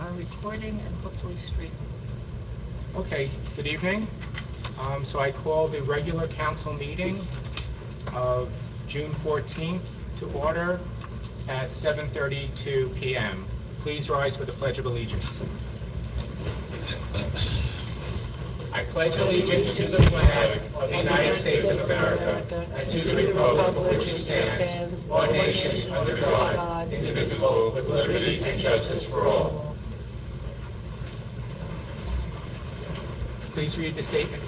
are recording and hopefully streaming. Okay, good evening. So I call the regular council meeting of June 14th to order at 7:32 p.m. Please rise for the Pledge of Allegiance. I pledge allegiance to the flag of the United States of America and to the republic for which it stands, one nation, under God, indivisible, with liberty and justice for all. Please read the statement.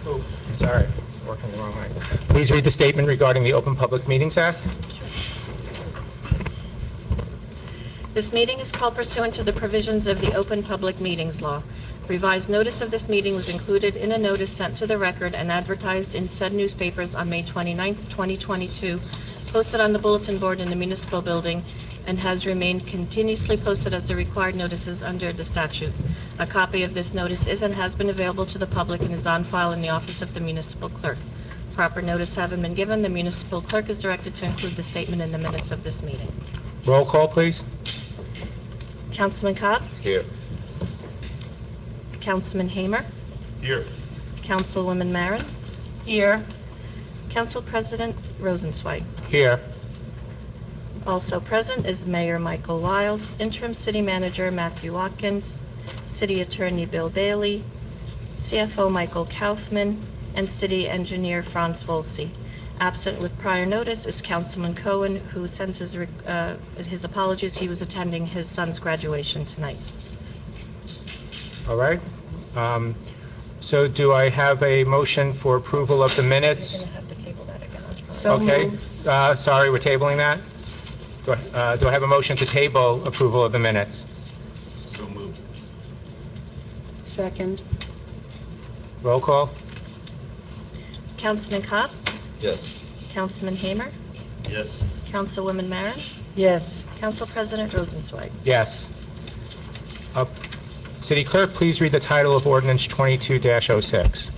Oh, sorry, working the wrong way. Please read the statement regarding the Open Public Meetings Act. This meeting is called pursuant to the provisions of the Open Public Meetings Law. Revised notice of this meeting was included in a notice sent to the record and advertised in said newspapers on May 29th, 2022, posted on the bulletin board in the municipal building, and has remained continuously posted as the required notices under the statute. A copy of this notice is and has been available to the public and is on file in the office of the municipal clerk. Proper notice having been given, the municipal clerk is directed to include the statement in the minutes of this meeting. Roll call, please. Councilman Cobb? Here. Councilman Hamer? Here. Councilwoman Marin? Here. Council President Rosenzweig. Here. Also present is Mayor Michael Wiles, Interim City Manager Matthew Watkins, City Attorney Bill Bailey, CFO Michael Kaufman, and City Engineer Franz Volsi. Absent with prior notice is Councilman Cohen, who sends his apologies. He was attending his son's graduation tonight. All right. So do I have a motion for approval of the minutes? We're going to have to table that again, I'm sorry. Okay. Sorry, we're tabling that. Do I have a motion to table approval of the minutes? So moved. Second. Roll call. Councilman Cobb? Yes. Councilman Hamer? Yes. Councilwoman Marin? Yes. Council President Rosenzweig. Yes. City Clerk, please read the title of Ordinance 22-06.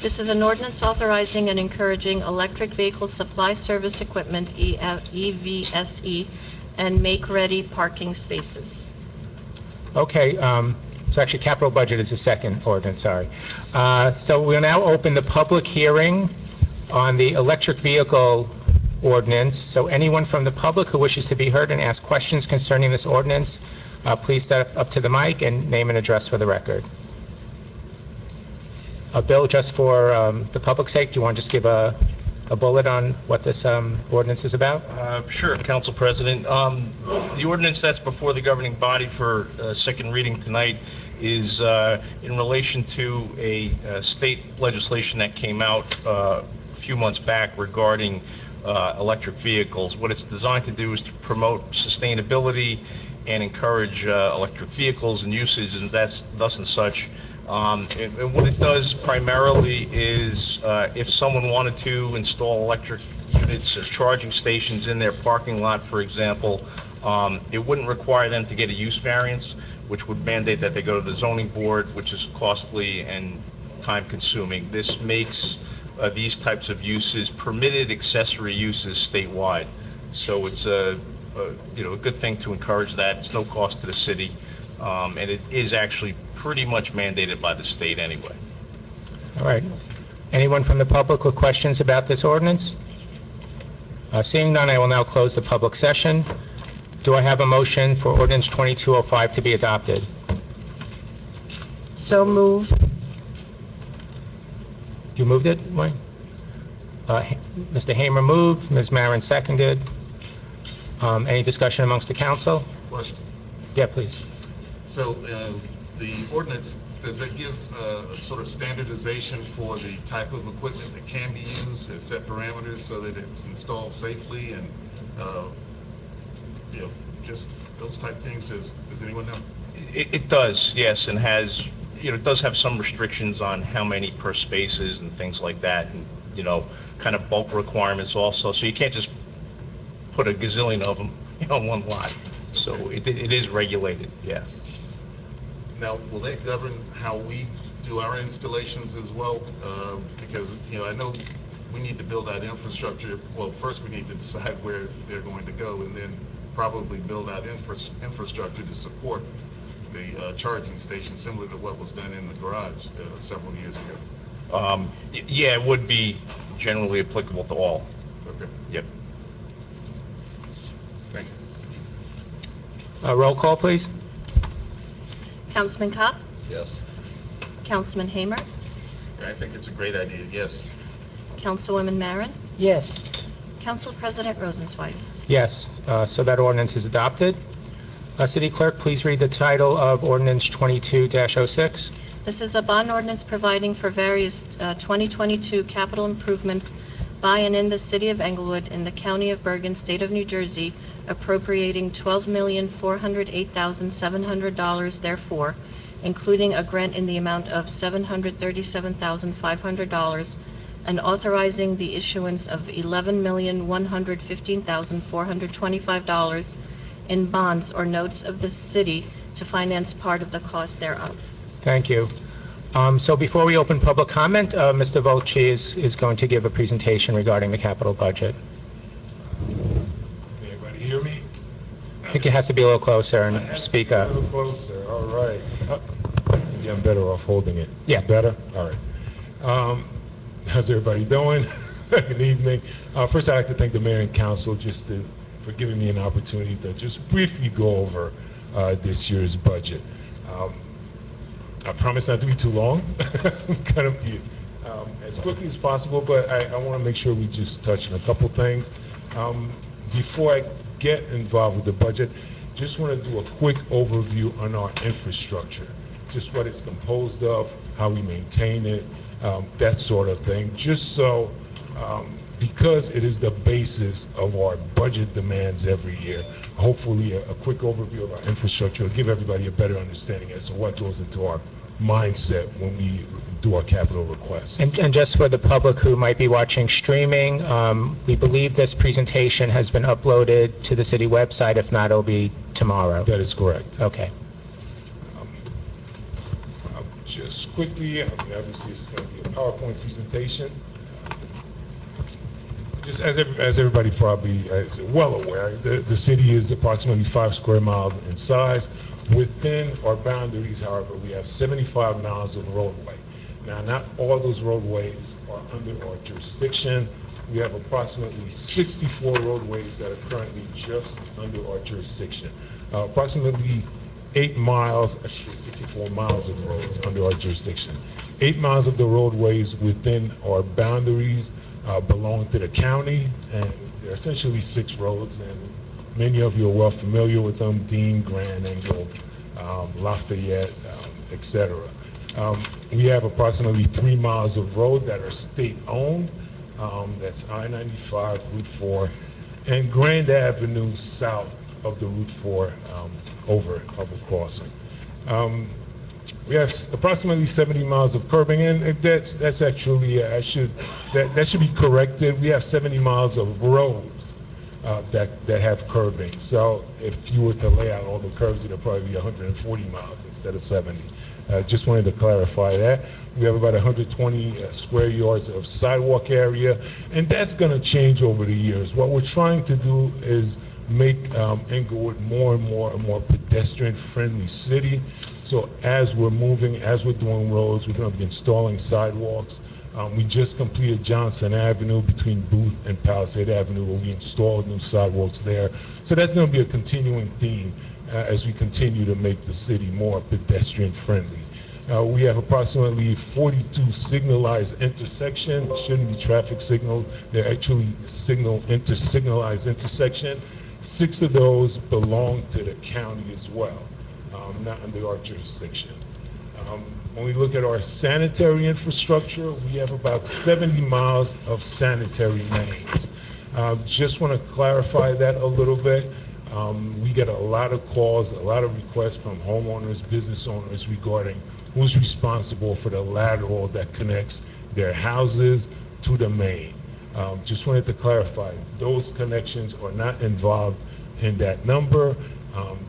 This is an ordinance authorizing and encouraging electric vehicle supply service equipment, EVSE, and make-ready parking spaces. Okay, so actually capital budget is the second ordinance, sorry. So we'll now open the public hearing on the electric vehicle ordinance. So anyone from the public who wishes to be heard and ask questions concerning this ordinance, please step up to the mic and name and address for the record. Bill, just for the public's sake, do you want to just give a bullet on what this ordinance is about? Sure, Council President. The ordinance that's before the governing body for second reading tonight is in relation to a state legislation that came out a few months back regarding electric vehicles. What it's designed to do is to promote sustainability and encourage electric vehicles and usage, and that's thus and such. And what it does primarily is if someone wanted to install electric units or charging stations in their parking lot, for example, it wouldn't require them to get a use variance, which would mandate that they go to the zoning board, which is costly and time-consuming. This makes these types of uses permitted accessory uses statewide. So it's a good thing to encourage that. It's no cost to the city. And it is actually pretty much mandated by the state anyway. All right. Anyone from the public with questions about this ordinance? Seeing none, I will now close the public session. Do I have a motion for ordinance 2205 to be adopted? So moved. You moved it, Wayne? Mr. Hamer moved, Ms. Marin seconded. Any discussion amongst the council? Question. Yeah, please. So the ordinance, does that give a sort of standardization for the type of equipment that can be used, has set parameters so that it's installed safely and, just those type things? Does anyone know? It does, yes, and has, it does have some restrictions on how many per spaces and things like that, and, kind of bulk requirements also. So you can't just put a gazillion of them, on one lot. So it is regulated, yeah. Now, will that govern how we do our installations as well? Because, I know we need to build out infrastructure. Well, first we need to decide where they're going to go, and then probably build out infrastructure to support the charging station, similar to what was done in the garage several years ago. Yeah, it would be generally applicable to all. Okay, Yep. thank you. Roll call, please. Councilman Kopp? Yes. Councilman Hamer? I think it's a great idea, yes. Councilwoman Maren? Yes. Council President Rosenzweig? Yes, so that ordinance is adopted. City Clerk, please read the title of ordinance 22-06. This is a bond ordinance providing for various 2022 capital improvements by and in the city of Englewood in the county of Bergen, state of New Jersey, appropriating $12,408,700 therefore, including a grant in the amount of $737,500, and authorizing the issuance of $11,115,425 in bonds or notes of the city to finance part of the cost thereof. Thank you. So before we open public comment, Mr. Volci is going to give a presentation regarding the capital budget. Can everybody hear me? I think it has to be a little closer and speak up. A little closer, all right. Maybe I'm better off holding it. Yeah. Better? All right. How's everybody doing? Good evening. First, I'd like to thank the mayor and council for giving me an opportunity to just briefly go over this year's budget. I promise not to be too long. Kind of be as quickly as possible, but I want to make sure we just touch on a couple things. Before I get involved with the budget, just want to do a quick overview on our infrastructure, just what it's composed of, how we maintain it, that sort of thing, just so, because it is the basis of our budget demands every year, hopefully a quick overview of our infrastructure will give everybody a better understanding as to what goes into our mindset when we do our capital requests. And just for the public who might be watching streaming, we believe this presentation has been uploaded to the city website. If not, it'll be tomorrow. That is correct. Okay. Just quickly, obviously it's going to be a PowerPoint presentation. Just as everybody probably is well aware, the city is approximately 5 square miles in size. Within our boundaries, however, we have 75 miles of roadway. Now, not all those roadways are under our jurisdiction. We have approximately 64 roadways that are currently just under our jurisdiction. Approximately 8 miles, actually 64 miles of roads under our jurisdiction. 8 miles of the roadways within our boundaries belong to the county, and there are essentially 6 roads, and many of you are well familiar with them: Dean, Grand, Engle, Lafayette, etc. We have approximately 3 miles of road that are state-owned. That's I-95, Route 4, and Grand Avenue south of the Route 4 over crossing. We have approximately 70 miles of curbing, and that's actually that should be corrected. We have 70 miles of roads that have curbing. So if you were to lay out all the curbs, it'll probably be 140 miles instead of 70. Just wanted to clarify that. We have about 120 square yards of sidewalk area, and that's going to change over the years. What we're trying to do is make Englewood more and more pedestrian-friendly city. So as we're moving, as we're doing roads, we're going to be installing sidewalks. We just completed Johnson Avenue between Booth and Palisade Avenue, where we installed new sidewalks there. So that's going to be a continuing theme as we continue to make the city more pedestrian-friendly. We have approximately 42 signalized intersections. Shouldn't be traffic signals. They're actually signalized intersections. 6 of those belong to the county as well, not under our jurisdiction. When we look at our sanitary infrastructure, we have about 70 miles of sanitary mains. Just want to clarify that a little bit. We get a lot of calls, a lot of requests from homeowners, business owners regarding who's responsible for the lateral that connects their houses to the main. Just wanted to clarify, those connections are not involved in that number.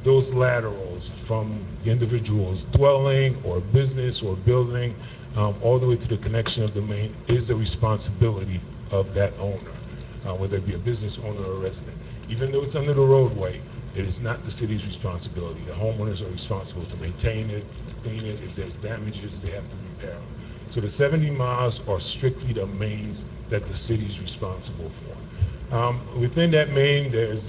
Those laterals from the individual's dwelling or business or building all the way to the connection of the main is the responsibility of that owner, whether it be a business owner or a resident. Even though it's under the roadway, It is not the city's responsibility. The homeowners are responsible to maintain it, clean it. If there's damages, they have to repair them. So the 70 miles are strictly the mains that the city's responsible for. Within that main, there's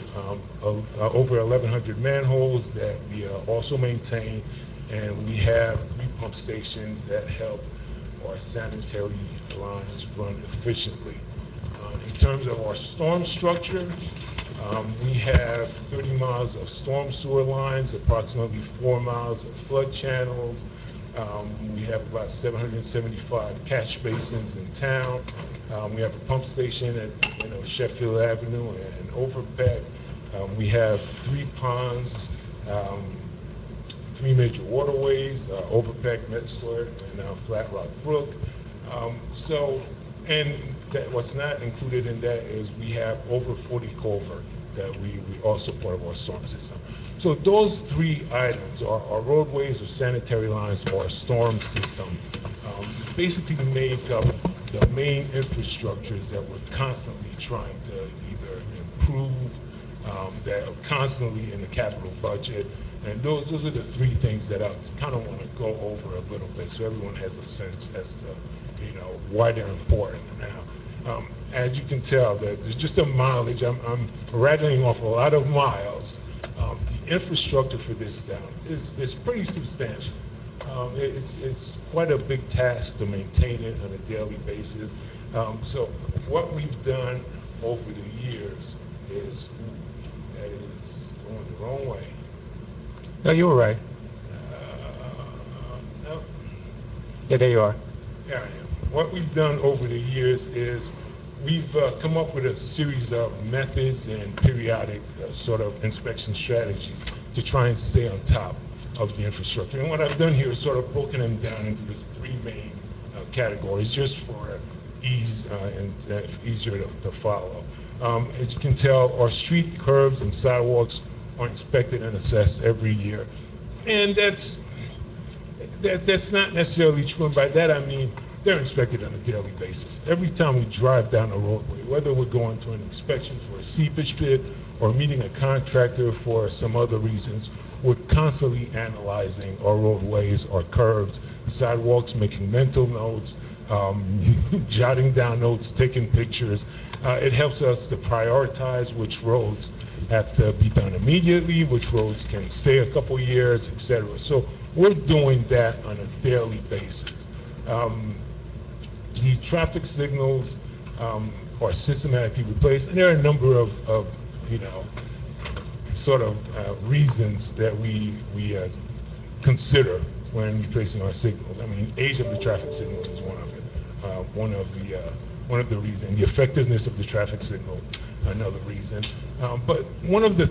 over 1,100 manholes that we also maintain, and we have 3 pump stations that help our sanitary lines run efficiently. In terms of our storm structure, we have 30 miles of storm sewer lines, approximately 4 miles of flood channels. We have about 775 catch basins in town. We have a pump station at Sheffield Avenue and Overpeck. We have 3 ponds, 3 major waterways, Overpeck, Metzler, and Flat Rock Brook. What's not included in that is we have over 40 culverts that we also part of our storm system. So those 3 items, our roadways, our sanitary lines, or our storm system, basically make up the main infrastructures that we're constantly trying to either improve, that are constantly in the capital budget. And those are the 3 things that I kind of want to go over a little bit so everyone has a sense as to why they're important. Now, as you can tell, there's just a mileage. I'm rattling off a lot of miles. The infrastructure for this town is pretty substantial. It's quite a big task to maintain it on a daily basis. So what we've done over the years is going the wrong way. No, you were right. No. Yeah, there you are. Yeah, I am. What we've done over the years is we've come up with a series of methods and periodic sort of inspection strategies to try and stay on top of the infrastructure. And what I've done here is sort of broken them down into these 3 main categories just for ease and easier to follow. As you can tell, our street curbs and sidewalks are inspected and assessed every year. And that's not necessarily true. And by that I mean they're inspected on a daily basis. Every time we drive down a roadway, whether we're going to an inspection for a seepage pit or meeting a contractor for some other reasons, we're constantly analyzing our roadways, our curbs, sidewalks, making mental notes, jotting down notes, taking pictures. It helps us to prioritize which roads have to be done immediately, which roads can stay a couple years, etc. So we're doing that on a daily basis. The traffic signals are systematically replaced, and there are a number of reasons that we consider when replacing our signals. I mean, age of the traffic signals is one of it. One of the reasons. The effectiveness of the traffic signal, another reason. But one of the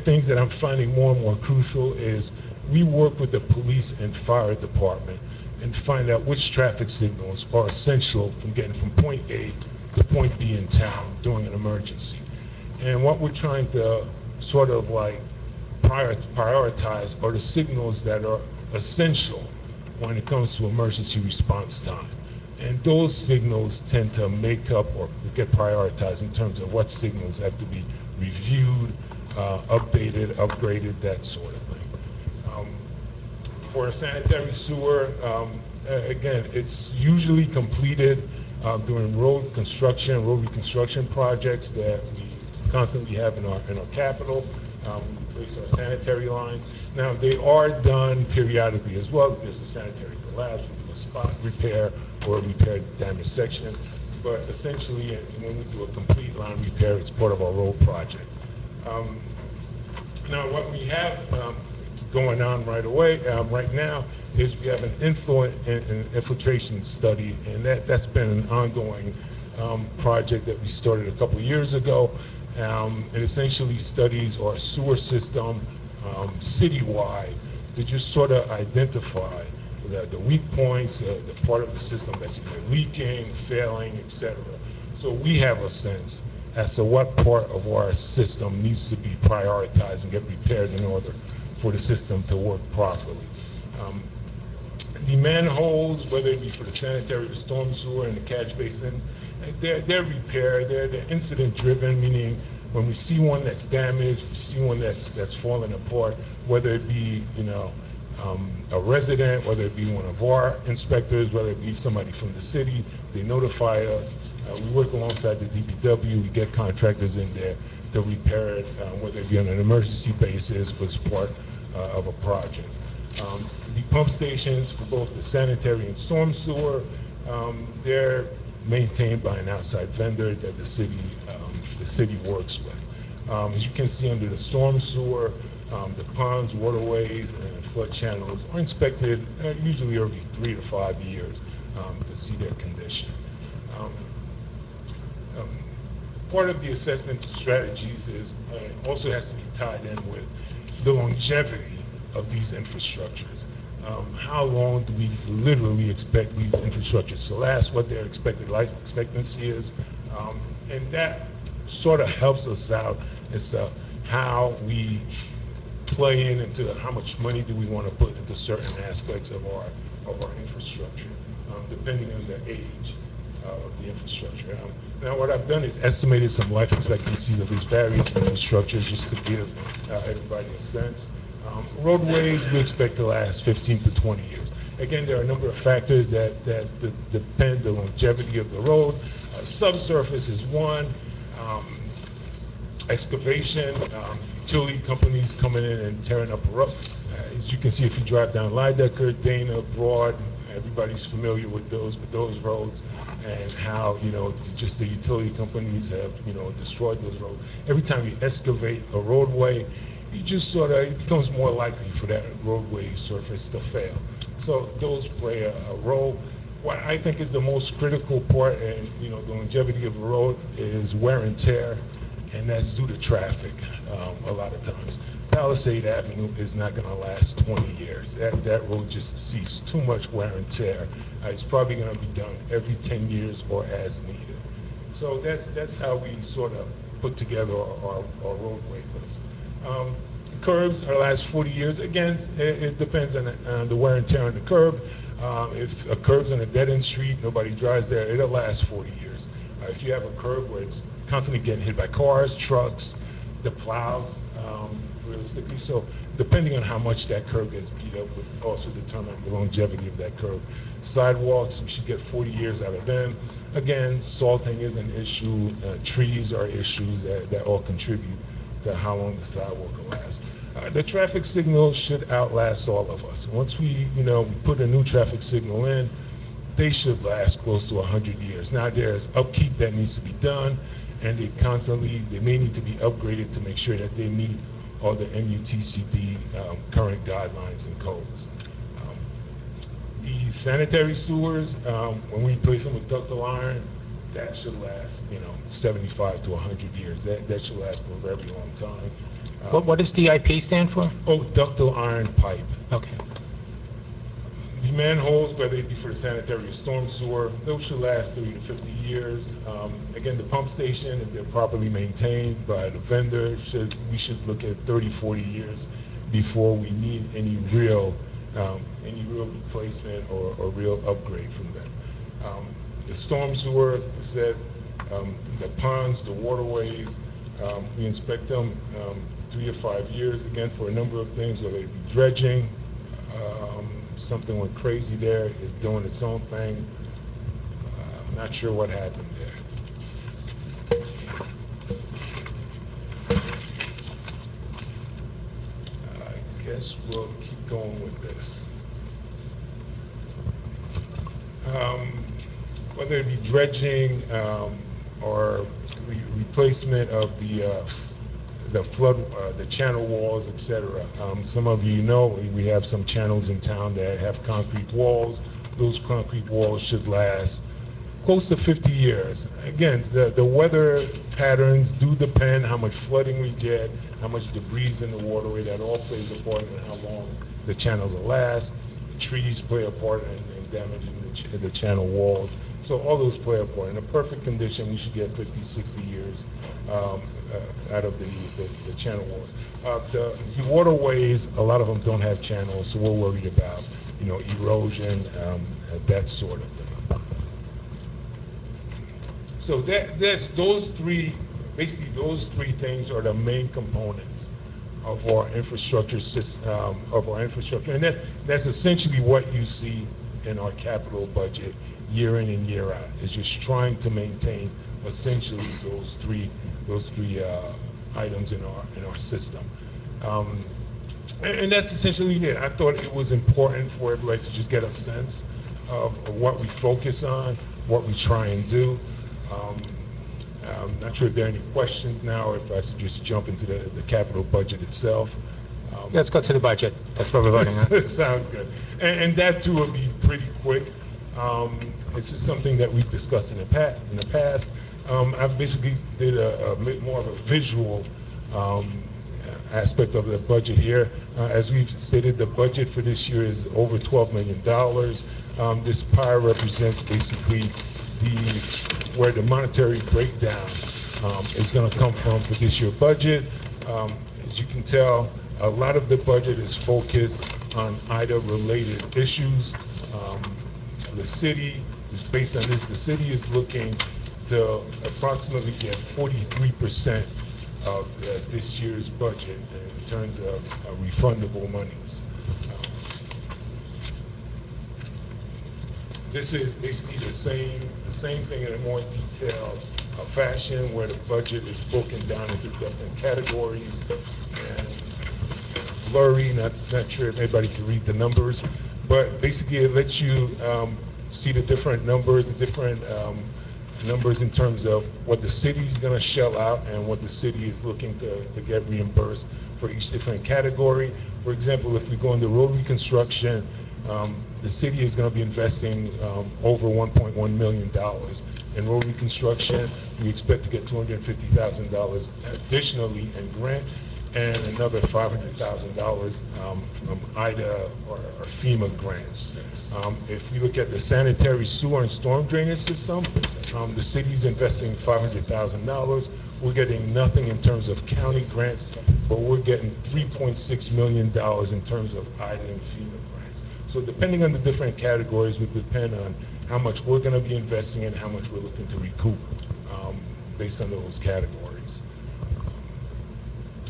things that I'm finding more and more crucial is we work with the police and fire department and find out which traffic signals are essential from getting from point A to point B in town during an emergency. And what we're trying to sort of like prioritize are the signals that are essential when it comes to emergency response time. And those signals tend to make up or get prioritized in terms of what signals have to be reviewed, updated, upgraded, that sort of thing. For a sanitary sewer, again, it's usually completed during road reconstruction projects that we constantly have in our capital. We replace our sanitary lines. Now, they are done periodically as well. If there's a sanitary collapse, we do a spot repair or repair damaged section. But essentially, when we do a complete line repair, it's part of our road project. Now, what we have going on right now is we have an infiltration study, and that's been an ongoing project that we started a couple years ago. It essentially studies our sewer system citywide to just sort of identify the weak points, the part of the system that's either leaking, failing, etc. So we have a sense as to what part of our system needs to be prioritized and get repaired in order for the system to work properly. The manholes, whether it be for the sanitary, the storm sewer, and the catch basins, they're repaired. They're incident driven, meaning when we see one that's damaged, we see one that's falling apart, whether it be, a resident, whether it be one of our inspectors, whether it be somebody from the city, they notify us. We work alongside the DPW, we get contractors in there to repair it, whether it be on an emergency basis or as part of a project. The pump stations for both the sanitary and storm sewer, they're maintained by an outside vendor that the city works with. As you can see under the storm sewer, the ponds, waterways, and flood channels are inspected usually every 3 to 5 years to see their condition. Part of the assessment strategies is also has to be tied in with the longevity of these infrastructures. How long do we literally expect these infrastructures to last, what their expected life expectancy is, and that sort of helps us out as to how we play into how much money do we want to put into certain aspects of our infrastructure, depending on the age of the infrastructure. Now, what I've done is estimated some life expectancies of these various infrastructures just to give everybody a sense. Roadways, we expect to last 15 to 20 years. Again, there are a number of factors that depend the longevity of the road. Subsurface is one. Excavation, utility companies coming in and tearing up a road. As you can see, if you drive down Lydecker, Dana, Broad, everybody's familiar with those roads and how, just the utility companies have, destroyed those roads. Every time you excavate a roadway, you just it becomes more likely for that roadway surface to fail. So those play a role. What I think is the most critical part in, the longevity of a road is wear and tear, and that's due to traffic a lot of times. Palisade Avenue is not going to last 20 years. That road just sees too much wear and tear. It's probably going to be done every 10 years or as needed. So that's how we sort of put together our roadway list. Curbs are last 40 years. Again, it depends on the wear and tear on the curb. If a curb's on a dead-end street, nobody drives there, it'll last 40 years. If you have a curb where it's constantly getting hit by cars, trucks, the plows, realistically. So depending on how much that curb gets beat up would also determine the longevity of that curb. Sidewalks, we should get 40 years out of them. Again, salting is an issue. Trees are issues that all contribute to how long the sidewalk will last. The traffic signal should outlast all of us. Once we put a new traffic signal in, they should last close to 100 years. Now there's upkeep that needs to be done, and they may need to be upgraded to make sure that they meet all the MUTCD current guidelines and codes. The sanitary sewers, when we replace them with ductile iron, that should last, 75 to 100 years. That should last for a very long time. What does DIP stand for? Oh, ductile iron pipe. Okay. The manholes, whether it be for the sanitary or storm sewer, those should last 30 to 50 years. Again, the pump station, if they're properly maintained by the vendor, we should look at 30, 40 years before we need any real replacement or real upgrade from them. The storm sewer, as I said, the ponds, the waterways, we inspect them 3 or 5 years, again, for a number of things, whether it be dredging, something went crazy there, it's doing its own thing. I'm not sure what happened there. I guess we'll keep going with this. Whether it be dredging or replacement of the flood, the channel walls, etc. Some of you know we have some channels in town that have concrete walls. Those concrete walls should last close to 50 years. Again, the weather patterns do depend how much flooding we get, how much debris in the waterway. That all plays a part in how long the channels will last. Trees play a part in damaging the channel walls. So all those play a part. In a perfect condition, we should get 50, 60 years out of the channel walls. The waterways, a lot of them don't have channels, so we're worried about, erosion, that sort of thing. So that's those three basically, those three things are the main components of our infrastructure and that's essentially what you see in our capital budget year in and year out. Is just trying to maintain essentially those three items in our system. And that's essentially it. I thought it was important for everybody to just get a sense of what we focus on, what we try and do. I'm not sure if there are any questions now, or if I should just jump into the capital budget itself. Let's go to the budget. That's what we're voting on. Sounds good. And that too will be pretty quick. This is something that we've discussed in the past. I basically did a more of a visual aspect of the budget here. As we've stated, the budget for this year is over $12 million. This pie represents basically where the monetary breakdown is going to come from for this year's budget. As you can tell, a lot of the budget is focused on IDA-related issues. The city is based on this. The city is looking to approximately get 43% of this year's budget in terms of refundable monies. This is basically the same thing in a more detailed fashion, where the budget is broken down into different categories and blurry. Not sure if anybody can read the numbers, but basically it lets you see the different numbers, numbers in terms of what the city is going to shell out and what the city is looking to get reimbursed for each different category. For example, if we go into road reconstruction, the city is going to be investing over $1.1 million in road reconstruction. We expect to get $250,000 additionally in grant and another $500,000 from IDA or FEMA grants. If we look at the sanitary sewer and storm drainage system, the city's investing $500,000. We're getting nothing in terms of county grants, but we're getting $3.6 million in terms of IDA and FEMA grants. So depending on the different categories would depend on how much we're going to be investing and how much we're looking to recoup based on those categories.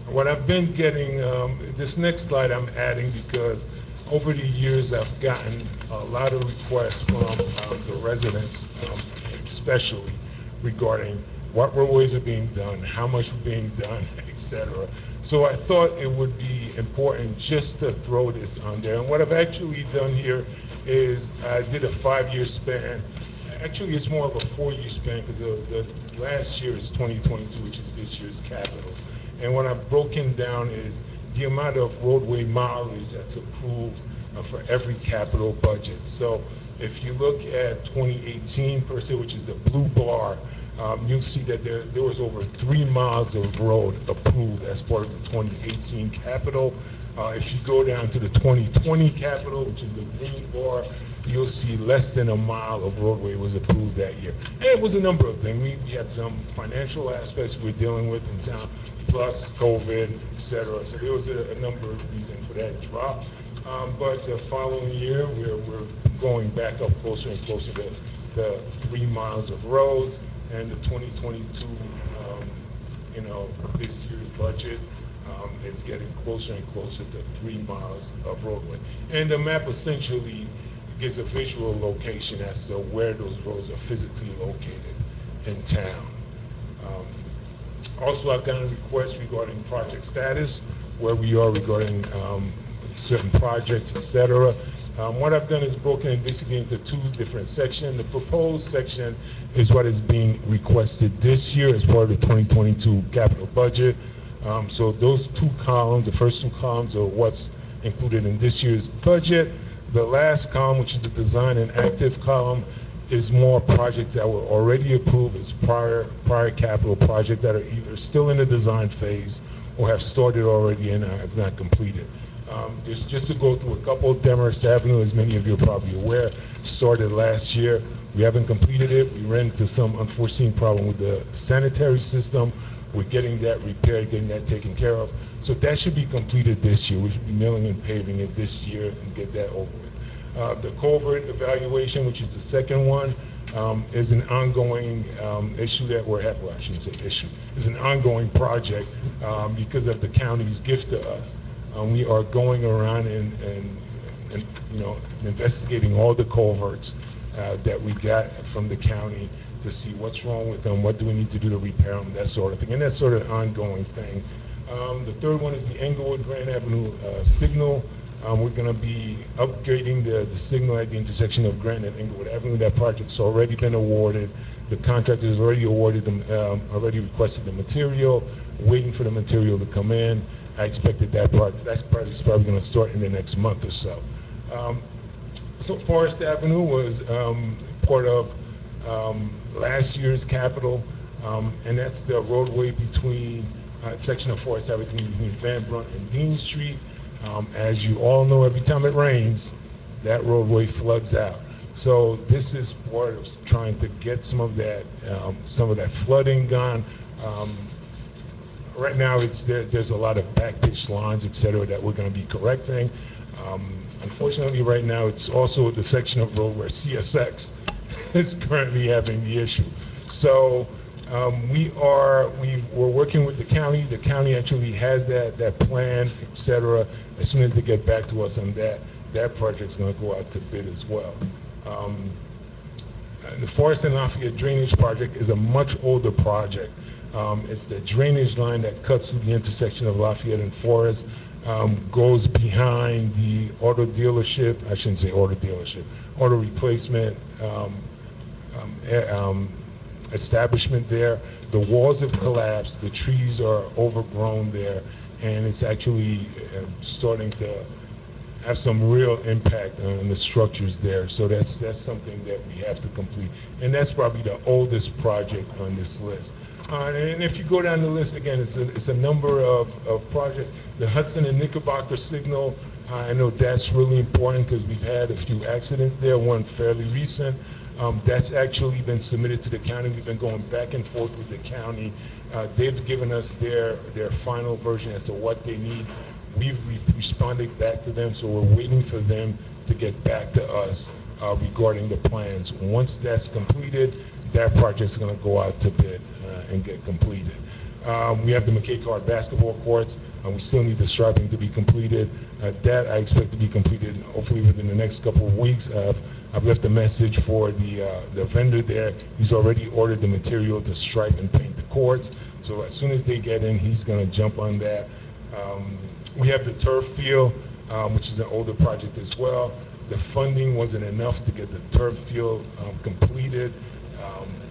What I've been getting, this next slide I'm adding because over the years I've gotten a lot of requests from the residents, especially regarding what roadways are being done, how much is being done, etc. So I thought it would be important just to throw this on there. And what I've actually done here is I did a 5-year span. Actually, it's more of a 4-year span because the last year is 2022, which is this year's capital. And what I've broken down is the amount of roadway mileage that's approved for every capital budget. So if you look at 2018 per se, which is the blue bar, you'll see that there was over 3 miles of road approved as part of the 2018 capital. If you go down to the 2020 capital, which is the green bar, you'll see less than a mile of roadway was approved that year. And it was a number of things. We had some financial aspects we were dealing with in town, plus COVID, et cetera. So there was a number of reasons for that drop. But the following year, we're going back up closer and closer to the 3 miles of roads. And the 2022, this year's budget is getting closer and closer to 3 miles of roadway. And the map essentially gives a visual location as to where those roads are physically located in town. Also, I've gotten requests regarding project status, where we are regarding certain projects, etc. What I've done is broken it basically into 2 different sections. The proposed section is what is being requested this year as part of the 2022 capital budget. So those 2 columns, the first 2 columns are what's included in this year's budget. The last column, which is the design and active column, is more projects that were already approved as prior capital projects that are either still in the design phase or have started already and have not completed. Just to go through a couple, Demarest Avenue, as many of you are probably aware, started last year. We haven't completed it. We ran into some unforeseen problem with the sanitary system. We're getting that repaired, getting that taken care of. So that should be completed this year. We should be milling and paving it this year and get that over with. The culvert evaluation, which is the second one, is an ongoing issue that we're having, well, I shouldn't say issue, is an ongoing project because of the county's gift to us. We are going around and you know, investigating all the culverts that we got from the county to see what's wrong with them, what do we need to do to repair them, that sort of thing. And that's sort of an ongoing thing. The third one is the Englewood Grand Avenue signal. We're going to be upgrading the signal at the intersection of Grant and Englewood Avenue. That project's already been awarded. The contractor has already awarded them, already requested the material, waiting for the material to come in. I expected that project's probably going to start in the next month or so. So Forest Avenue was part of last year's capital, and that's the roadway between section of Forest Avenue between Van Brunt and Dean Street. As you all know, every time it rains, that roadway floods out. So this is part of trying to get some of that flooding gone. Right now, there's a lot of back pitch lines, et cetera, that we're going to be correcting. Unfortunately, right now, it's also the section of road where CSX is currently having the issue. So we're working with the county. The county actually has that plan, et cetera. As soon as they get back to us on that project's going to go out to bid as well. The Forest and Lafayette Drainage Project is a much older project. It's the drainage line that cuts through the intersection of Lafayette and Forest, goes behind the auto dealership, I shouldn't say auto dealership, auto replacement establishment there. The walls have collapsed, the trees are overgrown there, and it's actually starting to have some real impact on the structures there. So that's something that we have to complete. And that's probably the oldest project on this list. And if you go down the list, again, it's a number of projects. The Hudson and Knickerbocker signal, I know that's really important because we've had a few accidents there, one fairly recent. That's actually been submitted to the county. We've been going back and forth with the county. They've given us their final version as to what they need. We've responded back to them, so we're waiting for them to get back to us regarding the plans. Once that's completed, that project's going to go out to bid and get completed. We have the McKay Card basketball courts, and we still need the striping to be completed. That I expect to be completed hopefully within the next couple of weeks. I've left a message for the vendor there. He's already ordered the material to stripe and paint the courts. So as soon as they get in, he's going to jump on that. We have the turf field, which is an older project as well. The funding wasn't enough to get the turf field completed.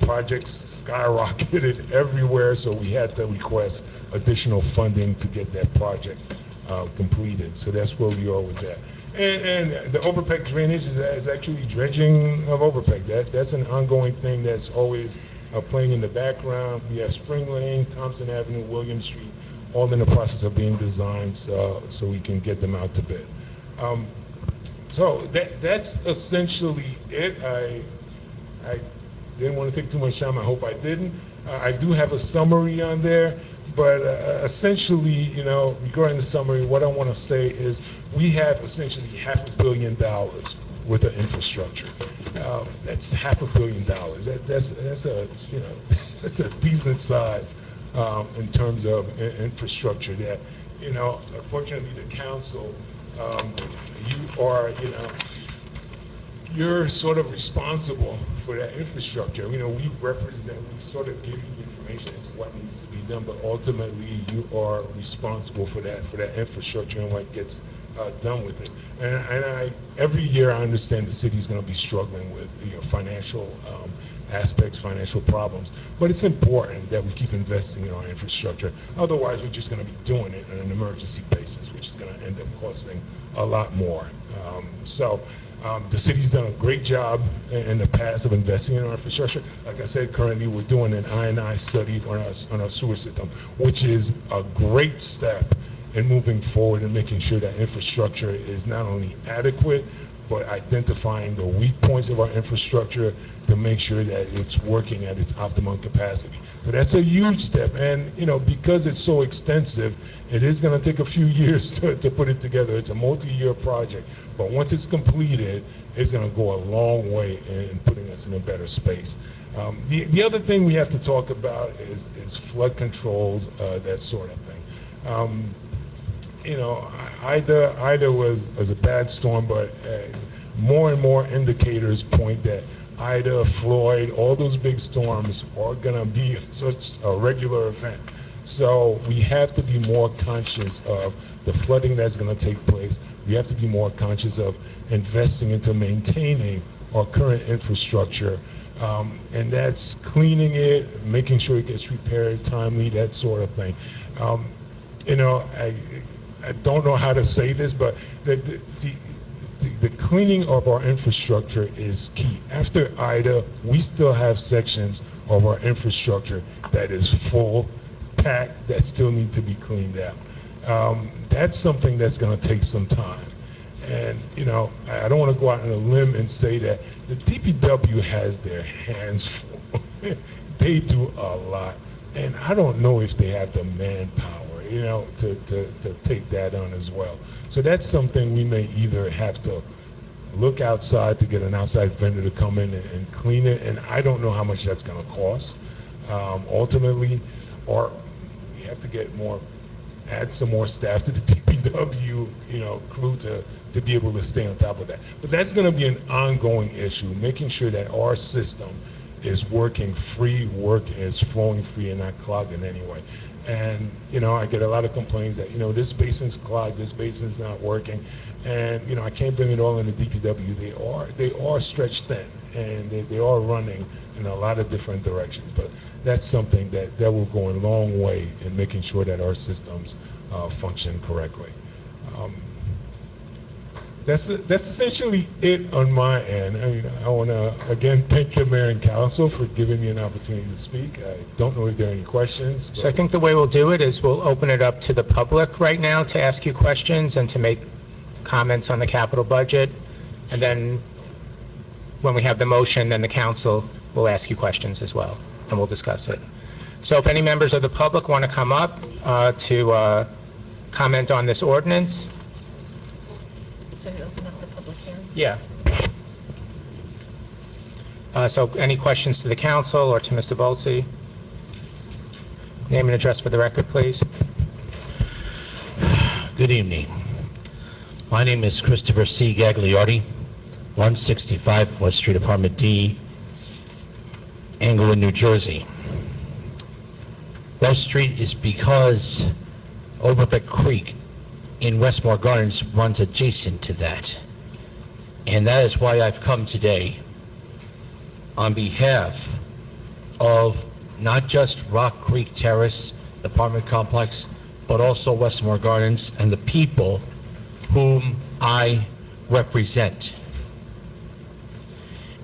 Projects skyrocketed everywhere, so we had to request additional funding to get that project completed. So that's where we are with that. And the overpack drainage is actually dredging of overpack. That's an ongoing thing that's always playing in the background. We have Spring Lane, Thompson Avenue, William Street, all in the process of being designed so we can get them out to bid. So that's essentially it. I didn't want to take too much time. I hope I didn't. I do have a summary on there, but essentially, you know, regarding the summary, what I want to say is we have essentially $500 million worth of infrastructure. That's $500 million. That's a, you know, that's a decent size in terms of infrastructure. That, you know, unfortunately, the council, you're sort of responsible for that infrastructure. You know, we sort of give you information as to what needs to be done, but ultimately you are responsible for that infrastructure and what gets done with it. And every year I understand the city's going to be struggling with, you know, financial aspects, financial problems, but it's important that we keep investing in our infrastructure. Otherwise, we're just going to be doing it on an emergency basis, which is going to end up costing a lot more. The city's done a great job in the past of investing in our infrastructure. Like I said, currently we're doing an I&I study on our sewer system, which is a great step in moving forward and making sure that infrastructure is not only adequate, but identifying the weak points of our infrastructure to make sure that it's working at its optimum capacity. But that's a huge step, and because it's so extensive, it is going to take a few years to put it together. It's a multi-year project, but once it's completed, it's going to go a long way in putting us in a better space. The other thing we have to talk about is flood controls, that sort of thing. Ida was a bad storm, but more and more indicators point that Ida, Floyd, all those big storms are going to be such a regular event. So we have to be more conscious of the flooding that's going to take place. We have to be more conscious of investing into maintaining our current infrastructure. And that's cleaning it, making sure it gets repaired timely, that sort of thing. I don't know how to say this, but the cleaning of our infrastructure is key. After Ida, we still have sections of our infrastructure that is full, packed, that still need to be cleaned out. That's something that's going to take some time. And, I don't want to go out on a limb and say that the DPW has their hands full. They do a lot. And I don't know if they have the manpower, to take that on as well. So that's something we may either have to look outside to get an outside vendor to come in and clean it, and I don't know how much that's going to cost ultimately, or we have to add some more staff to the DPW, crew to be able to stay on top of that. But that's going to be an ongoing issue, making sure that our system is working free, is flowing free and not clogged in any way. And, I get a lot of complaints that, this basin's clogged, this basin's not working. And, I can't blame it all on the DPW. They are stretched thin, and they are running in a lot of different directions. But that's something that will go a long way in making sure that our systems function correctly. That's essentially it on my end. I want to, again, thank the mayor and council for giving me an opportunity to speak. I don't know if there are any questions. So I think the way we'll do it is we'll open it up to the public right now to ask you questions and to make comments on the capital budget. And then when we have the motion, then the council will ask you questions as well, and we'll discuss it. So if any members of the public want to come up to comment on this ordinance. So you open up the public hearing? Yeah. So any questions to the council or to Mr. Bolsey? Name and address for the record, please. Good evening. My name is Christopher C. Gagliardi, 165 West Street, Apartment D, Englewood, New Jersey. West Street is because Overbeck Creek in Westmore Gardens runs adjacent to that. And that is why I've come today on behalf of not just Rock Creek Terrace apartment complex, but also Westmore Gardens and the people whom I represent.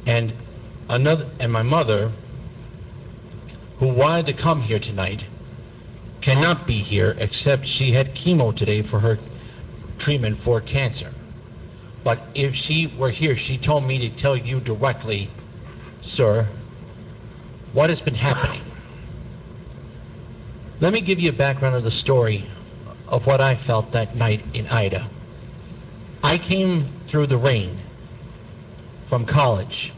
And my mother, who wanted to come here tonight, cannot be here except she had chemo today for her treatment for cancer. But if she were here, she told me to tell you directly, sir, what has been happening. Let me give you a background of the story of what I felt that night in Ida. I came through the rain from college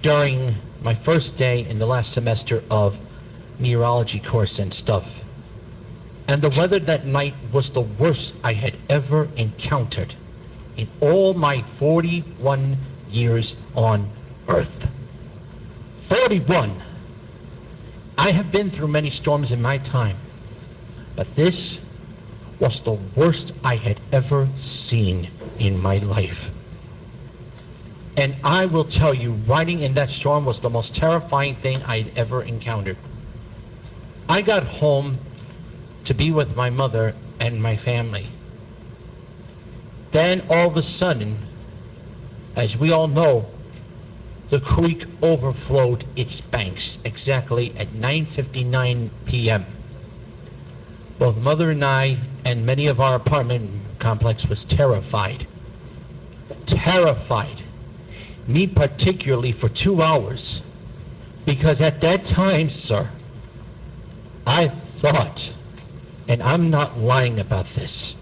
during my first day in the last semester of meteorology course and stuff. And the weather that night was the worst I had ever encountered in all my 41 years on Earth. 41! I have been through many storms in my time, but this was the worst I had ever seen in my life. And I will tell you, riding in that storm was the most terrifying thing I'd ever encountered. I got home to be with my mother and my family. Then all of a sudden, as we all know, the creek overflowed its banks exactly at 9:59 p.m. Both mother and I and many of our apartment complex was terrified. terrified, me particularly, for 2 hours, because at that time, sir, I thought, and I'm not lying about this,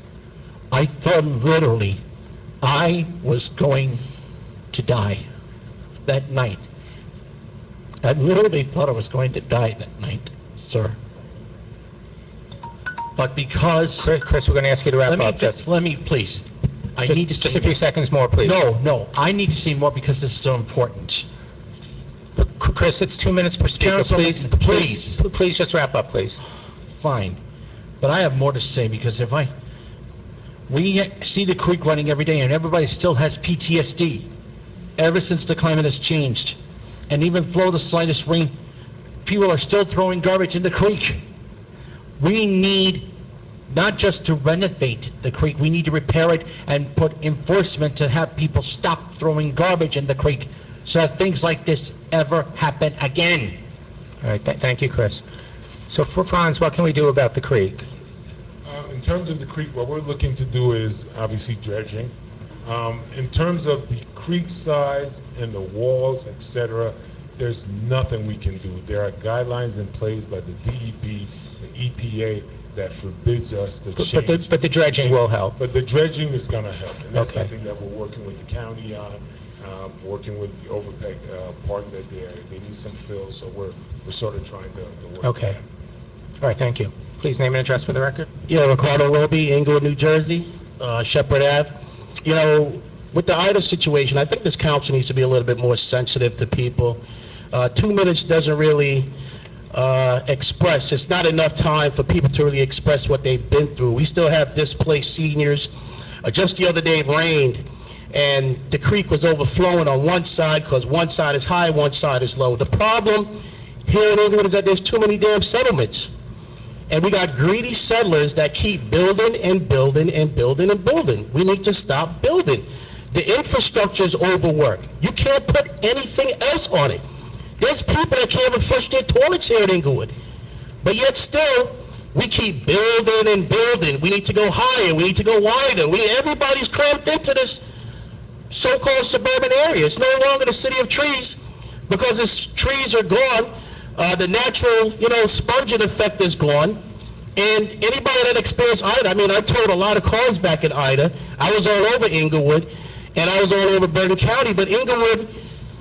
I thought literally I was going to die that night. I literally thought I was going to die that night, sir. But because... Chris, we're going to ask you to wrap up. Let me, please. I need to say... Just a few seconds more, please. No, I need to say more because this is so important. Chris, it's 2 minutes per speaker. Councilman, Please just wrap up, please. Fine. But I have more to say because we see the creek running every day and everybody still has PTSD ever since the climate has changed. And even flow the slightest rain, people are still throwing garbage in the creek. We need not just to renovate the creek, we need to repair it and put enforcement to have people stop throwing garbage in the creek so that things like this ever happen again. All right, thank you, Chris. So for Franz, what can we do about the creek? In terms of the creek, what we're looking to do is obviously dredging. In terms of the creek size and the walls, etc., there's nothing we can do. There are guidelines in place by the DEP, the EPA, that forbids us to change. But the dredging will help. But the dredging is going to help, and that's Okay. something that we're working with the county on, working with the Overpeck partner there. They need some fill, so we're sort of trying to work. Okay. All right, thank you. Please name and address for the record. Yeah, Ricardo Wilby, Englewood, New Jersey, Shepherd Ave. You know, with the Ida situation, I think this council needs to be a little bit more sensitive to people. 2 minutes doesn't really express. It's not enough time for people to really express what they've been through. We still have displaced seniors. Just the other day it rained, and the creek was overflowing on one side because one side is high, one side is low. The problem here in Englewood is that there's too many damn settlements. And we got greedy settlers that keep building and building and building and building. We need to stop building. The infrastructure is overworked. You can't put anything else on it. There's people that can't even flush their toilets here in Englewood. But yet still, we keep building and building. We need to go higher. We need to go wider. Everybody's cramped into this so-called suburban area. It's no longer the city of trees because its trees are gone. The natural, sponging effect is gone. And anybody that experienced Ida, I towed a lot of cars back in Ida. I was all over Englewood, and I was all over Bergen County, but Englewood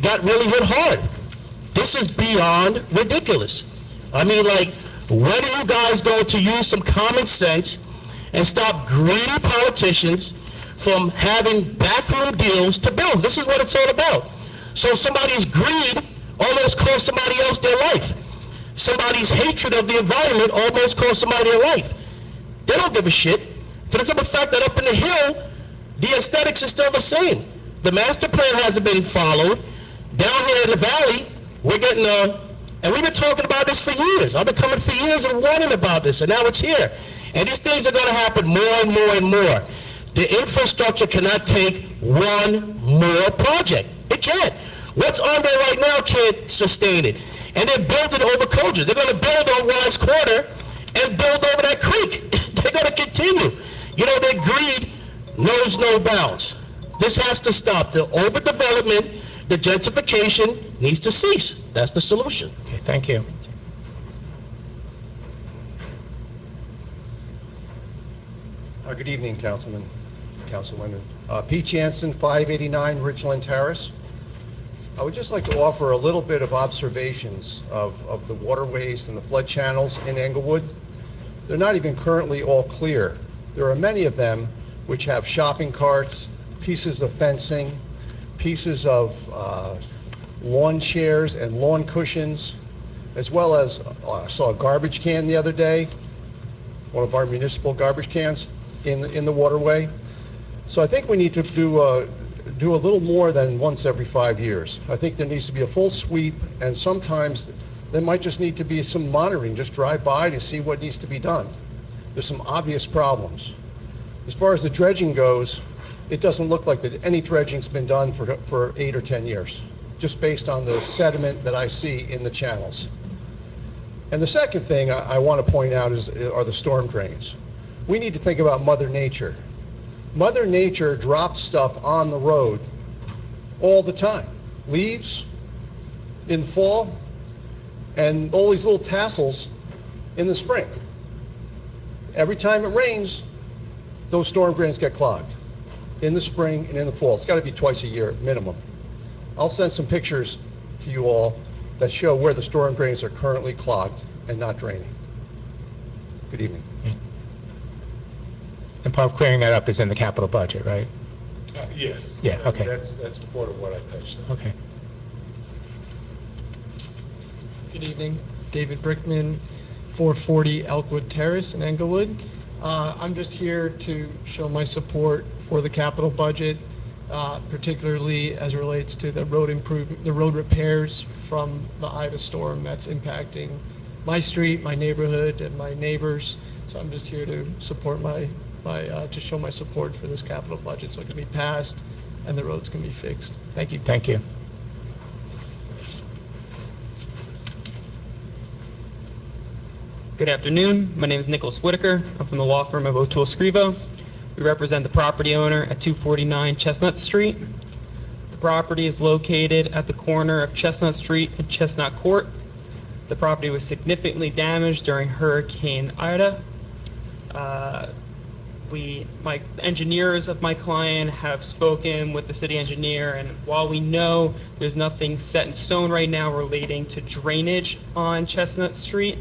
got really hit hard. This is beyond ridiculous. When are you guys going to use some common sense and stop greedy politicians from having backroom deals to build? This is what it's all about. So somebody's greed almost cost somebody else their life. Somebody's hatred of the environment almost cost somebody their life. They don't give a shit. For the simple fact that up in the hill, the aesthetics is still the same. The master plan hasn't been followed. Down here in the valley, we're getting and we've been talking about this for years. I've been coming for years and warning about this, and now it's here. And these things are going to happen more and more and more. The infrastructure cannot take one more project. It can't. What's on there right now can't sustain it. And they're building over Coldridge. They're going to build on Wise Corner and build over that creek. They're going to continue. Their greed knows no bounds. This has to stop. The overdevelopment, the gentrification needs to cease. That's the solution. Okay, thank you. Good evening, Councilwomen. Pete Jansen, 589 Ridgeland Terrace. I would just like to offer a little bit of observations of the waterways and the flood channels in Englewood. They're not even currently all clear. There are many of them which have shopping carts, pieces of fencing, pieces of lawn chairs and lawn cushions, as well as I saw a garbage can the other day, one of our municipal garbage cans in the waterway. So I think we need to do a little more than once every 5 years. I think there needs to be a full sweep, and sometimes there might just need to be some monitoring, just drive by to see what needs to be done. There's some obvious problems. As far as the dredging goes, it doesn't look like that any dredging's been done for 8 or 10 years, just based on the sediment that I see in the channels. And the second thing I want to point out are the storm drains. We need to think about Mother Nature. Mother Nature drops stuff on the road all the time. Leaves in fall and all these little tassels in the spring. Every time it rains, those storm drains get clogged in the spring and in the fall. It's got to be twice a year minimum. I'll send some pictures to you all that show where the storm drains are currently clogged and not draining. Good evening. And part of clearing that up is in the capital budget, right? Yes. Yeah, okay. That's part of what I touched on. Okay. Good evening, David Brickman, 440 Elkwood Terrace in Englewood. I'm just here to show my support for the capital budget, particularly as it relates to the road repairs from the Ida storm that's impacting my street, my neighborhood, and my neighbors. So I'm just here to support to show my support for this capital budget so it can be passed and the roads can be fixed. Thank you. Thank you. Good afternoon. My name is Nicholas Whitaker. I'm from the law firm of O'Toole Scrivo. We represent the property owner at 249 Chestnut Street. The property is located at the corner of Chestnut Street and Chestnut Court. The property was significantly damaged during Hurricane Ida. My engineers of my client have spoken with the city engineer, and while we know there's nothing set in stone right now relating to drainage on Chestnut Street,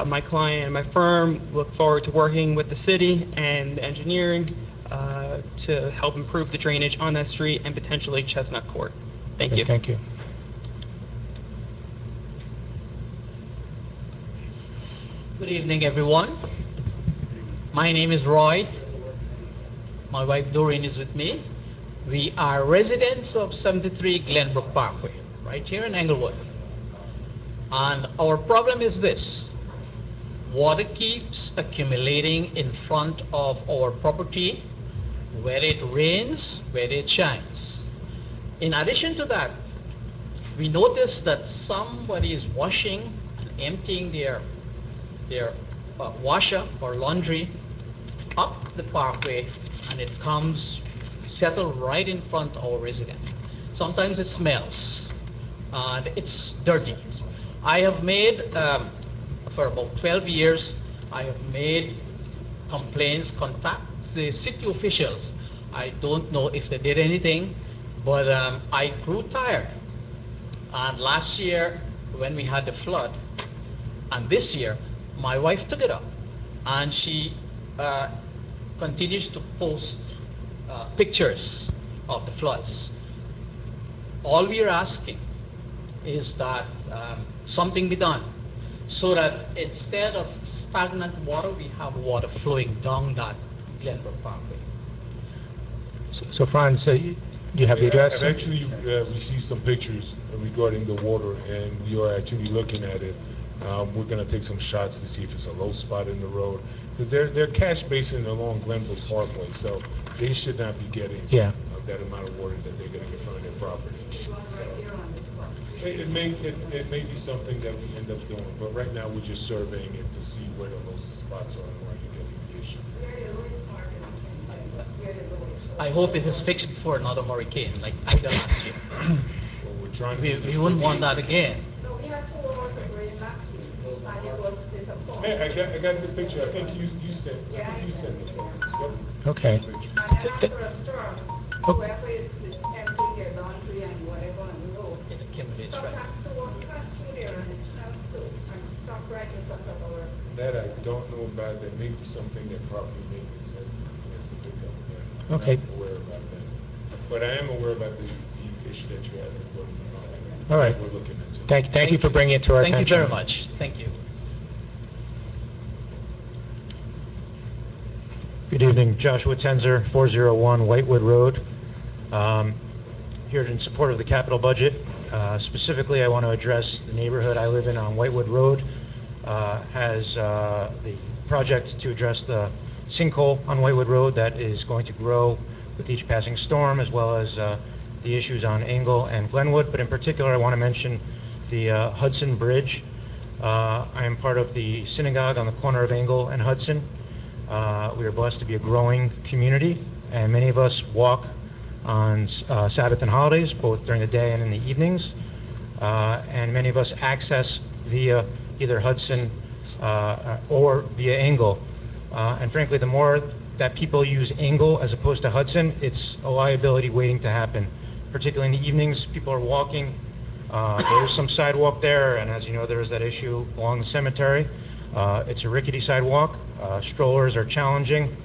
my client and my firm look forward to working with the city and engineering to help improve the drainage on that street and potentially Chestnut Court. Thank you. Thank you. Good evening, everyone. My name is Roy. My wife Doreen is with me. We are residents of 73 Glenbrook Parkway, right here in Englewood. And our problem is this. Water keeps accumulating in front of our property, whether it rains, whether it shines. In addition to that, we noticed that somebody is washing and emptying their washer or laundry up the parkway, and it comes settled right in front of our residence. Sometimes it smells and it's dirty. I have made for about 12 years, I have made complaints, contact the city officials. I don't know if they did anything, but I grew tired. And last year, when we had the flood, and this year, my wife took it up, and she continues to post pictures of the floods. All we are asking is that something be done, so that instead of stagnant water, we have water flowing down that Glenbrook Parkway. So Franz, you have the address? I've actually received some pictures regarding the water, and we are actually looking at it. We're going to take some shots to see if it's a low spot in the road, because they're catch basin along Glenbrook Parkway, so they should not be getting that amount of water that they're going to get from their property. So, it may be something that we end up doing, but right now we're just surveying it to see where the low spots are and where you're getting the issue. I hope it is fixed before another hurricane like Ida last year. Well, we're trying to. We wouldn't want that again. No, we had 2 hours of rain last week, and it was disappointing. Hey, I got the picture. I think you sent. I think you sent the photos. Yep. Okay. And then after a storm, whoever is emptying their laundry and whatever on the road, It accumulates, right? sometimes someone pass through there and it smells too, and stop right in front of our. That I don't know about. That may be something that property maintenance has to pick up. Yeah. Okay. I'm not aware about that. But I am aware about the issue that you have regarding the All right. We're looking into. Thank you for bringing it to our attention. Thank you very much. Thank you. Good evening, Joshua Tenzer, 401 Whitewood Road. Here in support of the capital budget. Specifically, I want to address the neighborhood I live in on Whitewood Road. Has the project to address the sinkhole on Whitewood Road that is going to grow with each passing storm, as well as the issues on Engle and Glenwood. But in particular, I want to mention the Hudson Bridge. I am part of the synagogue on the corner of Engle and Hudson. We are blessed to be a growing community, and many of us walk on Sabbath and holidays, both during the day and in the evenings. And many of us access via either Hudson or via Engle. And frankly, the more that people use Engle as opposed to Hudson, it's a liability waiting to happen. Particularly in the evenings, people are walking. There's some sidewalk there, and as you know, there's that issue along the cemetery. It's a rickety sidewalk. Strollers are challenging.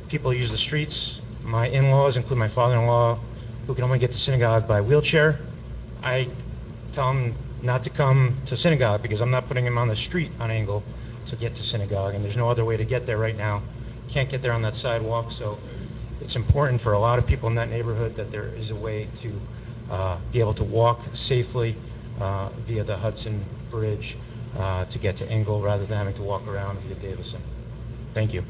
People use the streets. My in-laws, including my father-in-law, who can only get to synagogue by wheelchair, I tell them not to come to synagogue because I'm not putting them on the street on Engle to get to synagogue, and there's no other way to get there right now. Can't get there on that sidewalk, so it's important for a lot of people in that neighborhood that there is a way to be able to walk safely via the Hudson Bridge to get to Engle rather than having to walk around via Davison. Thank you.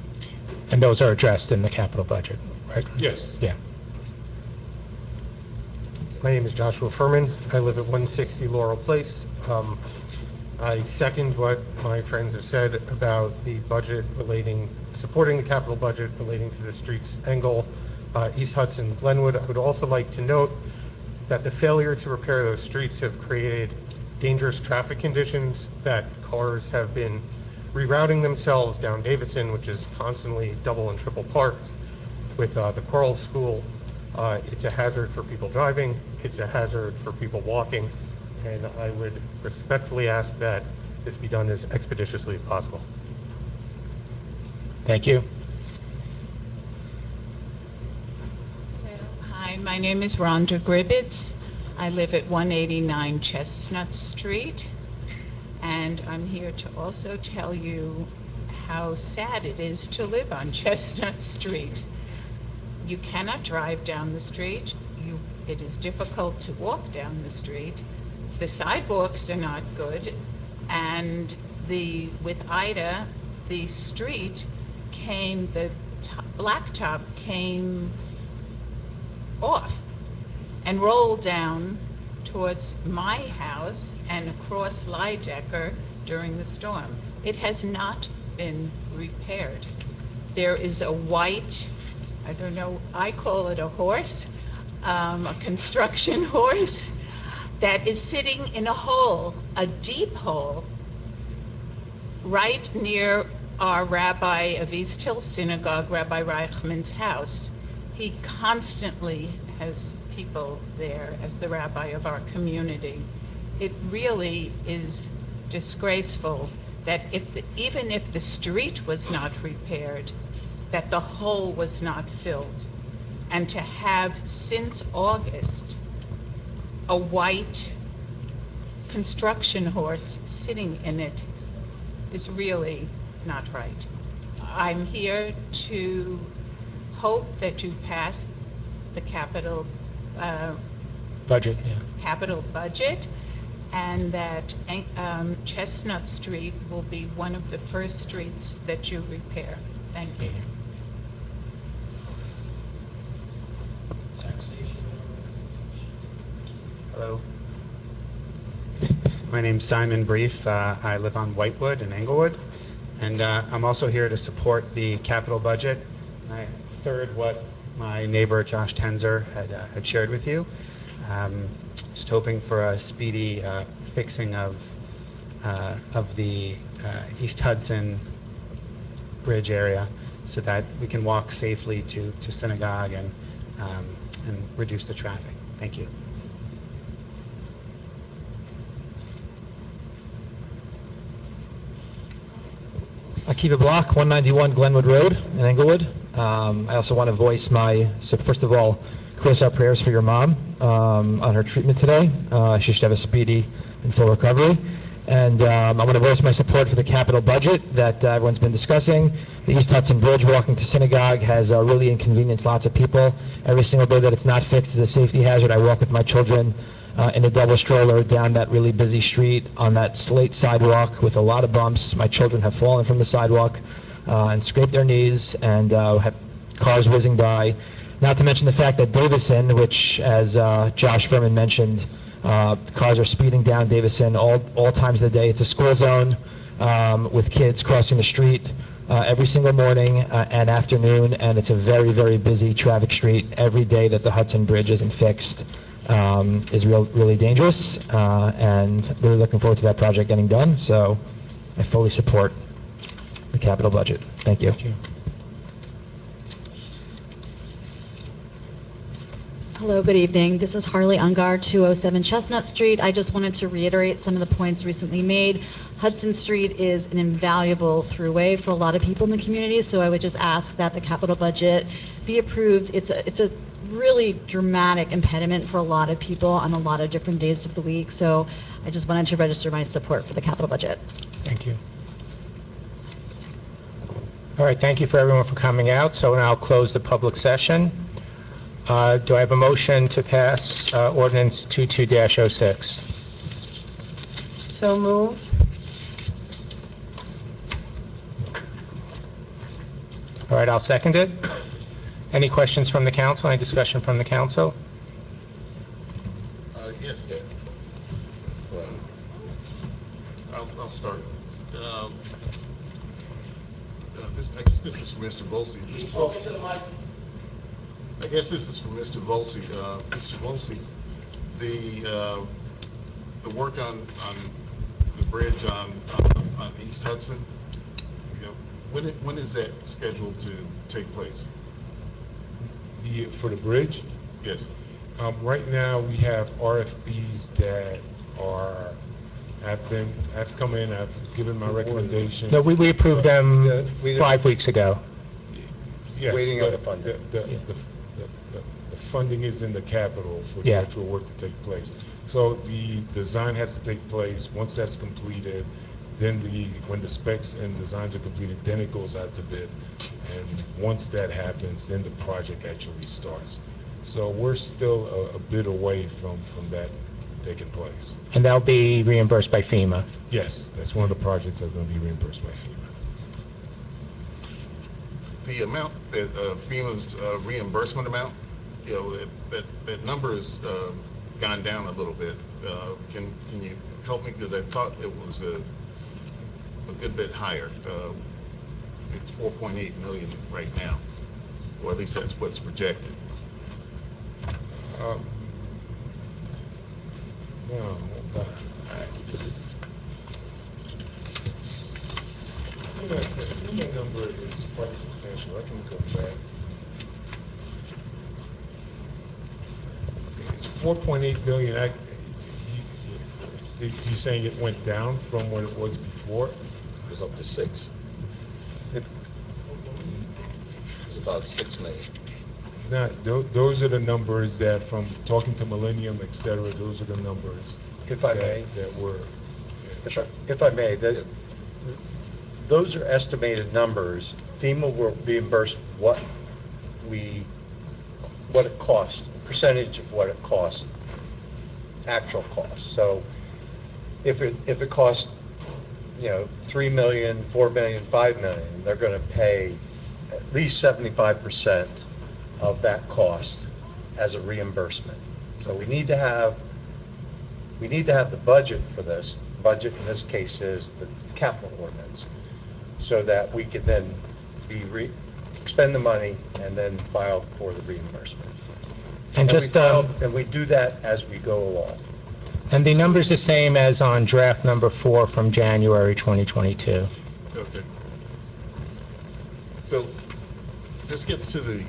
And those are addressed in the capital budget, right? Yes. Yeah. My name is Joshua Furman. I live at 160 Laurel Place. I second what my friends have said about the budget supporting the capital budget relating to the streets Engle, East Hudson, Glenwood. I would also like to note that the failure to repair those streets have created dangerous traffic conditions, that cars have been rerouting themselves down Davison, which is constantly double and triple parked. With the Quarles School, it's a hazard for people driving, it's a hazard for people walking, and I would respectfully ask that this be done as expeditiously as possible. Thank you. Hi, my name is Rhonda Gribbets. I live at 189 Chestnut Street, and I'm here to also tell you how sad it is to live on Chestnut Street. You cannot drive down the street. It is difficult to walk down the street. The sidewalks are not good, and with Ida, the street the blacktop came off and rolled down towards my house and across Lydecker during the storm. It has not been repaired. There is a white, I don't know, I call it a horse, a construction horse, that is sitting in a hole, a deep hole, right near our rabbi of East Hill Synagogue, Rabbi Reichman's house. He constantly has people there as the rabbi of our community. It really is disgraceful that even if the street was not repaired, that the hole was not filled. And to have, since August, a white construction horse sitting in it is really not right. I'm here to hope that you pass the capital Budget, yeah. capital budget, and that Chestnut Street will be one of the first streets that you repair. Thank you. Hello. My name's Simon Brief. I live on Whitewood in Englewood, and I'm also here to support the capital budget. I third what my neighbor Josh Tenzer had shared with you. Just hoping for a speedy fixing of the East Hudson Bridge area so that we can walk safely to synagogue and reduce the traffic. Thank you. Akiva Block, 191 Glenwood Road in Englewood. I also want to voice first of all, Chris, our prayers for your mom on her treatment today. She should have a speedy and full recovery. And I want to voice my support for the capital budget that everyone's been discussing. The East Hudson Bridge walking to synagogue has really inconvenienced lots of people. Every single day that it's not fixed is a safety hazard. I walk with my children in a double stroller down that really busy street on that slate sidewalk with a lot of bumps. My children have fallen from the sidewalk and scraped their knees and have cars whizzing by. Not to mention the fact that Davison, which as Josh Furman mentioned, cars are speeding down Davison all times of the day. It's a school zone with kids crossing the street every single morning and afternoon, and it's a very, very busy traffic street. Every day that the Hudson Bridge isn't fixed is really dangerous, and really looking forward to that project getting done. So I fully support the capital budget. Thank you. Hello, good evening. This is Harley Ungar, 207 Chestnut Street. I just wanted to reiterate some of the points recently made. Hudson Street is an invaluable throughway for a lot of people in the community, so I would just ask that the capital budget be approved. It's a really dramatic impediment for a lot of people on a lot of different days of the week, so I just wanted to register my support for the capital budget. Thank you. All right, thank you for everyone for coming out. So now I'll close the public session. Do I have a motion to pass ordinance 22-06? So moved. All right, I'll second it. Any questions from the council? Any discussion from the council? Yes. I'll start. I guess this is for Mr. Volsi. I guess this is for Mr. Volsi. Mr. Volsi, the work on the bridge on East Hudson, when is that scheduled to take place? For the bridge? Yes. Right now, we have RFPs that have come in, I've given my recommendations. No, we approved them 5 weeks ago. Yes, Waiting on but the funding. The funding is in the capital for the actual work to take place. So the design has to take place. Once that's completed, then when the specs and designs are completed, then it goes out to bid. And once that happens, then the project actually starts. So we're still a bit away from that taking place. And that'll be reimbursed by FEMA? Yes, that's one of the projects that's going to be reimbursed by FEMA. The amount that FEMA's reimbursement amount, that number has gone down a little bit. Can you help me? Because I thought it was a good bit higher. It's 4.8 million right now, or at least that's what's projected. No, hold on. The FEMA number is quite substantial. I can go back. It's 4.8 million. You saying it went down from what it was before? It was up to 6. It was about 6 million. Now, those are the numbers that, from talking to Millennium, et cetera, those are the numbers. If I may. That were. Sure. If I may, those are estimated numbers. FEMA will reimburse what it costs, percentage of what it costs, actual cost. So if it costs, 3 million, 4 million, 5 million, they're going to pay at least 75% of that cost as a reimbursement. So we need to have the budget for this. Budget in this case is the capital ordinance, so that we could then expend the money and then file for the reimbursement. And just and we do that as we go along. And the number's the same as on draft number 4 from January 2022. Okay. So this gets to the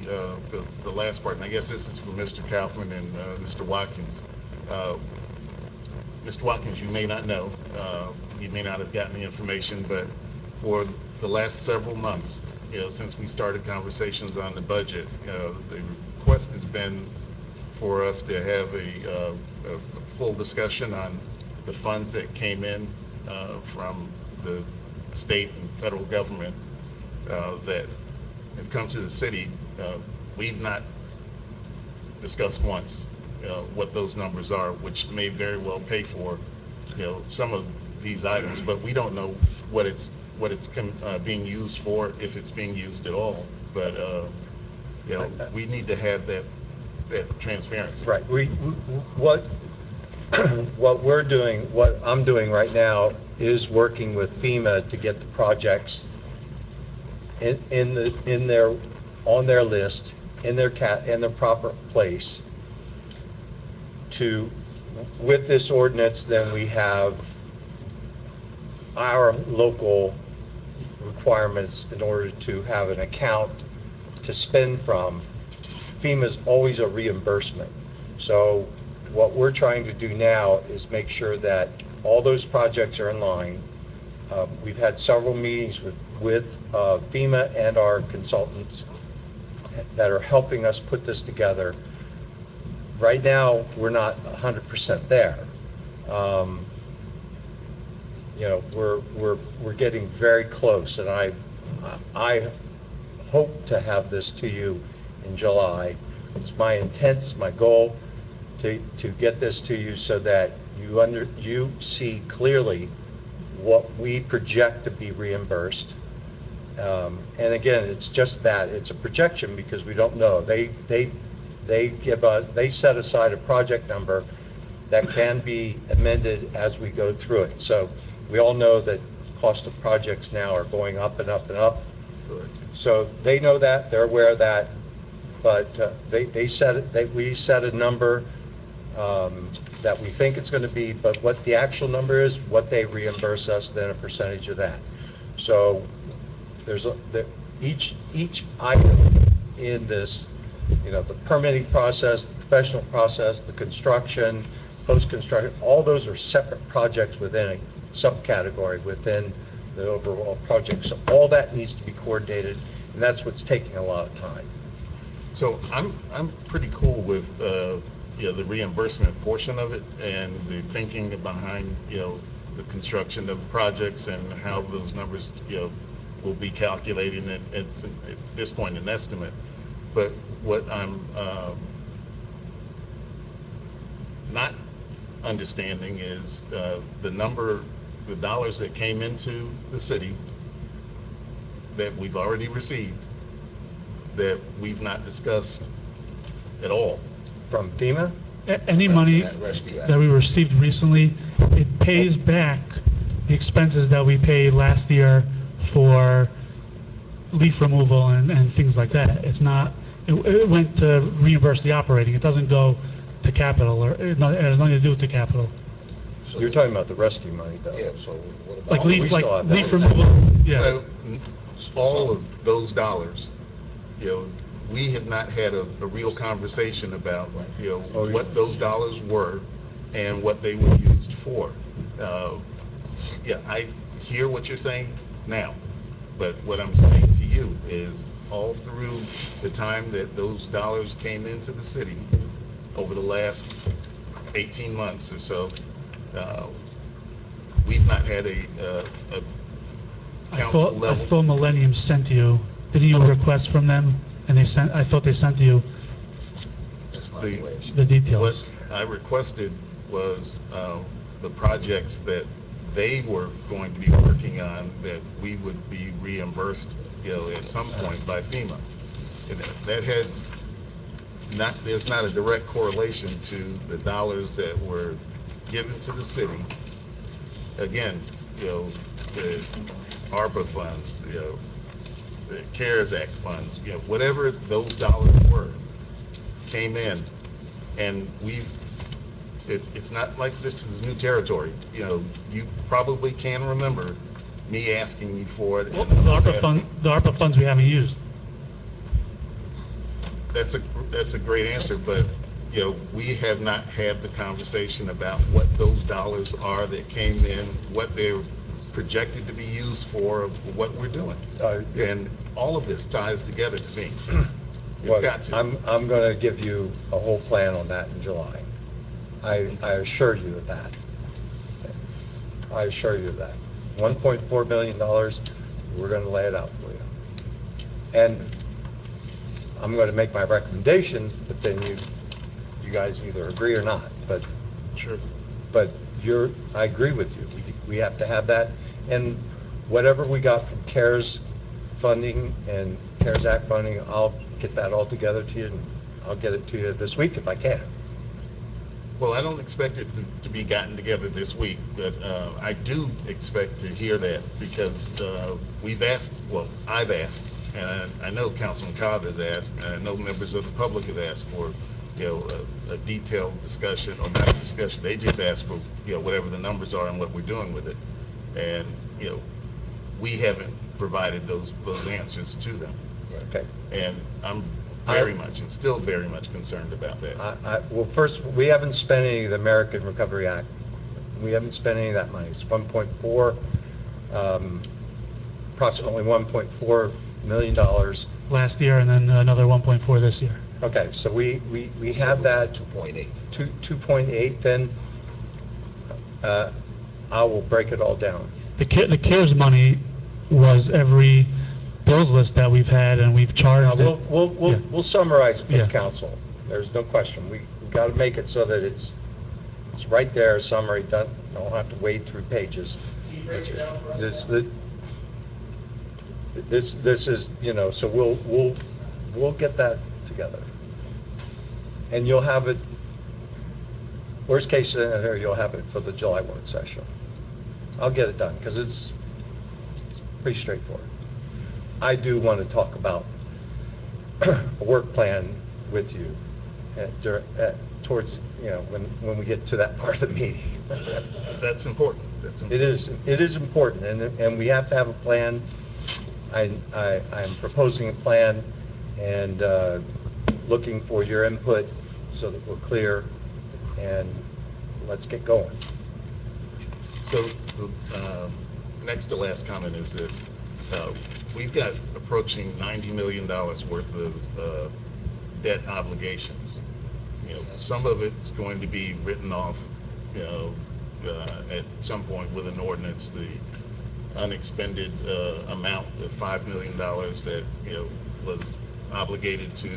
last part, and I guess this is for Mr. Kaufman and Mr. Watkins. Mr. Watkins, you may not know, you may not have gotten the information, but for the last several months, since we started conversations on the budget, the request has been for us to have a full discussion on the funds that came in from the state and federal government that have come to the city. We've not discussed once what those numbers are, which may very well pay for some of these items, but we don't know what it's being used for, if it's being used at all. But we need to have that transparency. Right. What we're doing, what I'm doing right now, is working with FEMA to get the projects in their, on their list, in their proper place to, with this ordinance, then we have our local requirements in order to have an account to spend from. FEMA's always a reimbursement. So what we're trying to do now is make sure that all those projects are in line. We've had several meetings with FEMA and our consultants that are helping us put this together. Right now, we're not 100% there. You know, we're getting very close, and I hope to have this to you in July. It's my intent, it's my goal to get this to you so that you see clearly what we project to be reimbursed. And again, it's just that, it's a projection because we don't know. They set aside a project number that can be amended as we go through it. So we all know that cost of projects now are going up and up and up. So they know that, they're aware of that, but we set a number that we think it's going to be, but what the actual number is, what they reimburse us, then a percentage of that. So there's each item in this, you know, the permitting process, the professional process, the construction, post-construction, all those are separate projects within a subcategory within the overall project. So all that needs to be coordinated, and that's what's taking a lot of time. So I'm pretty cool with you know, the reimbursement portion of it and the thinking behind, you know, the construction of projects and how those numbers, you know, will be calculating it. It's at this point an estimate, but what I'm not understanding is the dollars that came into the city that we've already received that we've not discussed at all. From FEMA? Any money that we received recently, it pays back the expenses that we paid last year for leaf removal and things like that. It's not, it went to reimburse the operating. It doesn't go to capital, or it has nothing to do with the capital. So you're talking about the rescue money, though? Yeah, so what about? Like leaf removal, yeah. All of those dollars, you know, we have not had a real conversation about, you know, what those dollars were and what they were used for. Yeah, I hear what you're saying now, but what I'm saying to you is all through the time that those dollars came into the city over the last 18 months or so, we've not had a council level. I thought Millennium sent you, didn't you request from them? And I thought they sent you the details. What I requested was the projects that they were going to be working on that we would be reimbursed, you know, at some point by FEMA. And that had there's not a direct correlation to the dollars that were given to the city. Again, you know, the ARPA funds, you know, the CARES Act funds, you know, whatever those dollars were, came in, and it's not like this is new territory. You know, you probably can remember me asking you for it. Well, the ARPA funds we haven't used. That's a great answer, but you know, we have not had the conversation about what those dollars are that came in, what they're projected to be used for, what we're doing. And all of this ties together to me. It's got to. I'm going to give you a whole plan on that in July. I assure you of that. I assure you of that. $1.4 million, we're going to lay it out for you. And I'm going to make my recommendation, but then you guys either agree or not. But sure. But I agree with you. We have to have that, and whatever we got from CARES funding and CARES Act funding, I'll get that all together to you, and I'll get it to you this week if I can. Well, I don't expect it to be gotten together this week, but I do expect to hear that because we've asked, well, I've asked, and I know Councilman Cobb has asked, and I know members of the public have asked for, a detailed discussion, or not a discussion, they just asked for, whatever the numbers are and what we're doing with it. And, we haven't provided those answers to them. Okay. And I'm very much, and still very much concerned about that. Well, first, we haven't spent any of the American Recovery Act. We haven't spent any of that money. It's 1.4, approximately $1.4 million. Last year and then another 1.4 this year. Okay, so we have that. 2.8. 2.8, then I will break it all down. The CARES money was every bills list that we've had, and we've charged Now, it. we'll summarize it for Yeah. the council. There's no question. We got to make it so that it's right there, summary, don't have to wade through pages. This is, so we'll get that together. And you'll have it, worst case scenario, you'll have it for the July work session. I'll get it done, because it's pretty straightforward. I do want to talk about a work plan with you towards, when we get to that part of the meeting. That's important. It is important, and we have to have a plan. I'm proposing a plan and looking for your input so that we're clear, and let's get going. So, next to last comment is this. We've got approaching $90 million worth of debt obligations. Some of it's going to be written off, at some point with an ordinance. The unexpended amount of $5 million that, was obligated to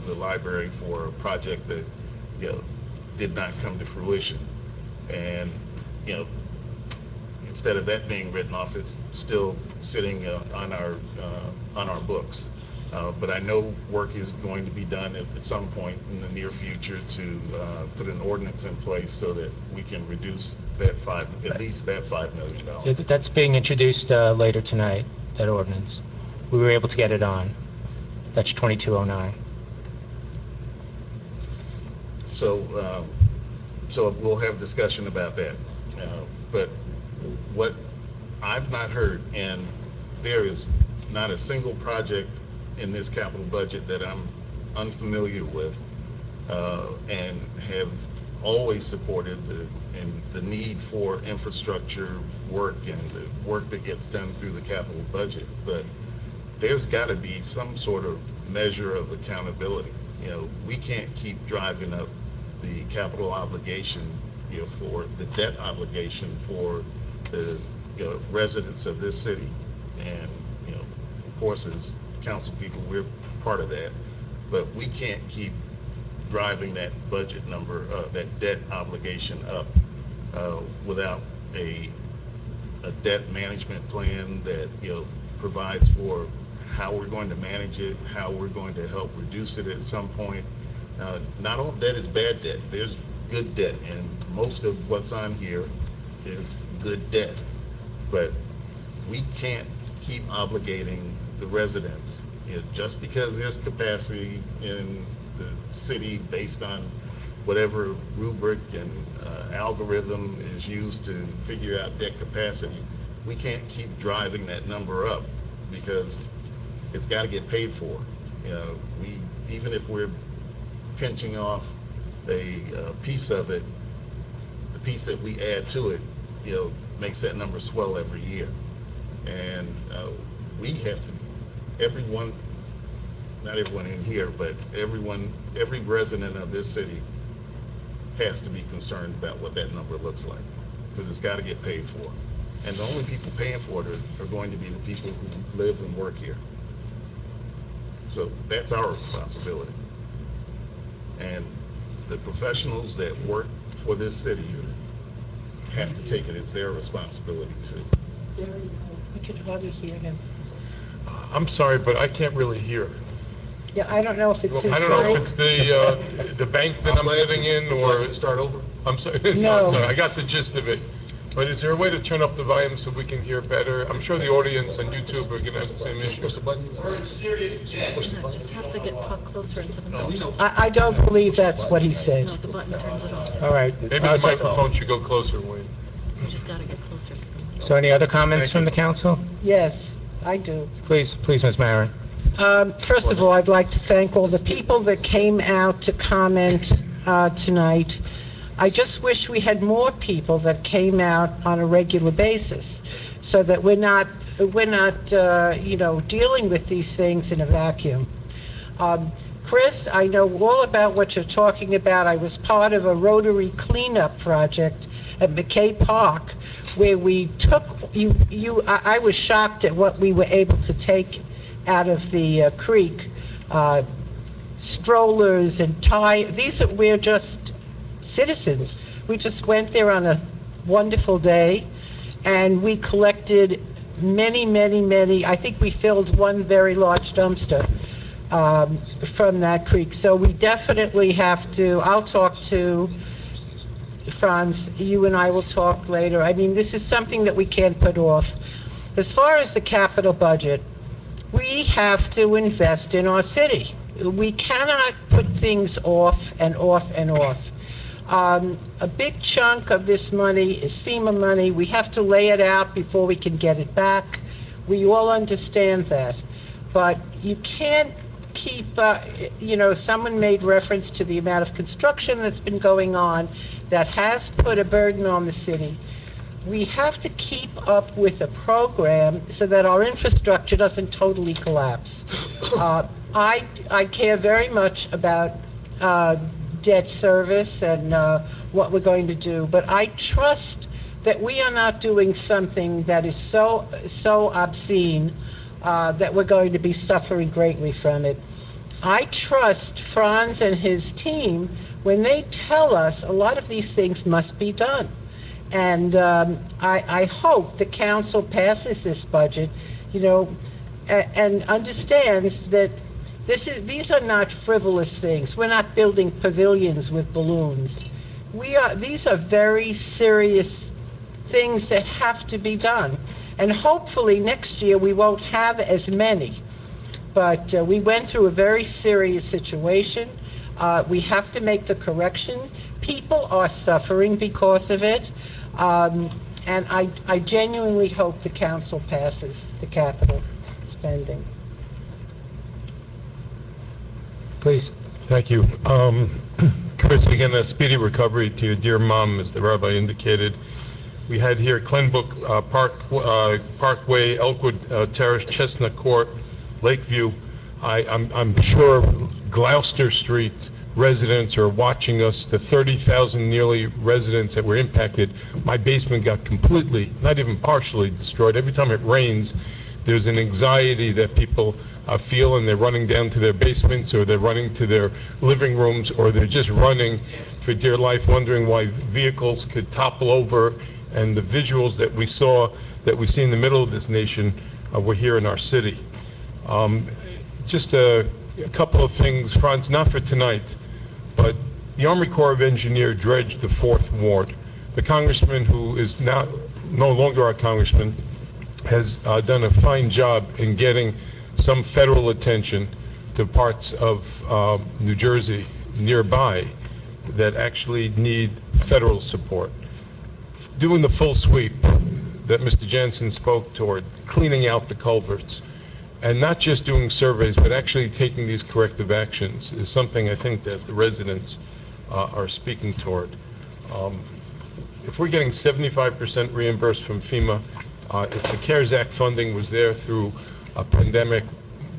the library for a project that, did not come to fruition. And, instead of that being written off, it's still sitting on our books. But I know work is going to be done at some point in the near future to put an ordinance in place so that we can reduce that at least that $5 million. Yeah, that's being introduced later tonight, that ordinance. We were able to get it on. That's 2209. So we'll have discussion about that. But what I've not heard, and there is not a single project in this capital budget that I'm unfamiliar with, and have always supported the need for infrastructure work and the work that gets done through the capital budget. But there's got to be some sort of measure of accountability. We can't keep driving up the capital obligation, for the debt obligation for the residents of this city. And, of course, as council people, we're part of that. But we can't keep driving that budget number, that debt obligation up without a debt management plan that, provides for how we're going to manage it, how we're going to help reduce it at some point. Not all debt is bad debt. There's good debt, and most of what's on here is good debt. But we can't keep obligating the residents just because there's capacity in the city based on whatever rubric and algorithm is used to figure out debt capacity. We can't keep driving that number up because it's got to get paid for. Even if we're pinching off a piece of it, the piece that we add to it, makes that number swell every year. And we have to, everyone, not everyone in here, but every resident of this city has to be concerned about what that number looks like, because it's got to get paid for. And the only people paying for it are going to be the people who live and work here. So that's our responsibility. And the professionals that work for this city have to take it as their responsibility too. We could hardly hear him. I'm sorry, but I can't really hear. Yeah, I don't know if it's his I don't know if mic. it's the bank that I'm sitting in, or... Start over? I'm sorry, No. I'm sorry, I got the gist of it. But is there a way to turn up the volume so we can hear better? I'm sure the audience on YouTube are gonna have the same issue. Push the button. Just have to talk closer into the microphone. I don't believe that's what he said. No, the button turns it on. All right. Maybe the microphone should go closer, Wayne. You just gotta get closer to the microphone. So any other comments from the council? Yes, I do. Please, Ms. Maron. First of all, I'd like to thank all the people that came out to comment tonight. I just wish we had more people that came out on a regular basis, so that we're not dealing with these things in a vacuum. Chris, I know all about what you're talking about. I was part of a Rotary cleanup project at McKay Park, where we took I was shocked at what we were able to take out of the creek. Strollers and we're just citizens. We just went there on a wonderful day, and we collected many, I think we filled one very large dumpster from that creek. So we definitely have to, I'll talk to Franz, you and I will talk later. I mean, this is something that we can't put off. As far as the capital budget, we have to invest in our city. We cannot put things off and off and off. A big chunk of this money is FEMA money. We have to lay it out before we can get it back. We all understand that. But you can't keep, someone made reference to the amount of construction that's been going on that has put a burden on the city. We have to keep up with a program so that our infrastructure doesn't totally collapse. I care very much about debt service and what we're going to do, but I trust that we are not doing something that is so obscene that we're going to be suffering greatly from it. I trust Franz and his team when they tell us a lot of these things must be done. And I hope the council passes this budget, and understands that these are not frivolous things. We're not building pavilions with balloons. These are very serious things that have to be done. And hopefully next year we won't have as many. But we went through a very serious situation. We have to make the correction. People are suffering because of it. And I genuinely hope the council passes the capital spending. Please. Thank you. Chris, again, a speedy recovery to your dear mom, as the rabbi indicated. We had here Glenbrook Parkway, Elkwood Terrace, Chestnut Court, Lakeview. I'm sure Gloucester Street residents are watching us, the 30,000 nearly residents that were impacted. My basement got completely, not even partially destroyed. Every time it rains, there's an anxiety that people feel, and they're running down to their basements, or they're running to their living rooms, or they're just running for dear life, wondering why vehicles could topple over. And the visuals that we see in the middle of this nation were here in our city. Just a couple of things, Franz, not for tonight, but the Army Corps of Engineers dredged the 4th Ward. The congressman, who is now no longer our congressman, has done a fine job in getting some federal attention to parts of New Jersey nearby that actually need federal support. Doing the full sweep that Mr. Jansen spoke toward, cleaning out the culverts, and not just doing surveys, but actually taking these corrective actions is something I think that the residents are speaking toward. If we're getting 75% reimbursed from FEMA, if the CARES Act funding was there through a pandemic,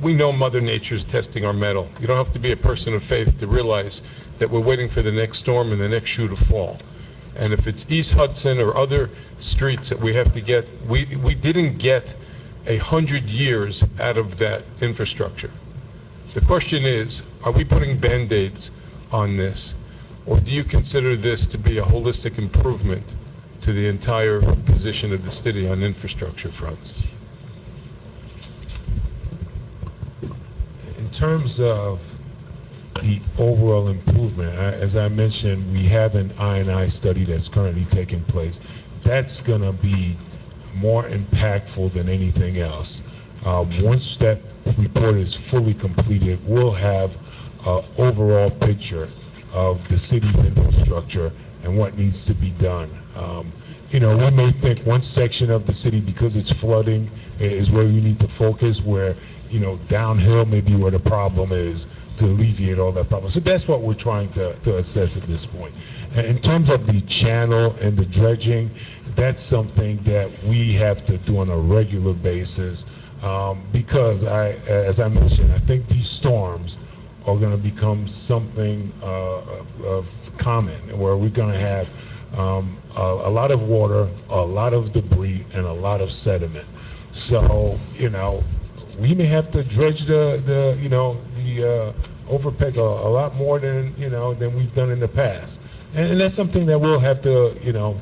we know Mother Nature's testing our mettle. You don't have to be a person of faith to realize that we're waiting for the next storm and the next shoe to fall. And if it's East Hudson or other streets that we have to get, we didn't get 100 years out of that infrastructure. The question is, are we putting Band-Aids on this? Or do you consider this to be a holistic improvement to the entire position of the city on infrastructure fronts? terms of the overall improvement, as I mentioned, we have an I&I study that's currently taking place. That's going to be more impactful than anything else. Once that report is fully completed, we'll have an overall picture of the city's infrastructure and what needs to be done. We may think one section of the city, because it's flooding, is where we need to focus, where, downhill may be where the problem is, to alleviate all that problem. So that's what we're trying to assess at this point. And in terms of the channel and the dredging, that's something that we have to do on a regular basis, because as I mentioned, I think these storms are going to become something of common, where we're going to have a lot of water, a lot of debris, and a lot of sediment. So, we may have to dredge the overpack a lot more than we've done in the past. And that's something that we'll have to,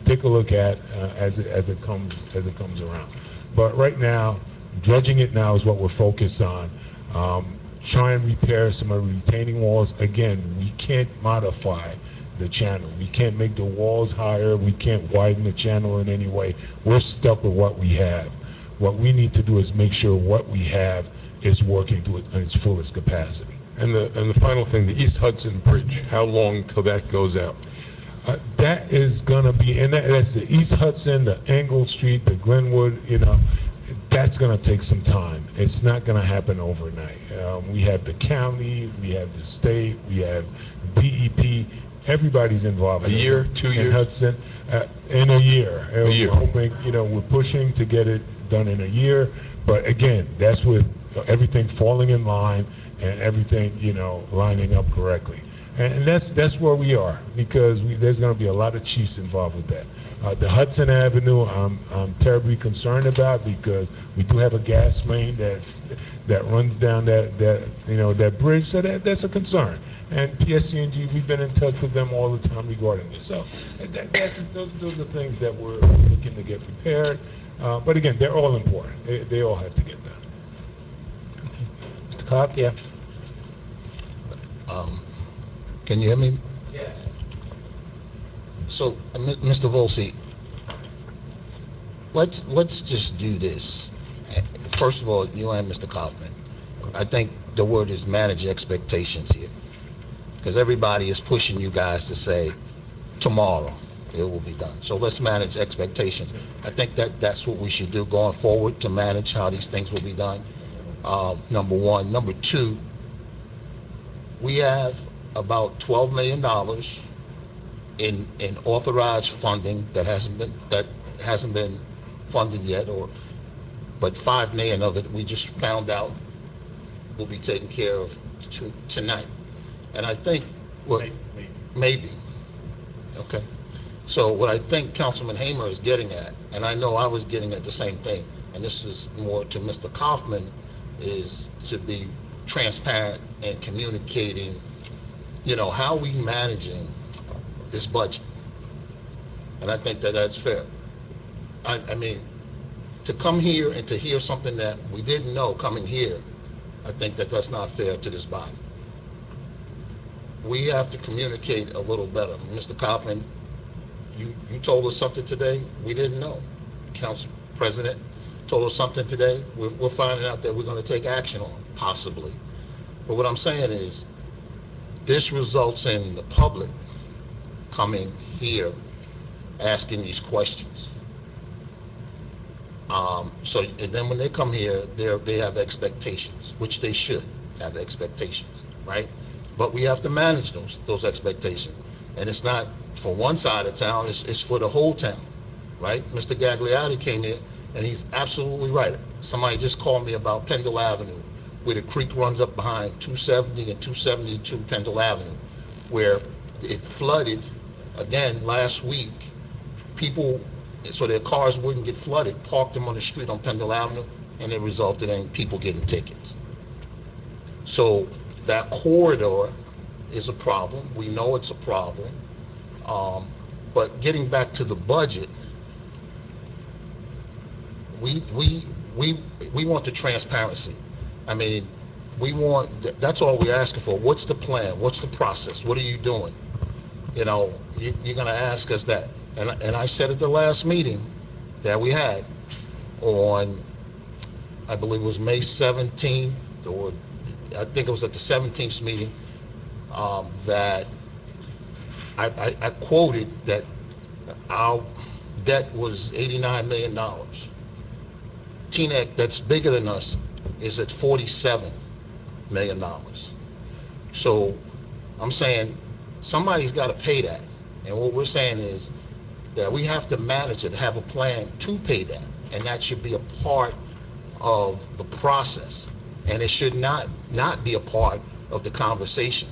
take a look at as it comes around. But right now, dredging it now is what we're focused on. Try and repair some of the retaining walls. Again, we can't modify the channel. We can't make the walls higher. We can't widen the channel in any way. We're stuck with what we have. What we need to do is make sure what we have is working to its fullest capacity. And the final thing, the East Hudson Bridge, how long till that goes out? That is going to be, and that's the East Hudson, the Engle Street, the Glenwood, that's going to take some time. It's not going to happen overnight. We have the county, we have the state, we have DEP. Everybody's involved. A year, 2 years? In Hudson, in a year. A year. We're hoping, we're pushing to get it done in a year. But again, that's with everything falling in line and everything, lining up correctly. And that's where we are, because there's going to be a lot of chiefs involved with that. The Hudson Avenue, I'm terribly concerned about, because we do have a gas main that runs down that bridge, so that's a concern. And PSC&G, we've been in touch with them all the time regarding this. So those are things that we're looking to get prepared. But again, they're all important. They all have to get done. Mr. Cobb, yeah. Can you hear me? Yes. So, Mr. Volsi, let's just do this. First of all, you and Mr. Kaufman, I think the word is manage expectations here, because everybody is pushing you guys to say tomorrow it will be done. So let's manage expectations. I think that's what we should do going forward, to manage how these things will be done. Number one. Number two, we have about $12 million in authorized funding that hasn't been funded yet, but $5 million of it we just found out will be taken care of tonight. And I think maybe. Okay. So what I think Councilman Hamer is getting at, and I know I was getting at the same thing, and this is more to Mr. Kaufman, is to be transparent and communicating, how we managing this budget. And I think that's fair. I mean, to come here and to hear something that we didn't know coming here, I think that's not fair to this body. We have to communicate a little better. Mr. Kaufman, you told us something today we didn't know. Council President told us something today we're finding out that we're going to take action on, possibly. But what I'm saying is, this results in the public coming here asking these questions. And then when they come here, they have expectations, which they should have expectations, right? But we have to manage those expectations. And it's not for one side of town, it's for the whole town, right? Mr. Gagliardi came here, and he's absolutely right. Somebody just called me about Pendle Avenue, where the creek runs up behind 270 and 272 Pendle Avenue, where it flooded again last week. People, so their cars wouldn't get flooded, parked them on the street on Pendle Avenue, and it resulted in people getting tickets. So that corridor is a problem. We know it's a problem. But getting back to the budget, we want the transparency. I mean, we want, that's all we're asking for. What's the plan? What's the process? What are you doing? You know, you're gonna ask us that. And I said at the last meeting that we had on, I believe it was May 17th, or I think it was at the 17th meeting, that I quoted that our debt was $89 million. Teaneck, that's bigger than us, is at $47 million. So I'm saying somebody's got to pay that. And what we're saying is that we have to manage it, have a plan to pay that. And that should be a part of the process. And it should not be a part of the conversation.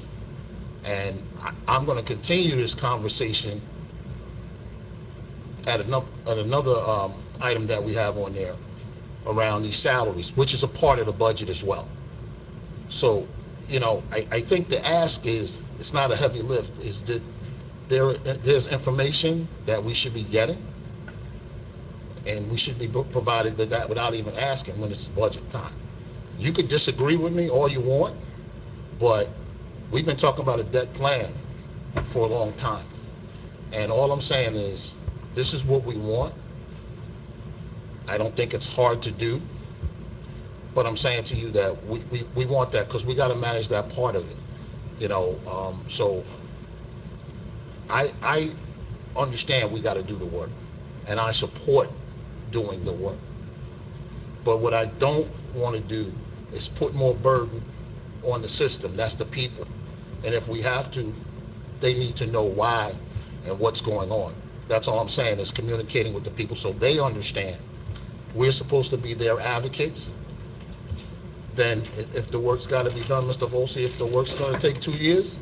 And I'm going to continue this conversation at another item that we have on there around these salaries, which is a part of the budget as well. So, you know, I think the ask is, it's not a heavy lift, is that there's information that we should be getting, and we should be provided with that without even asking when it's budget time. You could disagree with me all you want, but we've been talking about a debt plan for a long time. And all I'm saying is, this is what we want. I don't think it's hard to do, but I'm saying to you that we want that because we got to manage that part of it, you know. So I understand we got to do the work, and I support doing the work. But what I don't want to do is put more burden on the system. That's the people. And if we have to, they need to know why and what's going on. That's all I'm saying, is communicating with the people so they understand. We're supposed to be their advocates. Then if the work's got to be done, Mr. Volsi, if the work's going to take 2 years,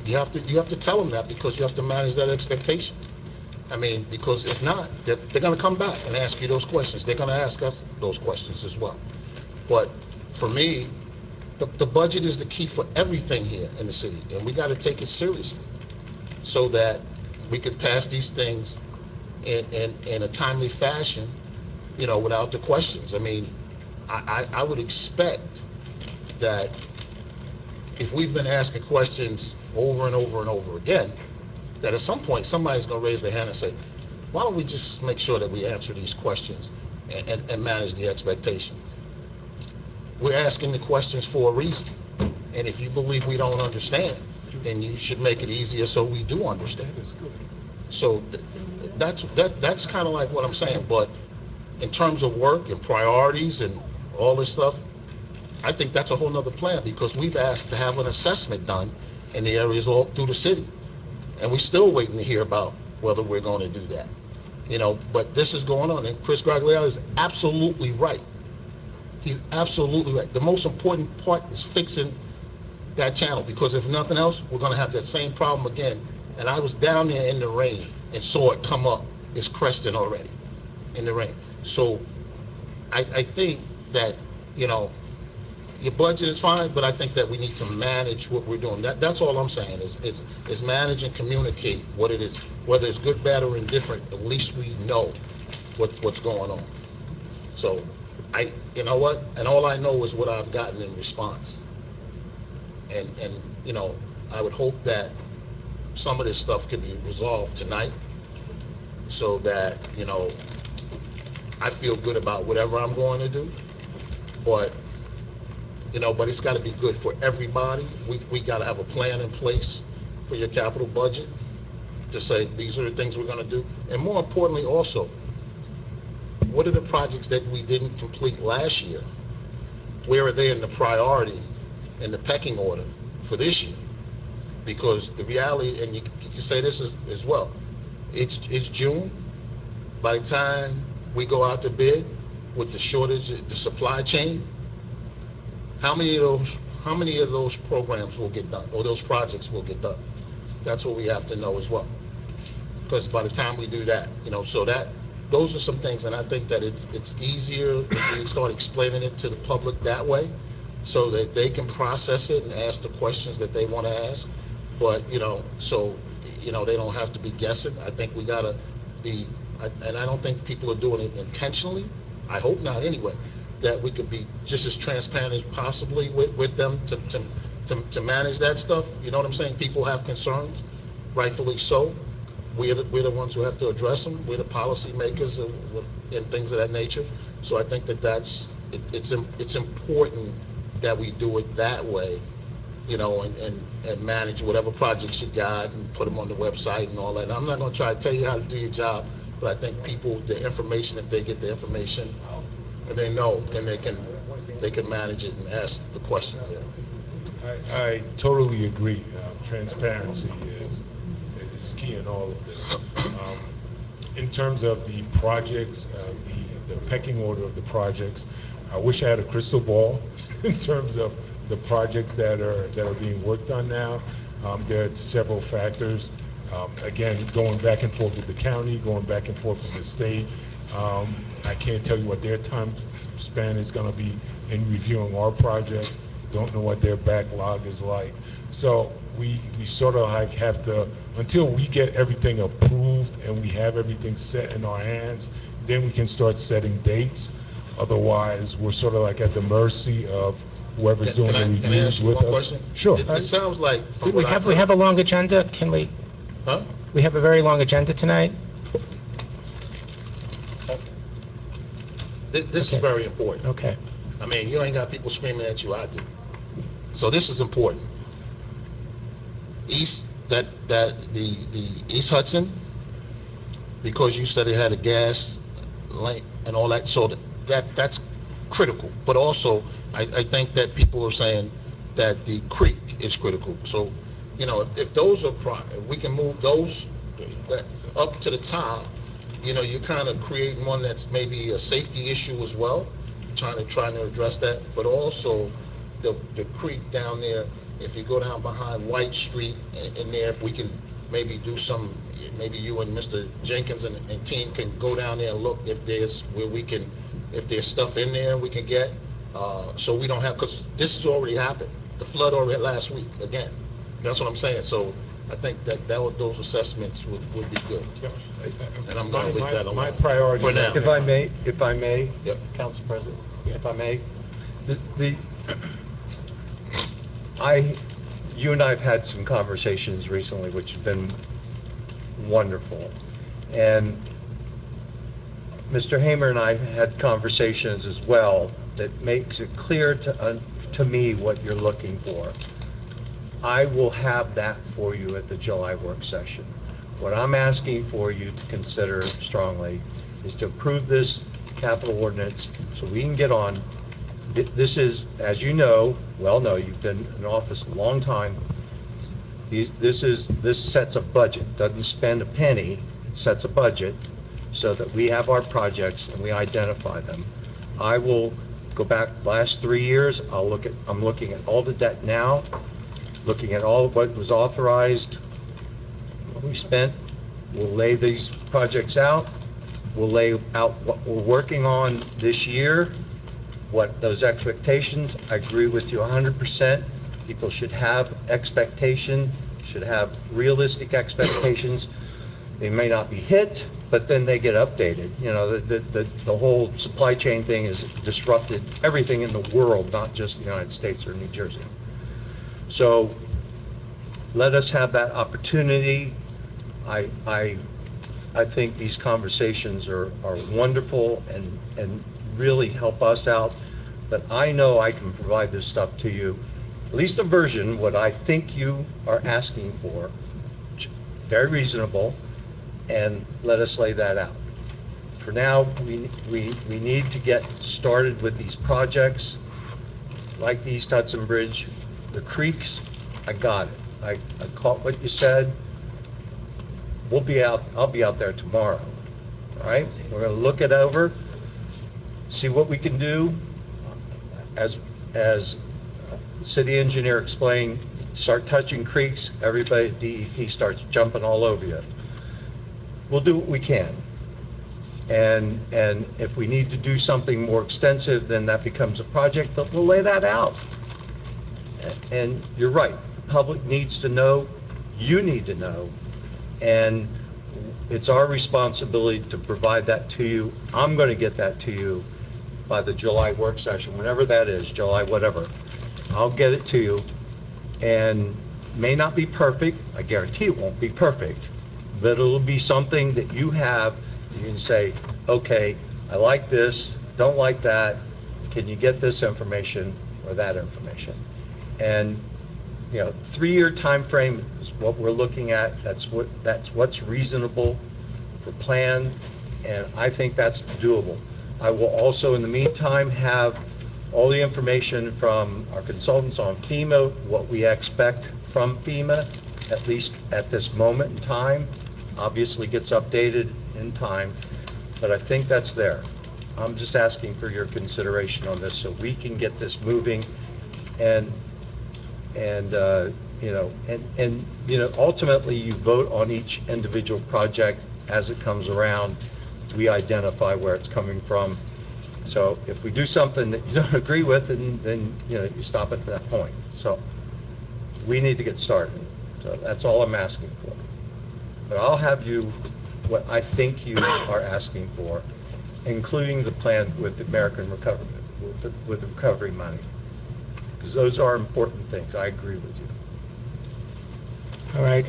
you have to tell them that, because you have to manage that expectation. I mean, because if not, they're going to come back and ask you those questions. They're going to ask us those questions as well. But for me, the budget is the key for everything here in the city, and we got to take it seriously so that we can pass these things in a timely fashion, you know, without the questions. I mean, I would expect that if we've been asking questions over and over and over again, that at some point somebody's going to raise their hand and say, why don't we just make sure that we answer these questions and manage the expectations? We're asking the questions for a reason. And if you believe we don't understand, then you should make it easier so we do understand. So that's kind of like what I'm saying. But in terms of work and priorities and all this stuff, I think that's a whole nother plan, because we've asked to have an assessment done in the areas all through the city. And we're still waiting to hear about whether we're going to do that. You know, but this is going on, and Chris Gragliano is absolutely right. He's absolutely right. The most important part is fixing that channel, because if nothing else, we're going to have that same problem again. And I was down there in the rain and saw it come up. It's cresting already in the rain. So I think that, you know, your budget is fine, but I think that we need to manage what we're doing. That's all I'm saying, is manage and communicate what it is. Whether it's good, bad, or indifferent, at least we know what's going on. So you know what? And all I know is what I've gotten in response. And you know, I would hope that some of this stuff could be resolved tonight, so that, you know, I feel good about whatever I'm going to do. But, you know, but it's got to be good for everybody. We got to have a plan in place for your capital budget to say these are the things we're going to do. And more importantly also, what are the projects that we didn't complete last year? Where are they in the priority, in the pecking order for this year? Because the reality, and you can say this as well, it's June. By the time we go out to bid with the shortage, the supply chain, how many of those programs will get done, or those projects will get done? That's what we have to know as well. Because by the time we do that, you know, so those are some things, and I think that it's easier if we start explaining it to the public that way, so that they can process it and ask the questions that they want to ask. But, you know, so, you know, they don't have to be guessing. I think we gotta be, and I don't think people are doing it intentionally. I hope not anyway. that we could be just as transparent as possibly with them to manage that stuff. You know what I'm saying? People have concerns, rightfully so. We're the ones who have to address them. We're the policymakers and things of that nature. So I think it's important that we do it that way, you know, and manage whatever projects you got and put them on the website and all that. I'm not going to try to tell you how to do your job, but I think people, the information, if they get the information and they know, then they can manage it and ask the question there. I totally agree. Transparency is key in all of this. In terms of the projects, the pecking order of the projects, I wish I had a crystal ball in terms of the projects that are being worked on now. There are several factors. Again, going back and forth with the county, going back and forth with the state. I can't tell you what their time span is going to be in reviewing our projects. Don't know what their backlog is like. So we sort of like have to, until we get everything approved and we have everything set in our hands, then we can start setting dates. Otherwise, we're sort of like at the mercy of whoever's doing the reviews with us. Question? Sure. It sounds like from We what I've have heard- a long agenda. Can we? Huh? We have a very long agenda tonight. This is very important. Okay. I mean, you ain't got people screaming at you, I do. So this is important. The East Hudson, because you said it had a gas lane and all that, so that's critical. But also, I think that people are saying that the creek is critical. So, you know, if those are, if we can move those up to the top, you know, you're kind of creating one that's maybe a safety issue as well, trying to address that. But also, the creek down there, if you go down behind White Street in there, if we can maybe do some, maybe you and Mr. Jenkins and team can go down there and look if there's stuff in there we can get, so we don't have, because this has already happened. The flood already last week again. That's what I'm saying. So I think those assessments would be good. And I'm going to leave that alone. My priority, for now. if I may, Yep. Council President, if I may, you and I have had some conversations recently which have been wonderful. And Mr. Hamer and I had conversations as well that makes it clear to me what you're looking for. I will have that for you at the July work session. What I'm asking for you to consider strongly is to approve this capital ordinance so we can get on. This is, as you know, you've been in office a long time. This sets a budget, doesn't spend a penny, it sets a budget so that we have our projects and we identify them. I will go back last 3 years, I'm looking at all the debt now, looking at all what was authorized, what we spent. We'll lay these projects out. We'll lay out what we're working on this year, what those expectations. I agree with you 100%. People should have expectation, should have realistic expectations. They may not be hit, but then they get updated. You know, the whole supply chain thing has disrupted everything in the world, not just the United States or New Jersey. So let us have that opportunity. I think these conversations are wonderful and really help us out. But I know I can provide this stuff to you, at least a version, what I think you are asking for, very reasonable, and let us lay that out. For now, we need to get started with these projects, like the East Hudson Bridge, the creeks. I got it. I caught what you said. I'll be out there tomorrow. All right? We're going to look it over, see what we can do. As the city engineer explained, start touching creeks, everybody at DEP starts jumping all over you. We'll do what we can. And if we need to do something more extensive, then that becomes a project, but we'll lay that out. And you're right, the public needs to know, you need to know, and it's our responsibility to provide that to you. I'm going to get that to you by the July work session, whenever that is, July whatever. I'll get it to you, and may not be perfect, I guarantee it won't be perfect, but it'll be something that you have, you can say, okay, I like this, don't like that, can you get this information or that information? And, 3-year time frame is what we're looking at, that's what's reasonable for plan, and I think that's doable. I will also, in the meantime, have all the information from our consultants on FEMA, what we expect from FEMA, at least at this moment in time. Obviously gets updated in time, but I think that's there. I'm just asking for your consideration on this so we can get this moving and ultimately you vote on each individual project as it comes around. We identify where it's coming from. So if we do something that you don't agree with, then you stop at that point. So we need to get started. So that's all I'm asking for. But I'll have you what I think you are asking for, including the plan with the American Recovery, with the recovery money, because those are important things. I agree with you. All right,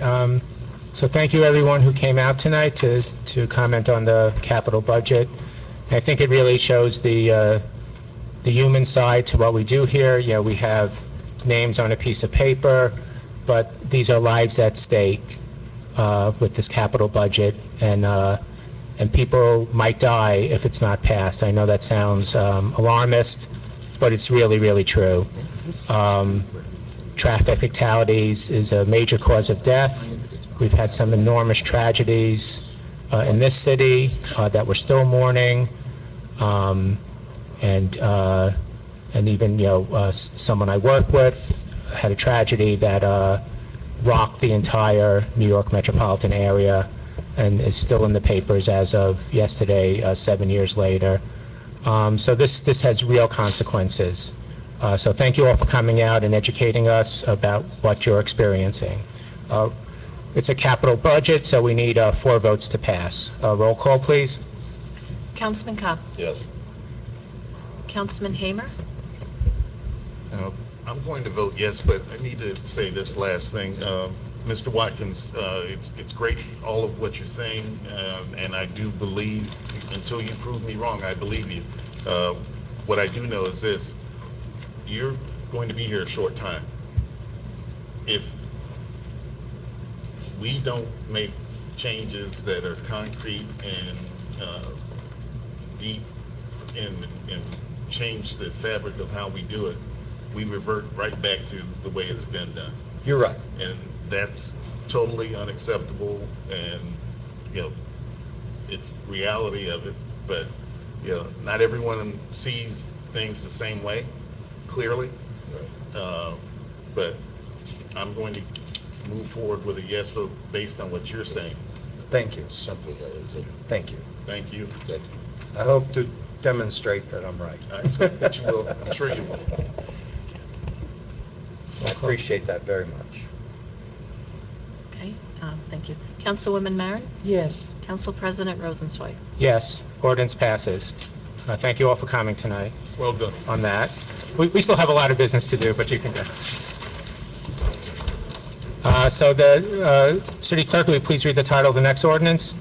so thank you everyone who came out tonight to comment on the capital budget. I think it really shows the human side to what we do here. We have names on a piece of paper, but these are lives at stake with this capital budget, and people might die if it's not passed. I know that sounds alarmist, but it's really, really true. Traffic fatalities is a major cause of death. We've had some enormous tragedies in this city that we're still mourning, and even someone I work with had a tragedy that rocked the entire New York metropolitan area and is still in the papers as of yesterday, 7 years later. So this has real consequences. So thank you all for coming out and educating us about what you're experiencing. It's a capital budget, so we need 4 votes to pass. Roll call, please. Councilman Cobb? Yes. Councilman Hamer? I'm going to vote yes, but I need to say this last thing. Mr. Watkins, it's great, all of what you're saying, and I do believe, until you prove me wrong, I believe you. What I do know is this: you're going to be here a short time. If we don't make changes that are concrete and deep and change the fabric of how we do it, we revert right back to the way it's been done. You're right. And that's totally unacceptable, and it's reality of it. But not everyone sees things the same way, clearly. But I'm going to move forward with a yes vote based on what you're saying. Thank you. Simply that is it. Thank you. Thank you. I hope to demonstrate that I'm right. I expect that you will. I'm sure you will. I appreciate that very much. Okay, thank you. Councilwoman Marin? Yes. Council President Rosenzweig? Yes, ordinance passes. Thank you all for coming tonight. Well done. On that. We still have a lot of business to do, but you can go. So the city clerk, will you please read the title of the next ordinance?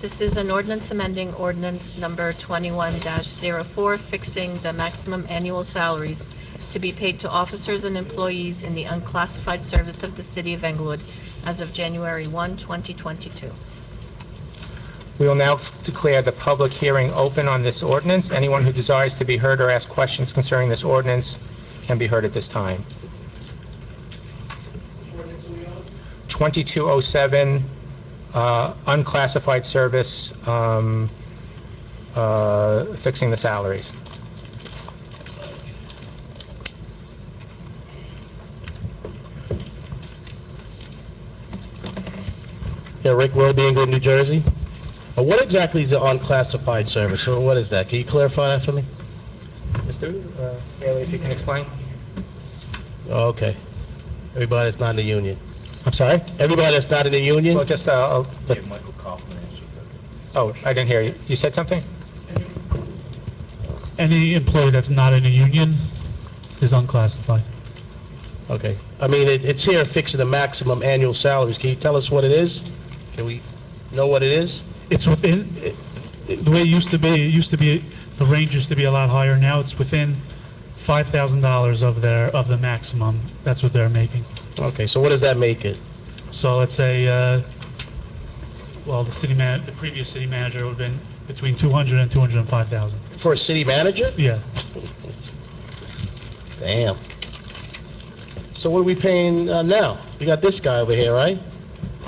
This is an ordinance amending ordinance number 21-04, fixing the maximum annual salaries to be paid to officers and employees in the unclassified service of the City of Englewood as of January 1, 2022. We will now declare the public hearing open on this ordinance. Anyone who desires to be heard or ask questions concerning this ordinance can be heard at this time. 2207, unclassified service, fixing the salaries. Yeah, Rick Roby, Englewood, New Jersey. What exactly is the unclassified service? Or what is that? Can you clarify that for me? Mr. Haley, if you can explain. Oh, okay. Everybody that's not in the union. I'm sorry? Everybody that's not in the union? Well, just, Michael Kaufman answered that. Oh, I didn't hear you. You said something? Any employee that's not in a union is unclassified. Okay. I mean, it's here fixing the maximum annual salaries. Can you tell us what it is? Can we know what it is? It's within, the way it used to be, the range used to be a lot higher. Now it's within $5,000 of the maximum. That's what they're making. Okay, so what does that make it? So let's say, well, the previous city manager would have been between 200 and 205,000. For a city manager? Yeah. Damn. So what are we paying now? We got this guy over here, right?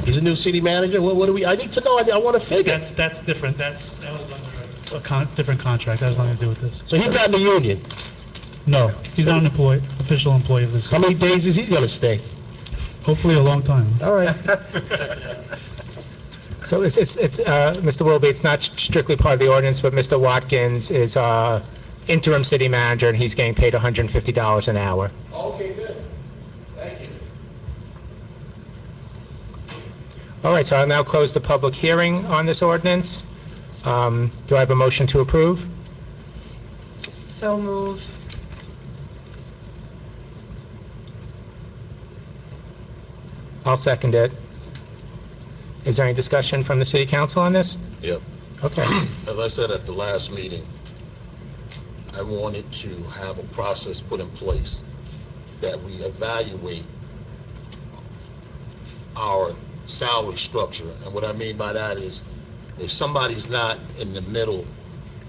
He's a new city manager. What do we? I need to know. I want to figure. That's different. That was under a different contract. That has nothing to do with this. So he's not in the union. No, he's not an official employee of this. How many days is he gonna stay? Hopefully a long time. All right. So it's Mr. Willoughby, it's not strictly part of the ordinance, but Mr. Watkins is interim city manager, and he's getting paid $150 an hour. Okay, good. Thank you. All right, so I'll now close the public hearing on this ordinance. Do I have a motion to approve? So moved. I'll second it. Is there any discussion from the city council on this? Yep. Okay. As I said at the last meeting, I wanted to have a process put in place that we evaluate our salary structure. And what I mean by that is, if somebody's not in the middle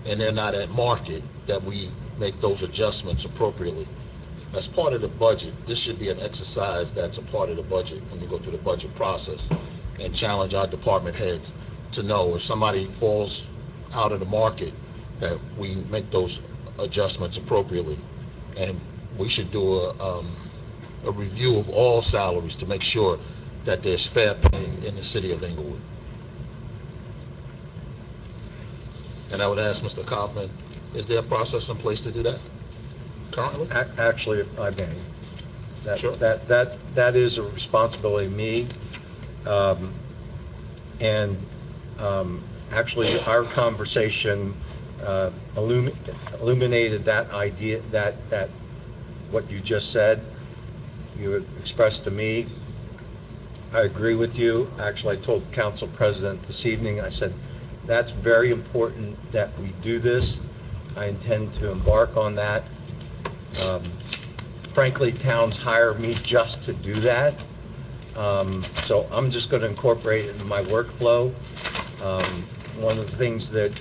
and they're not at market, that we make those adjustments appropriately. As part of the budget, this should be an exercise that's a part of the budget when you go through the budget process and challenge our department heads to know if somebody falls out of the market, that we make those adjustments appropriately. And we should do a review of all salaries to make sure that there's fair pay in the city of Inglewood. And I would ask Mr. Kaufman, is there a process in place to do that currently? Actually, if I may, Sure. that is a responsibility of me. Actually, our conversation illuminated that idea, that what you just said, you had expressed to me. I agree with you. Actually, I told the council president this evening, I said, that's very important that we do this. I intend to embark on that. Frankly, towns hire me just to do that. So I'm just going to incorporate it into my workflow. One of the things that,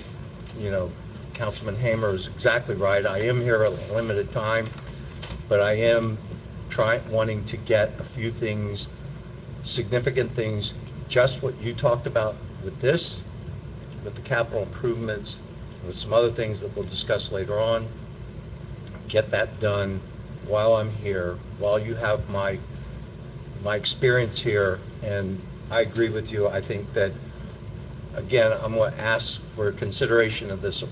Councilman Hamer is exactly right. I am here a limited time, but I am wanting to get a few things, significant things, just what you talked about with this, with the capital improvements, with some other things that we'll discuss later on. Get that done while I'm here, while you have my experience here, and I agree with you. I think that, again, I'm going to ask for consideration of this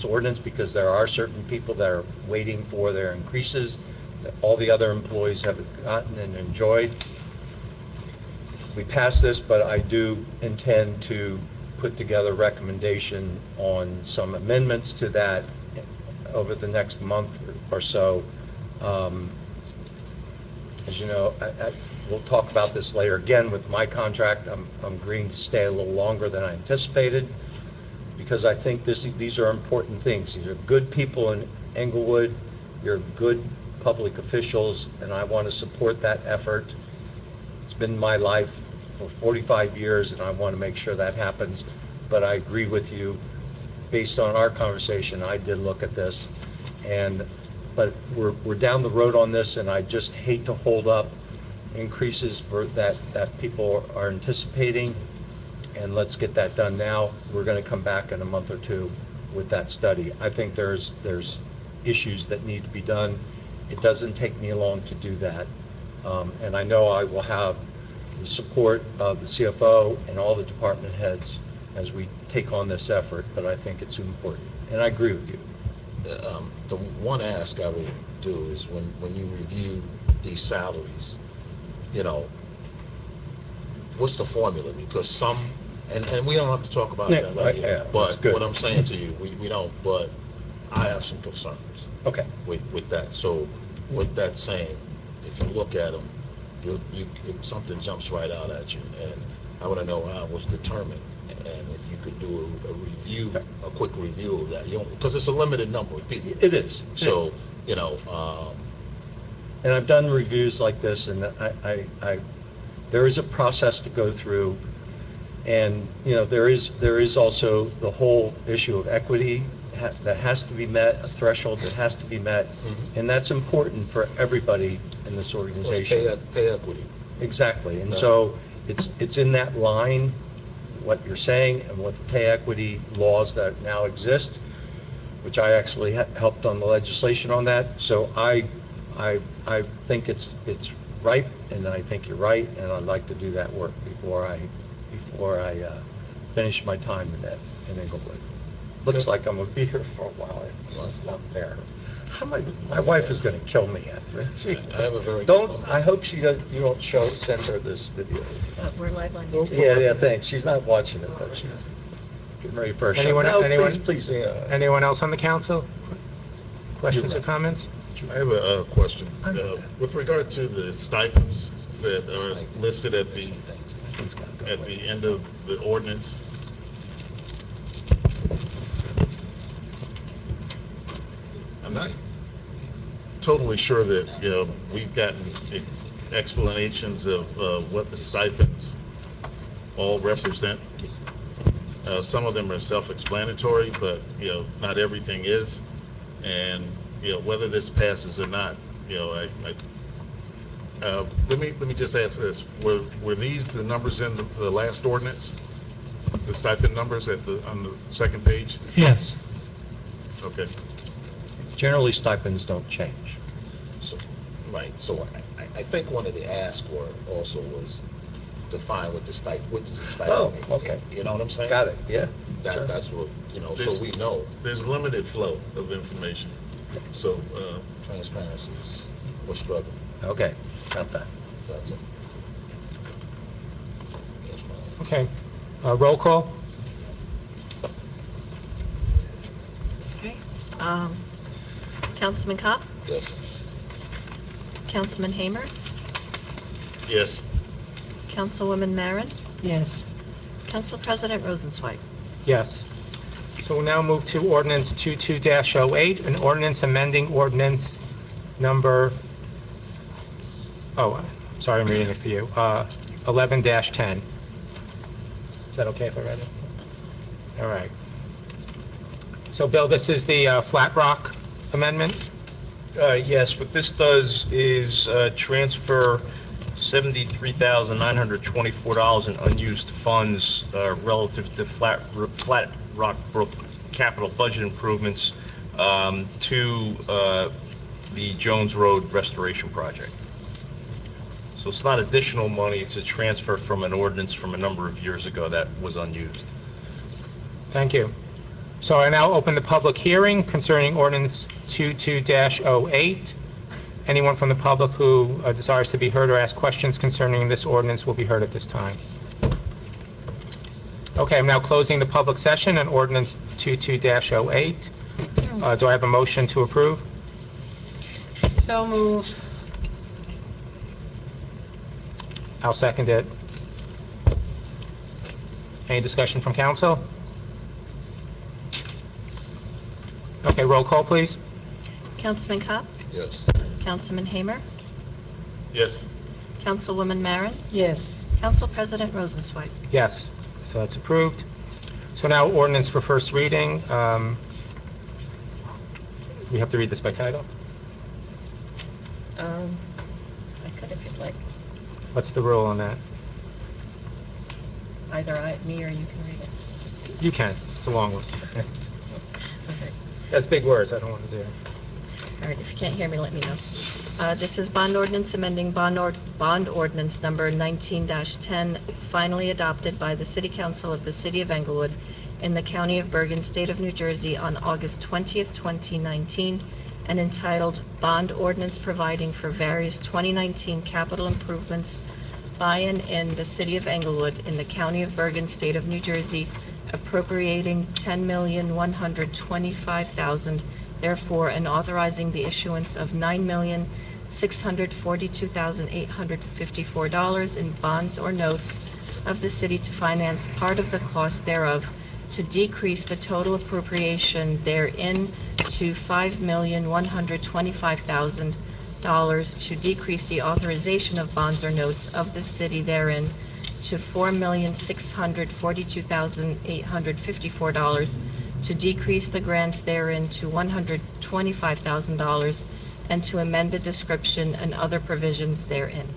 ordinance, because there are certain people that are waiting for their increases that all the other employees have gotten and enjoyed. We passed this, but I do intend to put together a recommendation on some amendments to that over the next month or so. As you know, we'll talk about this later. Again, with my contract, I'm agreeing to stay a little longer than I anticipated, because I think these are important things. These are good people in Englewood. You're good public officials, and I want to support that effort. It's been my life for 45 years, and I want to make sure that happens. But I agree with you. Based on our conversation, I did look at this, but we're down the road on this, and I just hate to hold up increases for that people are anticipating, and let's get that done now. We're going to come back in a month or two with that study. I think there's issues that need to be done. It doesn't take me long to do that, and I know I will have the support of the CFO and all the department heads as we take on this effort, but I think it's important, and I agree with you. The one ask I would do is when you review these salaries, what's the formula? Because and we don't have to talk about that right here. But what I'm saying to you, we don't, but I have some concerns. Okay. With that. So with that saying, if you look at them, something jumps right out at you. And I want to know how it was determined. And if you could do a review, a quick review of that, because it's a limited number of people. It is. So, And I've done reviews like this, and there is a process to go through, and, there is also the whole issue of equity that has to be met, a threshold that has to be met, and that's important for everybody in this organization. Pay equity. Exactly, and so it's in that line, what you're saying, and what the pay equity laws that now exist, which I actually helped on the legislation on that, so I think it's ripe, and I think you're right, and I'd like to do that work before I finish my time in Englewood. Looks like I'm gonna be here for a while. It's not fair. My wife is gonna kill me after it. I have a very I hope you don't send her this video. We're live on YouTube. Yeah, thanks. She's not watching it, but she's getting ready for a show. Anyone, No, anyone, please. anyone else on the council? Questions or comments? I have a question. With regard to the stipends that are listed at the end of the ordinance, I'm not totally sure that, we've gotten explanations of what the stipends all represent. Some of them are self-explanatory, but, not everything is. And, whether this passes or not, let me just ask this. Were these the numbers in the last ordinance? The stipend numbers on the second page? Yes. Okay. Generally, stipends don't change. So, right. So I think one of the asks also was define what the stipend means. Oh, okay. You know what I'm saying? Got it, yeah. Sure. That's what, so we know. There's limited flow of information. So, transparency is, we're struggling. Okay, got that. That's it. Okay. Roll call? Okay. Councilman Kopp? Yes. Councilman Hamer? yes. Councilwoman Marin? Yes. Council President Rosenzweig? Yes. So we'll now move to ordinance 22-08, an ordinance amending ordinance number, sorry, I'm reading it for you, 11-10. Is that okay if I read it? All right. So, Bill, this is the Flat Rock amendment? Yes, what this does is transfer $73,924 in unused funds relative to Flat Rock Brook capital budget improvements to the Jones Road restoration project. So it's not additional money, it's a transfer from an ordinance from a number of years ago that was unused. Thank you. So I now open the public hearing concerning ordinance 22-08. Anyone from the public who desires to be heard or ask questions concerning this ordinance will be heard at this time. Okay, I'm now closing the public session on ordinance 22-08. Do I have a motion to approve? So moved. I'll second it. Any discussion from council? Okay, roll call, please. Councilman Kopp? Yes. Councilman Hamer? Yes. Councilwoman Marin? Yes. Council President Rosenzweig? Yes, so that's approved. So now ordinance for first reading. We have to read this by title? I could if you'd like. What's the rule on that? Either me or you can read it. You can, it's a long one. Okay. That's big words, I don't want to do it. All right, if you can't hear me, let me know. This is bond ordinance amending bond ordinance number 19-10, finally adopted by the City Council of the City of Englewood in the County of Bergen, State of New Jersey on August 20th, 2019, and entitled Bond Ordinance Providing for Various 2019 Capital Improvements by and in the City of Englewood, in the County of Bergen, State of New Jersey, appropriating $10,125,000, therefore, and authorizing the issuance of $9,642,854 in bonds or notes of the city to finance part of the cost thereof, to decrease the total appropriation therein to $5,125,000, to decrease the authorization of bonds or notes of the city therein to $4,642,854, to decrease the grants therein to $125,000, and to amend the description and other provisions therein.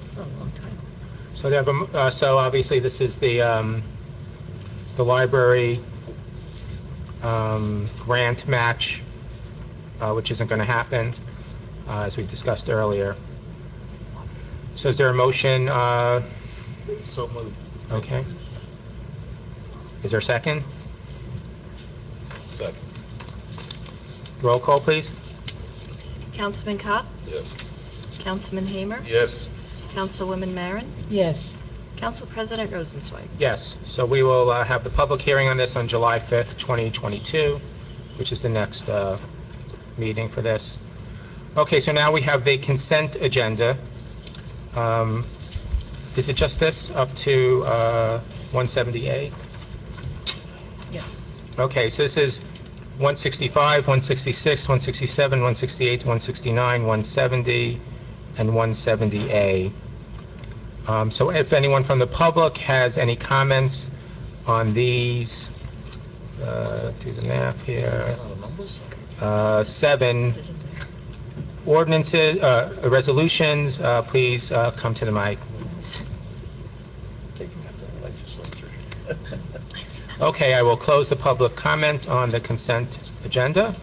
It's a long time. So they have so obviously this is the library grant match, which isn't going to happen, as we discussed earlier. So is there a motion? So moved. Okay. Is there a second? Second. Roll call, please. Councilman Kopp? Yes. Councilman Hamer? Yes. Councilwoman Maren? Yes. Council President Rosenzweig? Yes. So we will have the public hearing on this on July 5th, 2022, which is the next meeting for this. Okay, so now we have the consent agenda. Is it just this up to 170A? Yes. Okay, so this is 165, 166, 167, 168, 169, 170, and 170A. So if anyone from the public has any comments on these, do the math here, 7 ordinances, resolutions, please come to the mic. Okay, I will close the public comment on the consent agenda.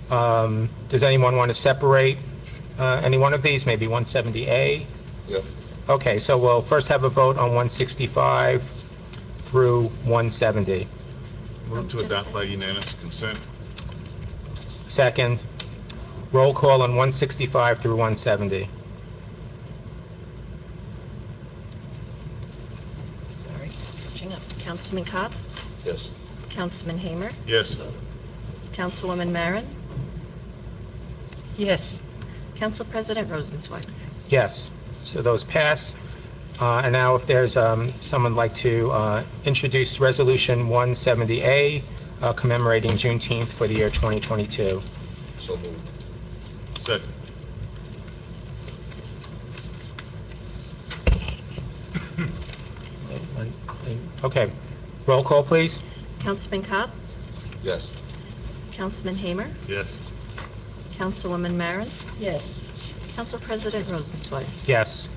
Does anyone want to separate any one of these, maybe 170A? Yeah. Okay, so we'll first have a vote on 165 through 170. Move to adopt by unanimous consent. Second, roll call on 165 through 170. Sorry, catching up. Councilman Kopp? Yes. Councilman Hamer? Yes. Councilwoman Maren? Yes. Council President Rosenzweig? Yes, so those pass. And now if there's someone like to introduce Resolution 170A commemorating Juneteenth for the year 2022. So moved. Second. Okay, roll call, please. Councilman Kopp? Yes. Councilman Hamer? Yes. Councilwoman Maren? Yes. Council President Rosenzweig? Yes.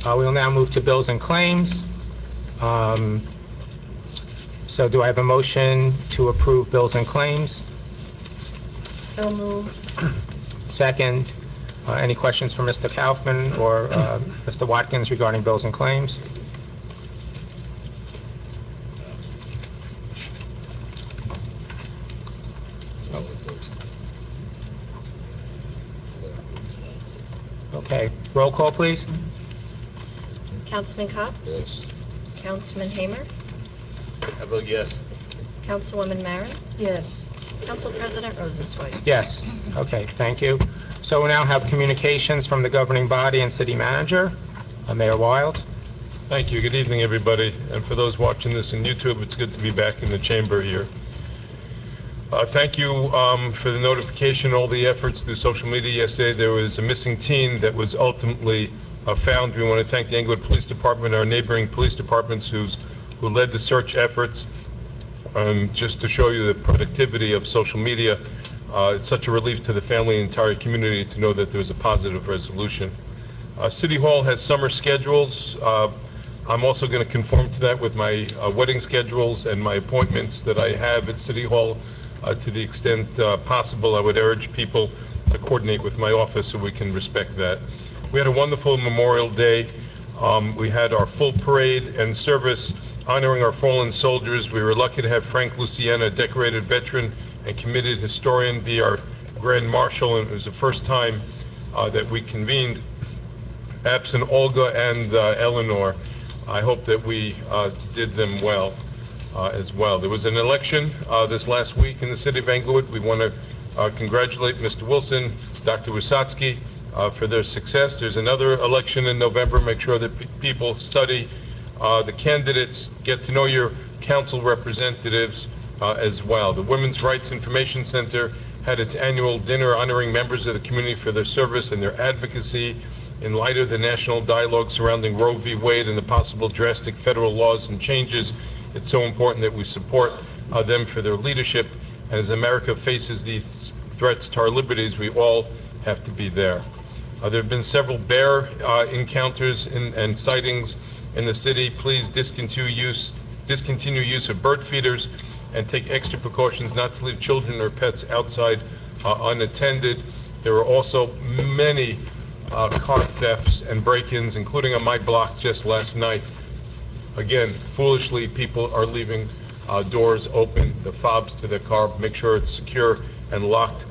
We will now move to bills and claims. So do I have a motion to approve bills and claims? So moved. Second, any questions for Mr. Kaufman or Mr. Watkins regarding bills and claims? Okay, roll call, please. Councilman Kopp? Yes. Councilman Hamer? I vote yes. Councilwoman Maren? Yes. Council President Rosenzweig? Yes. Okay, thank you. So we now have communications from the governing body and city manager. Mayor Wild. Thank you. Good evening, everybody. And for those watching this on YouTube, it's good to be back in the chamber here. Thank you for the notification, all the efforts through social media. Yesterday, there was a missing teen that was ultimately found. We want to thank the Englewood Police Department, our neighboring police departments who led the search efforts. Just to show you the productivity of social media, it's such a relief to the family and entire community to know that there was a positive resolution. City Hall has summer schedules. I'm also going to conform to that with my wedding schedules and my appointments that I have at City Hall. To the extent possible, I would urge people to coordinate with my office so we can respect that. We had a wonderful Memorial Day. We had our full parade and service honoring our fallen soldiers. We were lucky to have Frank Luciana, a decorated veteran and committed historian, be our Grand Marshal, and it was the first time that we convened absent Olga and Eleanor. I hope that we did them well as well. There was an election this last week in the city of Englewood. We want to congratulate Mr. Wilson, Dr. Wisotsky for their success. There's another election in November. Make sure that people study the candidates, get to know your council representatives as well. The Women's Rights Information Center had its annual dinner honoring members of the community for their service and their advocacy in light of the national dialogue surrounding Roe v. Wade and the possible drastic federal laws and changes. It's so important that we support them for their leadership. And as America faces these threats to our liberties, we all have to be there. There have been several bear encounters and sightings in the city. Please discontinue use of bird feeders and take extra precautions not to leave children or pets outside unattended. There were also many car thefts and break-ins, including on my block just last night. Again, foolishly, people are leaving doors open, the fobs to their car. Make sure it's secure and locked.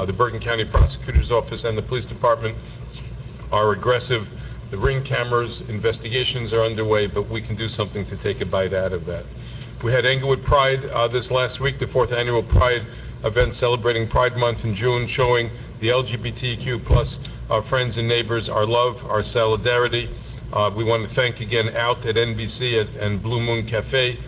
The Bergen County Prosecutor's Office and the Police Department are aggressive. The Ring cameras investigations are underway, but we can do something to take a bite out of that. We had Englewood Pride this last week, the 4th annual Pride event celebrating Pride Month in June, showing the LGBTQ plus friends and neighbors our love, our solidarity. We want to thank again Out at NBC and Blue Moon Cafe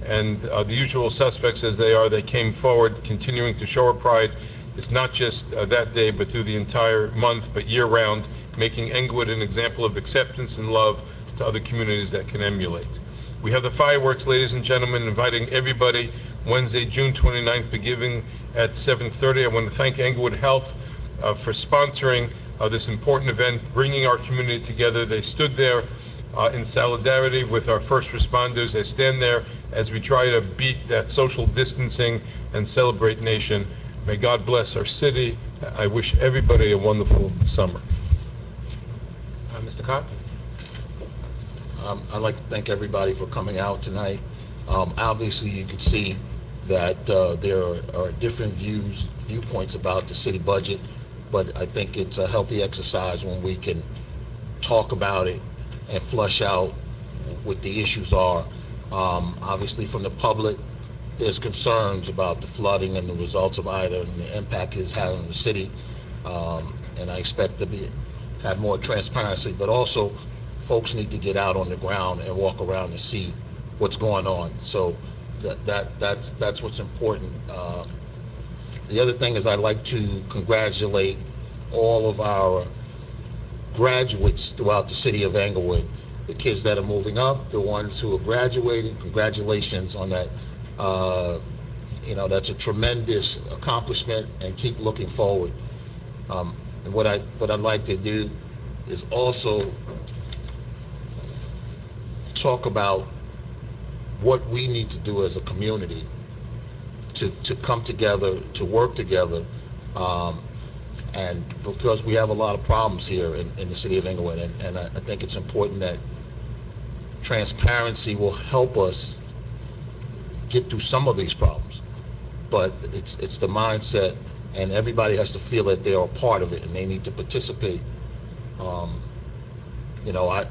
and the usual suspects as they are. They came forward, continuing to show our pride. It's not just that day, but through the entire month, but year-round, making Englewood an example of acceptance and love to other communities that can emulate. We have the fireworks, ladies and gentlemen, inviting everybody Wednesday, June 29th, beginning at 7:30. I want to thank Englewood Health for sponsoring this important event, bringing our community together. They stood there in solidarity with our first responders. They stand there as we try to beat that social distancing and celebrate nation. May God bless our city. I wish everybody a wonderful summer. Mr. Cott? I'd like to thank everybody for coming out tonight. Obviously, you can see that there are different viewpoints about the city budget, but I think it's a healthy exercise when we can talk about it and flush out what the issues are. Obviously, from the public, there's concerns about the flooding and the results of either and the impact it's having on the city, and I expect to have more transparency, but also folks need to get out on the ground and walk around and see what's going on. So that's what's important. The other thing is I'd like to congratulate all of our graduates throughout the city of Englewood, the kids that are moving up, the ones who are graduating. Congratulations on that. That's a tremendous accomplishment, and keep looking forward. And what I'd like to do is also talk about what we need to do as a community to come together, to work together, and because we have a lot of problems here in the city of Englewood, and I think it's important that transparency will help us get through some of these problems. But it's the mindset, and everybody has to feel that they are a part of it and they need to participate.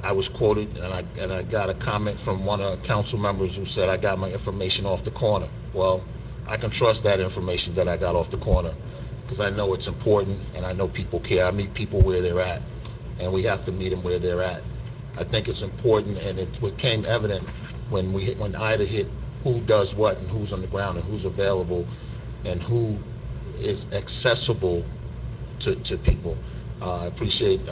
I was quoted, and I got a comment from one of the council members who said I got my information off the corner. Well, I can trust that information that I got off the corner, because I know it's important and I know people care. I meet people where they're at, and we have to meet them where they're at. I think it's important, and it became evident when Ida hit who does what and who's on the ground and who's available and who is accessible to people. I appreciate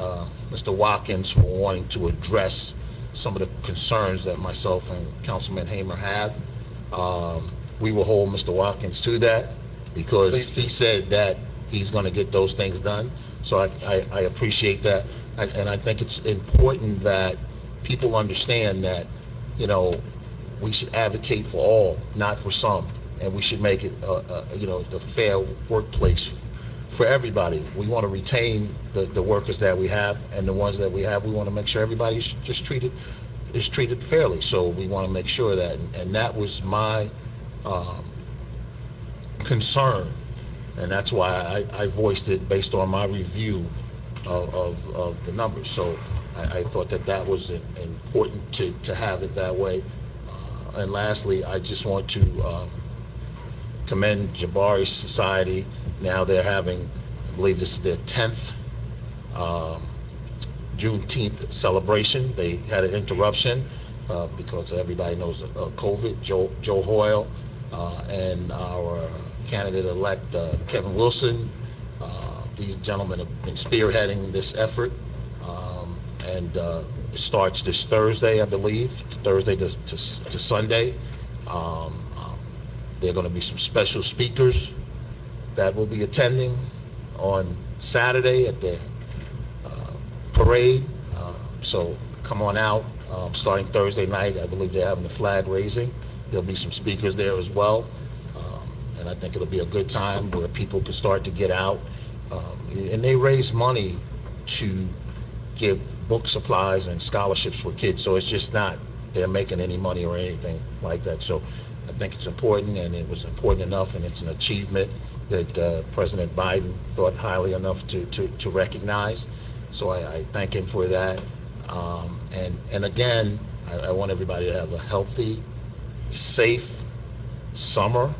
Mr. Watkins for wanting to address some of the concerns that myself and Councilman Hamer have. We will hold Mr. Watkins to that, because he said that he's going to get those things done. So I appreciate that. And I think it's important that people understand that, we should advocate for all, not for some. And we should make it, the fair workplace for everybody. We want to retain the workers that we have, and the ones that we have, we want to make sure everybody's just treated fairly. So we want to make sure that, and that was my concern, and that's why I voiced it based on my review of the numbers. So I thought that that was important to have it that way. And lastly, I just want to commend Jabari Society. Now they're having, I believe this is their 10th Juneteenth celebration. They had an interruption because everybody knows COVID. Joe Hoyle and our candidate-elect Kevin Wilson, these gentlemen have been spearheading this effort. And it starts this Thursday, I believe, Thursday to Sunday. There are going to be some special speakers that will be attending on Saturday at the parade. So come on out. Starting Thursday night, I believe they're having the flag raising. There'll be some speakers there as well. And I think it'll be a good time where people can start to get out. And they raise money to give book supplies and scholarships for kids, so it's just not they're making any money or anything like that. So I think it's important, and it was important enough, and it's an achievement that President Biden thought highly enough to recognize. So I thank him for that. And again, I want everybody to have a healthy, safe summer,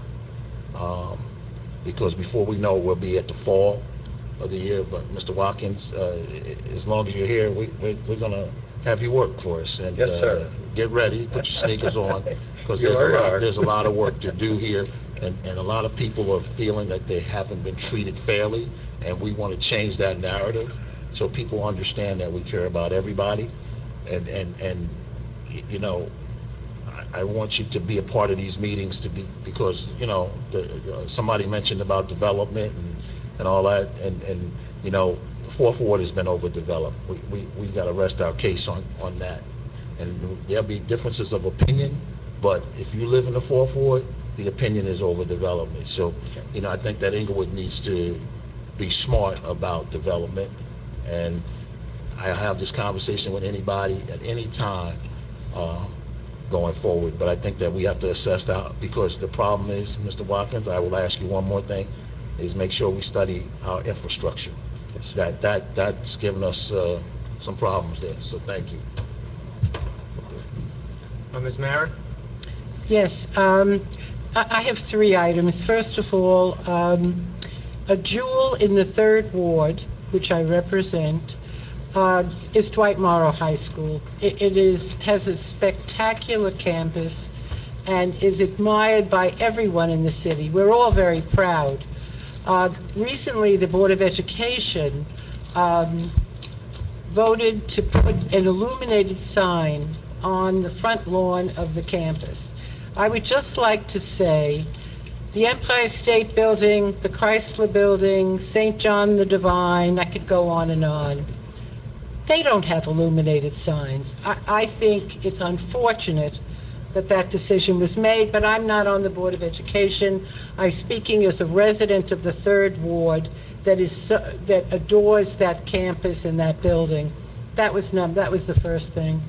because before we know it, we'll be at the fall of the year. But Mr. Watkins, as long as you're here, we're going to have you work for us. And Yes, sir. Get ready, put your sneakers on, because You are. there's a lot of work to do here, and a lot of people are feeling that they haven't been treated fairly, and we want to change that narrative so people understand that we care about everybody. And you know, I want you to be a part of these meetings because you know somebody mentioned about development and all that, and you know, the Fourth Ward has been overdeveloped. We got to rest our case on that, and there'll be differences of opinion, but if you live in the Fourth Ward, the opinion is overdevelopment. So you know, I think that Inglewood needs to be smart about development, and I have this conversation with anybody at any time going forward, but I think that we have to assess that, because the problem is, Mr. Watkins, I will ask you one more thing, is make sure we study our infrastructure. That's given us some problems there, so thank you. Ms. Mara? Yes, I have 3 items. First of all, a jewel in the 3rd Ward, which I represent, is Dwight Morrow High School. It has a spectacular campus and is admired by everyone in the city. We're all very proud. Recently, the Board of Education voted to put an illuminated sign on the front lawn of the campus. I would just like to say, the Empire State Building, the Chrysler Building, St. John the Divine, I could go on and on. They don't have illuminated signs. I think it's unfortunate that that decision was made, but I'm not on the Board of Education. I'm speaking as a resident of the 3rd Ward that adores that campus and that building. That was the first thing.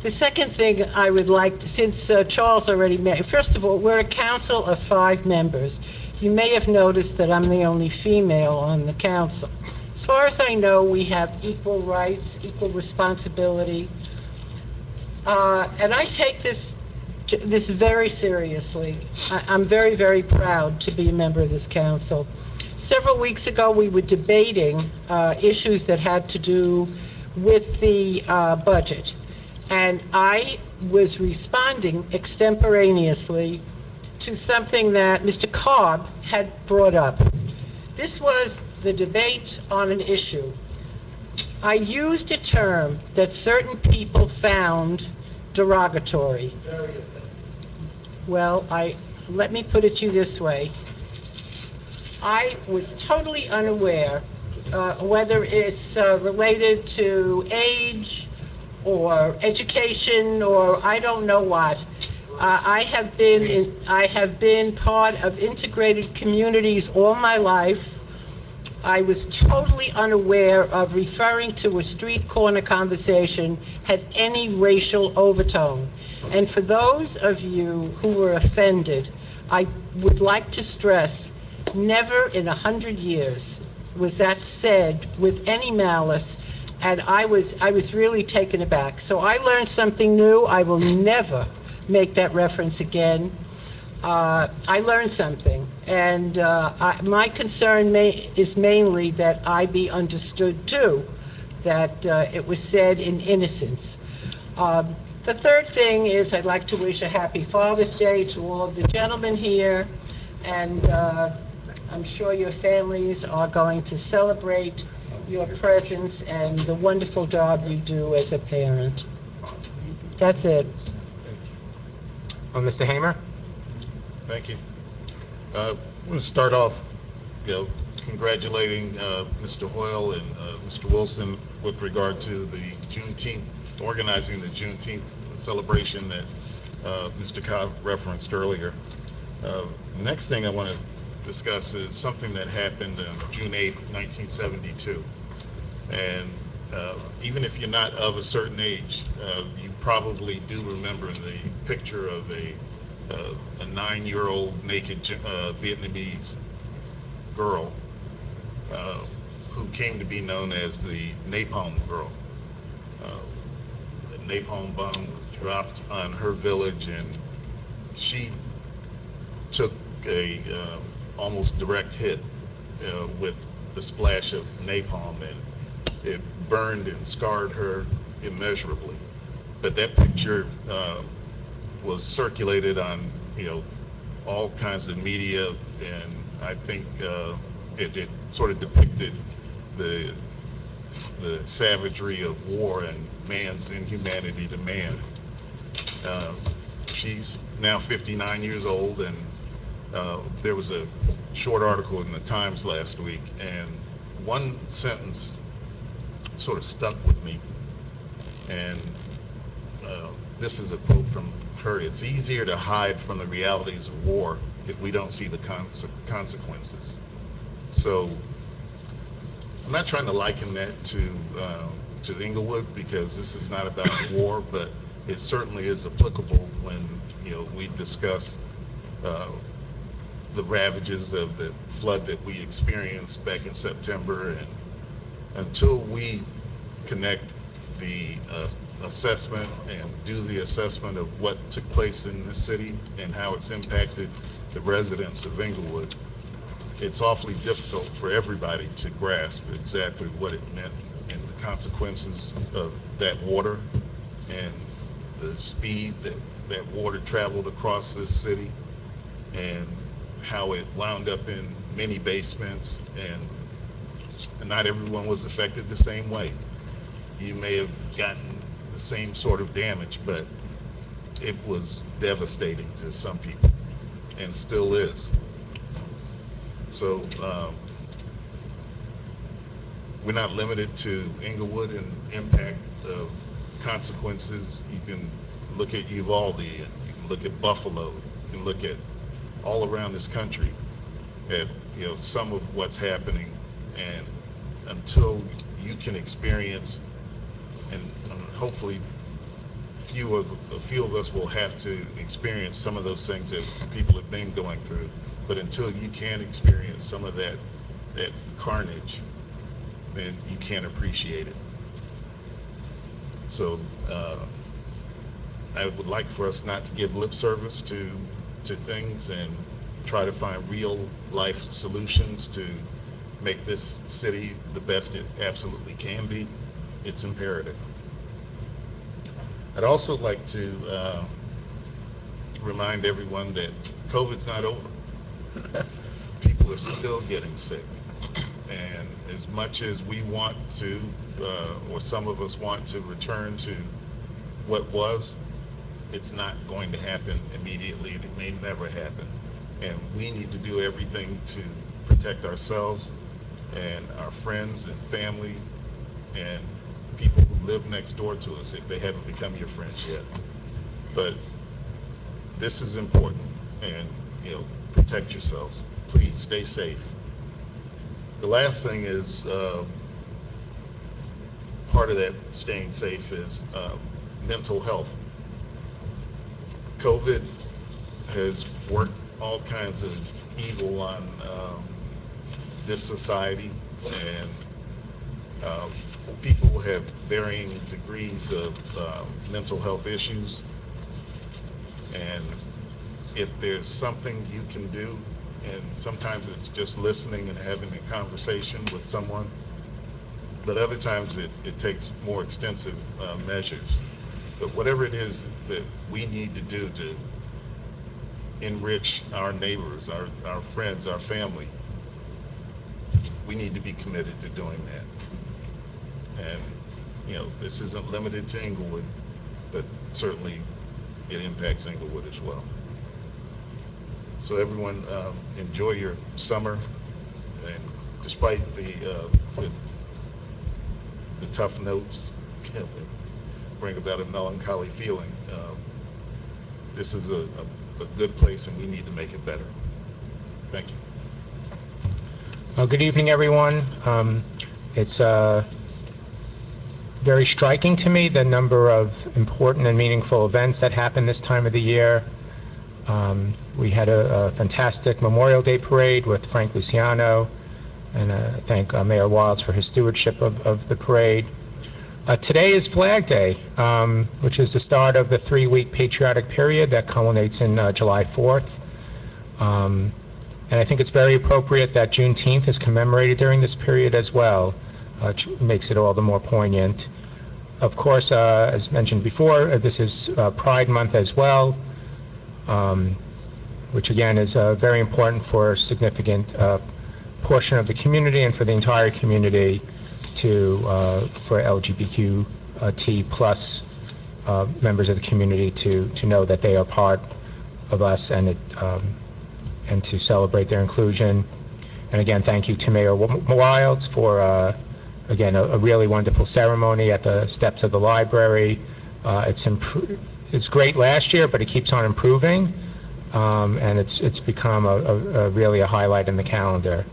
The second thing I would like to, since Charles already made, first of all, we're a council of 5 members. You may have noticed that I'm the only female on the council. As far as I know, we have equal rights, equal responsibility, and I take this very seriously. I'm very, very proud to be a member of this council. Several weeks ago, we were debating issues that had to do with the budget, and I was responding extemporaneously to something that Mr. Cobb had brought up. This was the debate on an issue. I used a term that certain people found derogatory. Well, let me put it to you this way. I was totally unaware whether it's related to age or education or I don't know what. I have been part of integrated communities all my life. I was totally unaware of referring to a street corner conversation had any racial overtone. And for those of you who were offended, I would like to stress, never in 100 years was that said with any malice. and I was really taken aback. So I learned something new. I will never make that reference again. I learned something, and my concern is mainly that I be understood too, that it was said in innocence. The third thing is I'd like to wish a happy Father's Day to all of the gentlemen here, and I'm sure your families are going to celebrate your presence and the wonderful job you do as a parent. That's it. Mr. Hamer? Thank you. I want to start off, congratulating Mr. Hoyle and Mr. Wilson with regard to the Juneteenth, organizing the Juneteenth celebration that Mr. Cobb referenced earlier. The next thing I want to discuss is something that happened on June 8th, 1972. And even if you're not of a certain age, you probably do remember the picture of a 9-year-old naked Vietnamese girl who came to be known as the Napalm Girl. The napalm bomb dropped on her village, and she took a almost direct hit with the splash of napalm, and it burned and scarred her immeasurably. But that picture was circulated on, all kinds of media, and I think it sort of depicted the savagery of war and man's inhumanity to man. She's now 59 years old, and there was a short article in the Times last week, and one sentence sort of stuck with me, and this is a quote from her: "It's easier to hide from the realities of war if we don't see the consequences." So I'm not trying to liken that to Englewood, because this is not about war, but it certainly is applicable when we discuss the ravages of the flood that we experienced back in September. And until we connect the assessment and do the assessment of what took place in this city and how it's impacted the residents of Englewood, it's awfully difficult for everybody to grasp exactly what it meant and the consequences of that water and the speed that water traveled across this city, and how it wound up in many basements, and not everyone was affected the same way. You may have gotten the same sort of damage, but it was devastating to some people, and still is. So we're not limited to Englewood and impact of consequences. You can look at Uvalde, and you can look at Buffalo, you can look at all around this country at some of what's happening. And until you can experience, and hopefully a few of us will have to experience some of those things that people have been going through, but until you can experience some of that carnage, then you can't appreciate it. So I would like for us not to give lip service to things and try to find real life solutions to make this city the best it absolutely can be. It's imperative. I'd also like to remind everyone that COVID's not over. People are still getting sick. And as much as we want to, or some of us want to return to what was, it's not going to happen immediately, and it may never happen. And we need to do everything to protect ourselves and our friends and family and people who live next door to us if they haven't become your friends yet. But this is important, and protect yourselves. Please stay safe. The last thing is, part of that staying safe is mental health. COVID has worked all kinds of evil on this society, and people have varying degrees of mental health issues. And if there's something you can do, and sometimes it's just listening and having a conversation with someone, but other times it takes more extensive measures. But whatever it is that we need to do to enrich our neighbors, our friends, our family, we need to be committed to doing that. And, you know, this isn't limited to Englewood, but certainly it impacts Englewood as well. So everyone, enjoy your summer, and despite the tough notes bring about a melancholy feeling, this is a good place, and we need to make it better. Thank you. Good evening, everyone. It's very striking to me the number of important and meaningful events that happen this time of the year. We had a fantastic Memorial Day parade with Frank Luciano, and thank Mayor Wilds for his stewardship of the parade. Today is Flag Day, which is the start of the 3-week patriotic period that culminates in July 4th. And I think it's very appropriate that Juneteenth is commemorated during this period as well, which makes it all the more poignant. Of course, as mentioned before, this is Pride Month as well, which again is very important for a significant portion of the community and for the entire community for LGBTQ plus members of the community to know that they are part of us and to celebrate their inclusion. And again, thank you to Mayor Wilds for again a really wonderful ceremony at the steps of the library. It's great last year, but it keeps on improving, and it's become really a highlight in the calendar.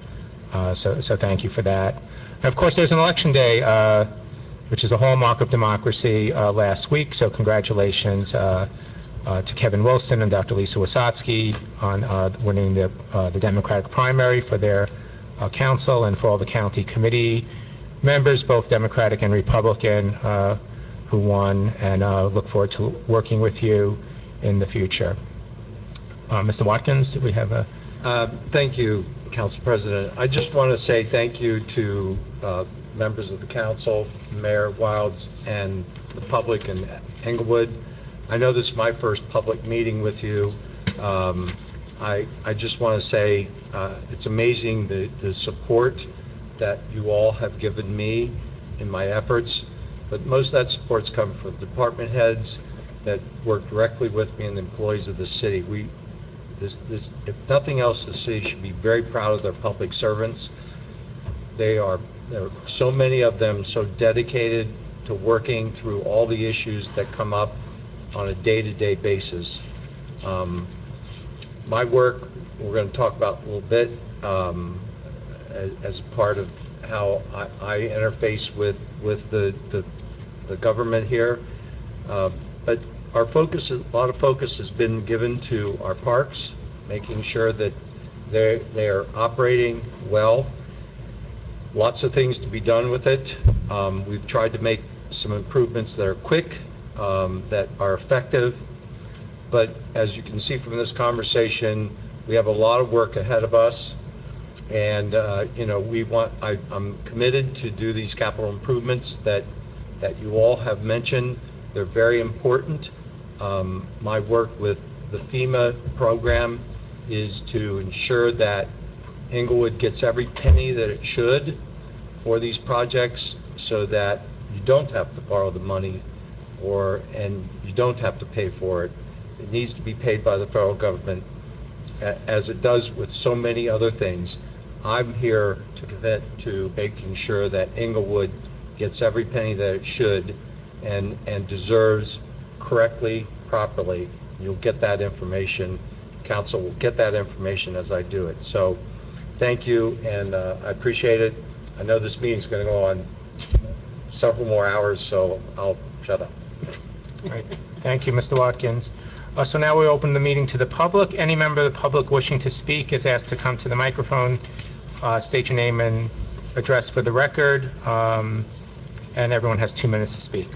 So thank you for that. And of course, there's an election day, which is a hallmark of democracy, last week. So congratulations to Kevin Wilson and Dr. Lisa Wasatsky on winning the Democratic primary for their council, and for all the county committee members, both Democratic and Republican, who won, and look forward to working with you in the future. Mr. Watkins, do we have a... Thank you, Council President. I just want to say thank you to members of the council, Mayor Wilds, and the public in Englewood. I know this is my first public meeting with you. I just want to say it's amazing the support that you all have given me in my efforts, but most of that support's come from department heads that work directly with me and the employees of the city. If nothing else, the city should be very proud of their public servants. There are so many of them so dedicated to working through all the issues that come up on a day-to-day basis. My work, we're going to talk about a little bit as part of how I interface with the government here. But our focus, a lot of focus has been given to our parks, making sure that they are operating well. Lots of things to be done with it. We've tried to make some improvements that are quick, that are effective. But as you can see from this conversation, we have a lot of work ahead of us. And you know, I'm committed to do these capital improvements that you all have mentioned. They're very important. My work with the FEMA program is to ensure that Englewood gets every penny that it should for these projects, so that you don't have to borrow the money and you don't have to pay for it. It needs to be paid by the federal government, as it does with so many other things. I'm here to commit to making sure that Englewood gets every penny that it should and deserves correctly, properly. You'll get that information. Council will get that information as I do it. So thank you, and I appreciate it. I know this meeting's going to go on several more hours, so I'll shut up. All right. Thank you, Mr. Watkins. So now we open the meeting to the public. Any member of the public wishing to speak is asked to come to the microphone, state your name and address for the record. and everyone has 2 minutes to speak.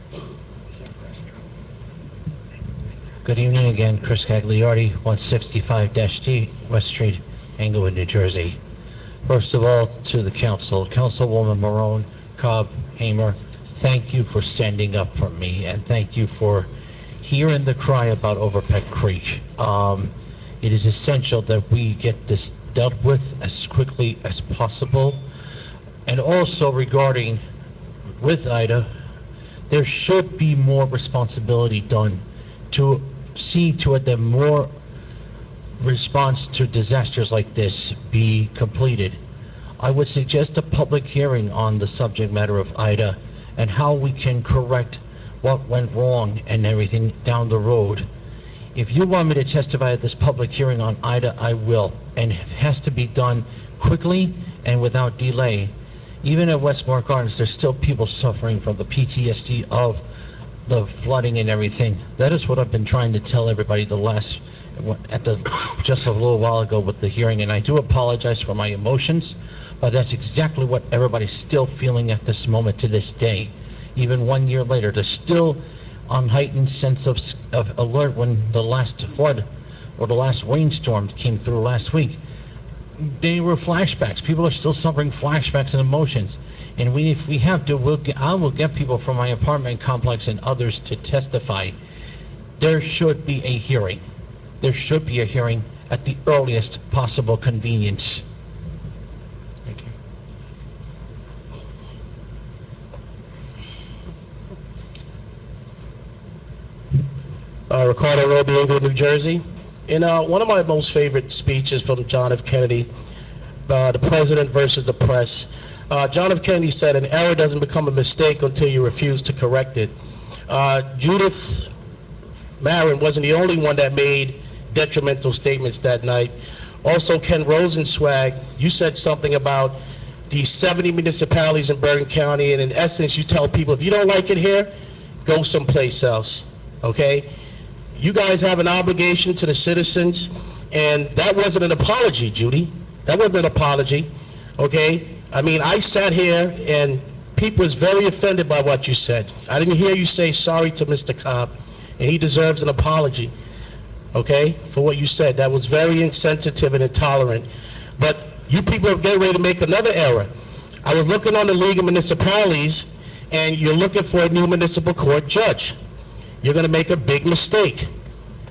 Good evening again, Chris Cagliardi, 165-D West Street, Englewood, New Jersey. First of all, to the council, Councilwoman Marone, Cobb, Hamer, thank you for standing up for me, and thank you for hearing the cry about Overpeck Creek. It is essential that we get this dealt with as quickly as possible. And also regarding with Ida, there should be more responsibility done to see to it that more response to disasters like this be completed. I would suggest a public hearing on the subject matter of Ida and how we can correct what went wrong and everything down the road. If you want me to testify at this public hearing on Ida, I will, and it has to be done quickly and without delay. Even at Westmore Gardens, there's still people suffering from the PTSD of the flooding and everything. That is what I've been trying to tell everybody just a little while ago with the hearing, and I do apologize for my emotions, but that's exactly what everybody's still feeling at this moment to this day. Even 1 year later, there's still on heightened sense of alert when the last flood or the last rainstorm came through last week. They were flashbacks. People are still suffering flashbacks and emotions. And if we have to, I will get people from my apartment complex and others to testify. There should be a hearing. There should be a hearing at the earliest possible convenience. Thank you. Ricardo Roby, Englewood, New Jersey. In one of my most favorite speeches from John F. Kennedy, the president versus the press, John F. Kennedy said, an error doesn't become a mistake until you refuse to correct it. Judith Marin wasn't the only one that made detrimental statements that night. Also, Ken Rosenzweig, you said something about the 70 municipalities in Bergen County, and in essence, you tell people, if you don't like it here, go someplace else, okay? You guys have an obligation to the citizens, and that wasn't an apology, Judy. That wasn't an apology, okay? I mean, I sat here, and people was very offended by what you said. I didn't hear you say sorry to Mr. Cobb, and he deserves an apology, okay, for what you said. That was very insensitive and intolerant. But you people are getting ready to make another error. I was looking on the League of Municipalities, and you're looking for a new municipal court judge. You're going to make a big mistake,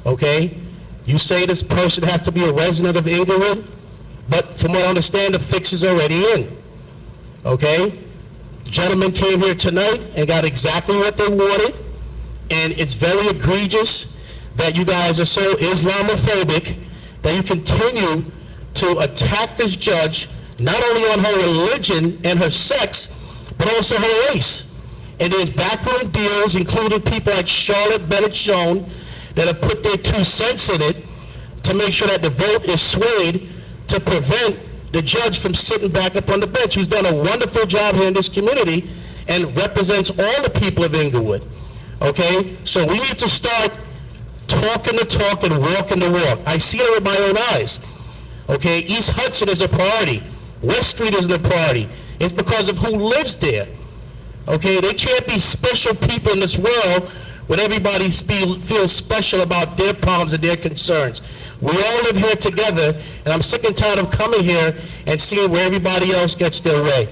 okay? You say this person has to be a resident of Englewood, but from what I understand, the fix is already in, okay? Gentlemen came here tonight and got exactly what they wanted, and it's very egregious that you guys are so Islamophobic that you continue to attack this judge, not only on her religion and her sex, but also her race. And there's backroom deals, including people like Charlotte Bennett Schoen, that have put their 2 cents in it to make sure that the vote is swayed to prevent the judge from sitting back up on the bench, who's done a wonderful job here in this community and represents all the people of Englewood. Okay? So we need to start talking the talk and walking the walk. I see it with my own eyes. Okay? East Hudson is a priority. West Street is a priority. It's because of who lives there. Okay, they can't be special people in this world when everybody feels special about their problems and their concerns. We all live here together, and I'm sick and tired of coming here and seeing where everybody else gets their way.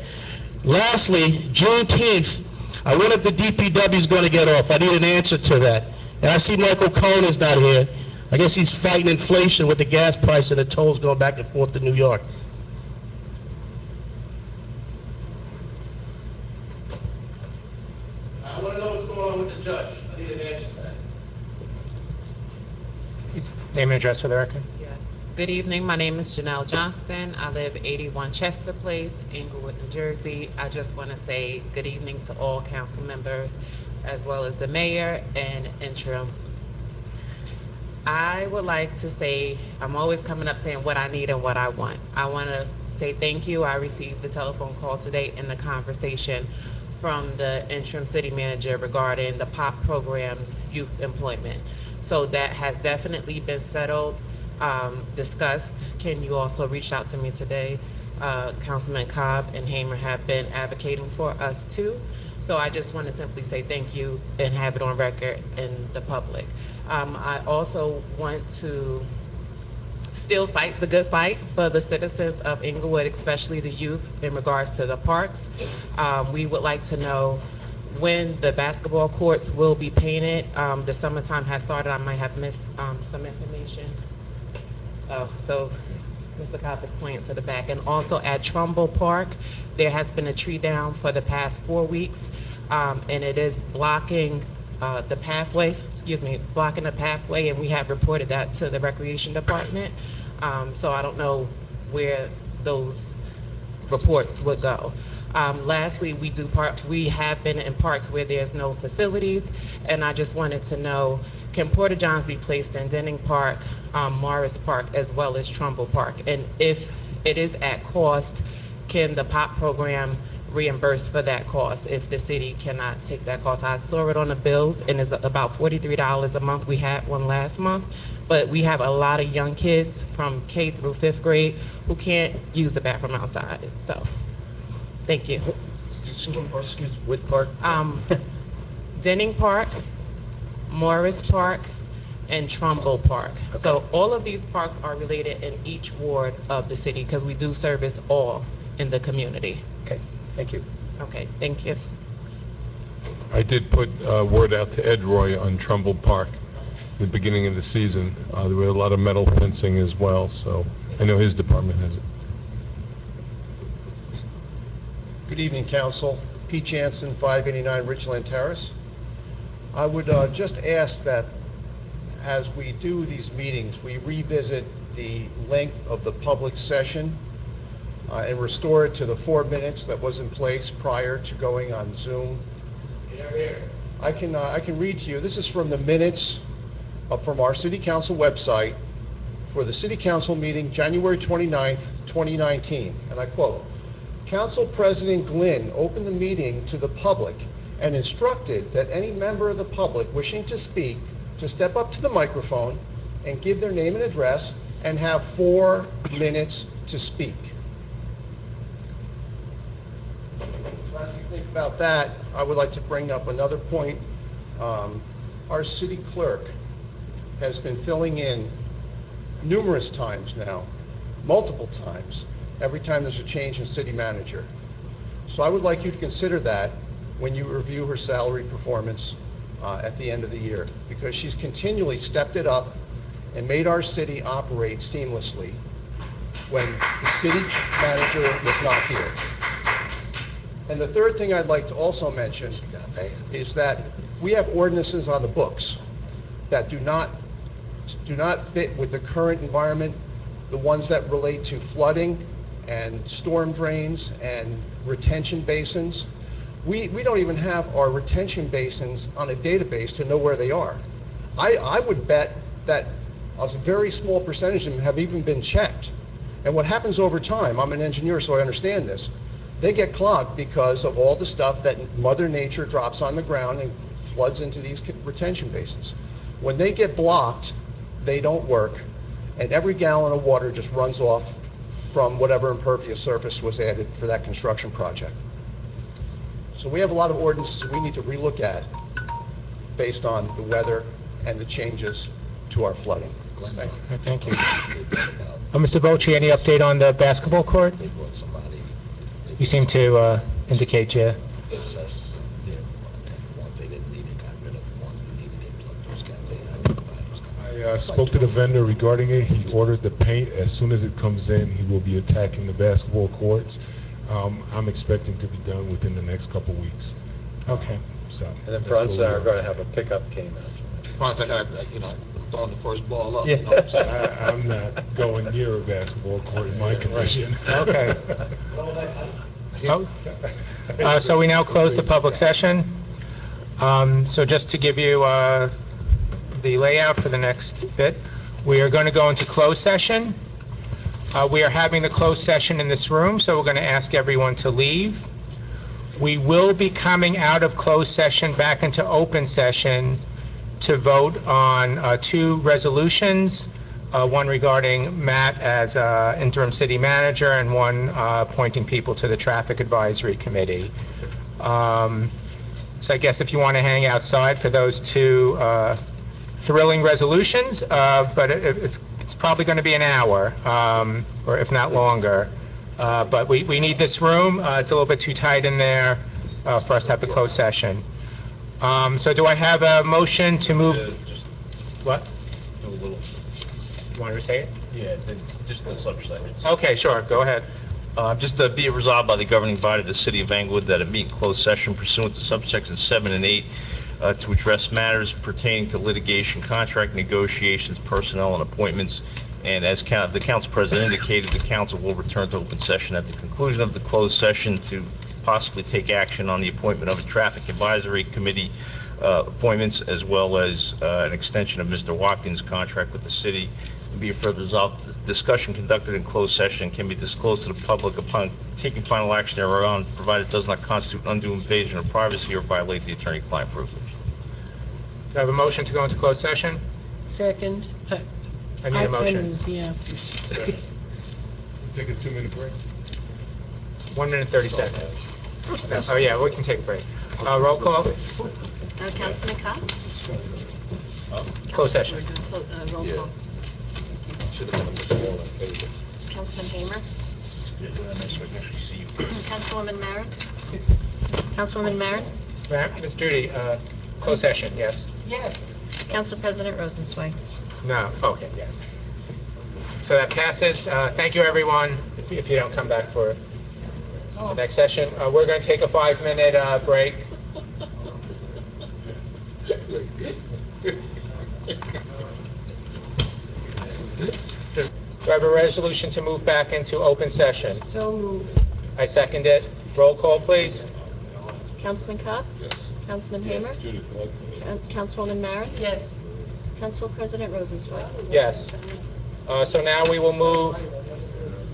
Lastly, Juneteenth, I wonder if the DPW is going to get off. I need an answer to that. And I see Michael Cohen is not here. I guess he's fighting inflation with the gas price and the tolls going back and forth to New York. I want to know what's going on with the judge. I need an answer to that. Name and address for the record. Yes. Good evening. My name is Janelle Johnston. I live 81 Chester Place, Englewood, New Jersey. I just want to say good evening to all council members, as well as the mayor and interim. I would like to say, I'm always coming up saying what I need and what I want. I want to say thank you. I received the telephone call today in the conversation from the interim city manager regarding the POP program's youth employment. So that has definitely been settled, discussed. Ken, you also reached out to me today Councilman Cobb and Hamer have been advocating for us too. So I just want to simply say thank you and have it on record in the public. I also want to still fight the good fight for the citizens of Inglewood, especially the youth, in regards to the parks. We would like to know when the basketball courts will be painted. The summertime has started. I might have missed some information. So Mr. Cobb is pointing to the back. And also at Trumbull Park, there has been a tree down for the past 4 weeks, and it is blocking the pathway, blocking the pathway, and we have reported that to the Recreation Department. So I don't know where those reports would go. Lastly, we have been in parks where there's no facilities, and I just wanted to know, can Porta Johns be placed in Denning Park, Morris Park, as well as Trumbull Park? And if it is at cost, can the POP program reimburse for that cost if the city cannot take that cost? I saw it on the bills, and it's about $43 a month. We had one last month, but we have a lot of young kids from K through 5th grade who can't use the bathroom outside. So, thank you. What park? Denning Park, Morris Park, and Trumbull Park. Okay. So all of these parks are related in each ward of the city because we do service all in the community. Okay, thank you. Okay, thank you. I did put word out to Ed Roy on Trumbull Park at the beginning of the season. There were a lot of metal fencing as well, so I know his department has it. Good evening, Council. Pete Jansen, 589 Richland Terrace. I would just ask that as we do these meetings, we revisit the length of the public session and restore it to the 4 minutes that was in place prior to going on Zoom. I can read to you. This is from the minutes from our City Council website for the City Council meeting January 29th, 2019. And I quote, "Council President Glynn opened the meeting to the public and instructed that any member of the public wishing to speak to step up to the microphone and give their name and address and have 4 minutes to speak." So as you think about that, I would like to bring up another point. Our city clerk has been filling in numerous times now, multiple times, every time there's a change in city manager. So I would like you to consider that when you review her salary performance at the end of the year, because she's continually stepped it up and made our city operate seamlessly when the city manager was not here. And the third thing I'd like to also mention is that we have ordinances on the books that do not fit with the current environment, the ones that relate to flooding and storm drains and retention basins. We don't even have our retention basins on a database to know where they are. I would bet that a very small percentage of them have even been checked. And what happens over time, I'm an engineer so I understand this, they get clogged because of all the stuff that Mother Nature drops on the ground and floods into these retention basins. When they get blocked, they don't work, and every gallon of water just runs off from whatever impervious surface was added for that construction project. So we have a lot of ordinances we need to relook at based on the weather and the changes to our flooding. Thank you. Mr. Voce, any update on the basketball court? You seem to indicate, yeah. I spoke to the vendor regarding it. He ordered the paint. As soon as it comes in, he will be attacking the basketball courts. I'm expecting to be done within the next couple weeks. Okay. So. And then Franz and I are going to have a pickup game out. Franz, I got, throwing the first ball up. Yeah. You know what I'm saying? I'm not going near a basketball court in my condition. Okay. So we now close the public session. So just to give you the layout for the next bit, we are going to go into closed session. We are having the closed session in this room, so we're going to ask everyone to leave. We will be coming out of closed session back into open session to vote on 2 resolutions. one regarding Matt as interim city manager, and one appointing people to the Traffic Advisory Committee. So I guess if you want to hang outside for those two thrilling resolutions, but it's probably going to be an hour, or if not longer. But we need this room. It's a little bit too tight in there for us to have the closed session. So do I have a motion to move? What? Do a little. You want to say it? Yeah, just the subsection. Okay, sure, go ahead. Just be it resolved by the governing body of the City of Englewood that it meet in closed session pursuant to subsections 7 and 8 to address matters pertaining to litigation, contract negotiations, personnel, and appointments. And as the council president indicated, the council will return to open session at the conclusion of the closed session to possibly take action on the appointment of a traffic advisory committee appointments, as well as an extension of Mr. Watkins' contract with the city. Be it further resolved, the discussion conducted in closed session can be disclosed to the public upon taking final action thereon, provided it does not constitute undue invasion of privacy or violate the attorney-client privilege. Do I have a motion to go into closed session? Second. I need a motion. Yeah. Take a 2-minute break. 1 minute, 30 seconds. Oh, yeah, we can take a break. Roll call, Councilman Cobb? closed session. Roll Yeah. call. Should have been a Mr. Wall in favor. Councilman Hamer? Councilwoman Marin? Councilwoman Marin? Ms. Judy, closed session, yes? Yes. Council President Rosenzweig? No, okay, yes. So that passes. Thank you, everyone, if you don't come back for the next session. We're going to take a 5-minute break. Do I have a resolution to move back into open session? So moved. I second it. Roll call, please. Councilman Cobb? Yes. Councilman Hamer? Councilwoman Marin? Yes. Council President Rosenzweig? Yes. So now we will move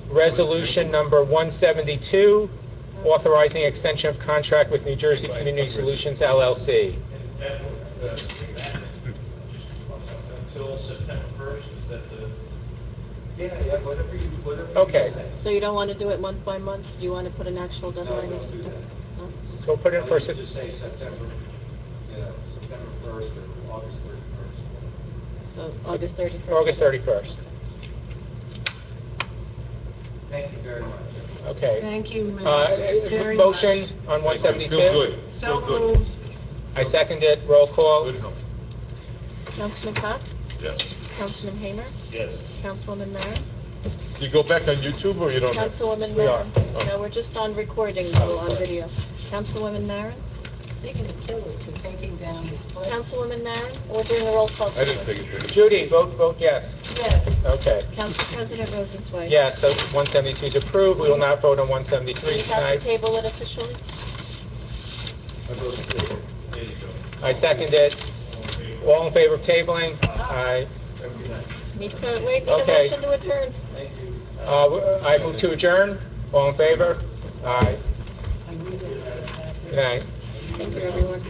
resolution number 172, authorizing extension of contract with New Jersey Community Solutions LLC. Until September 1st, is that the... Yeah, whatever. Okay, So you don't want to do it month by month? You want to put an actual deadline or something? No? so we'll put it in for, say September 1st or August 31st. So August 31st? August 31st. Thank you very much. Okay. Thank you, Mr. very much. Motion on 172? Feel good. So Feel good. moved. I second it. Roll call. Good enough. Councilman Cobb? Yes. Councilman Hamer? Yes. Councilwoman Marin? You go back on YouTube or you don't? Councilwoman We are. Marin? No, we're just on recording, no, on video. Councilwoman Marin? They're going to kill us for taking down this place. Councilwoman Marin? We're doing a roll call. I didn't take it. Judy, vote yes. Yes. Okay. Council President Rosenzweig? Yes, so 172 is approved. We will not vote on 173 Can you have tonight. to table it officially? I second it. All in favor of tabling? Aye. Need a Okay. motion to adjourn. I move to adjourn. All in favor? Aye. Good night. Thank you, everyone.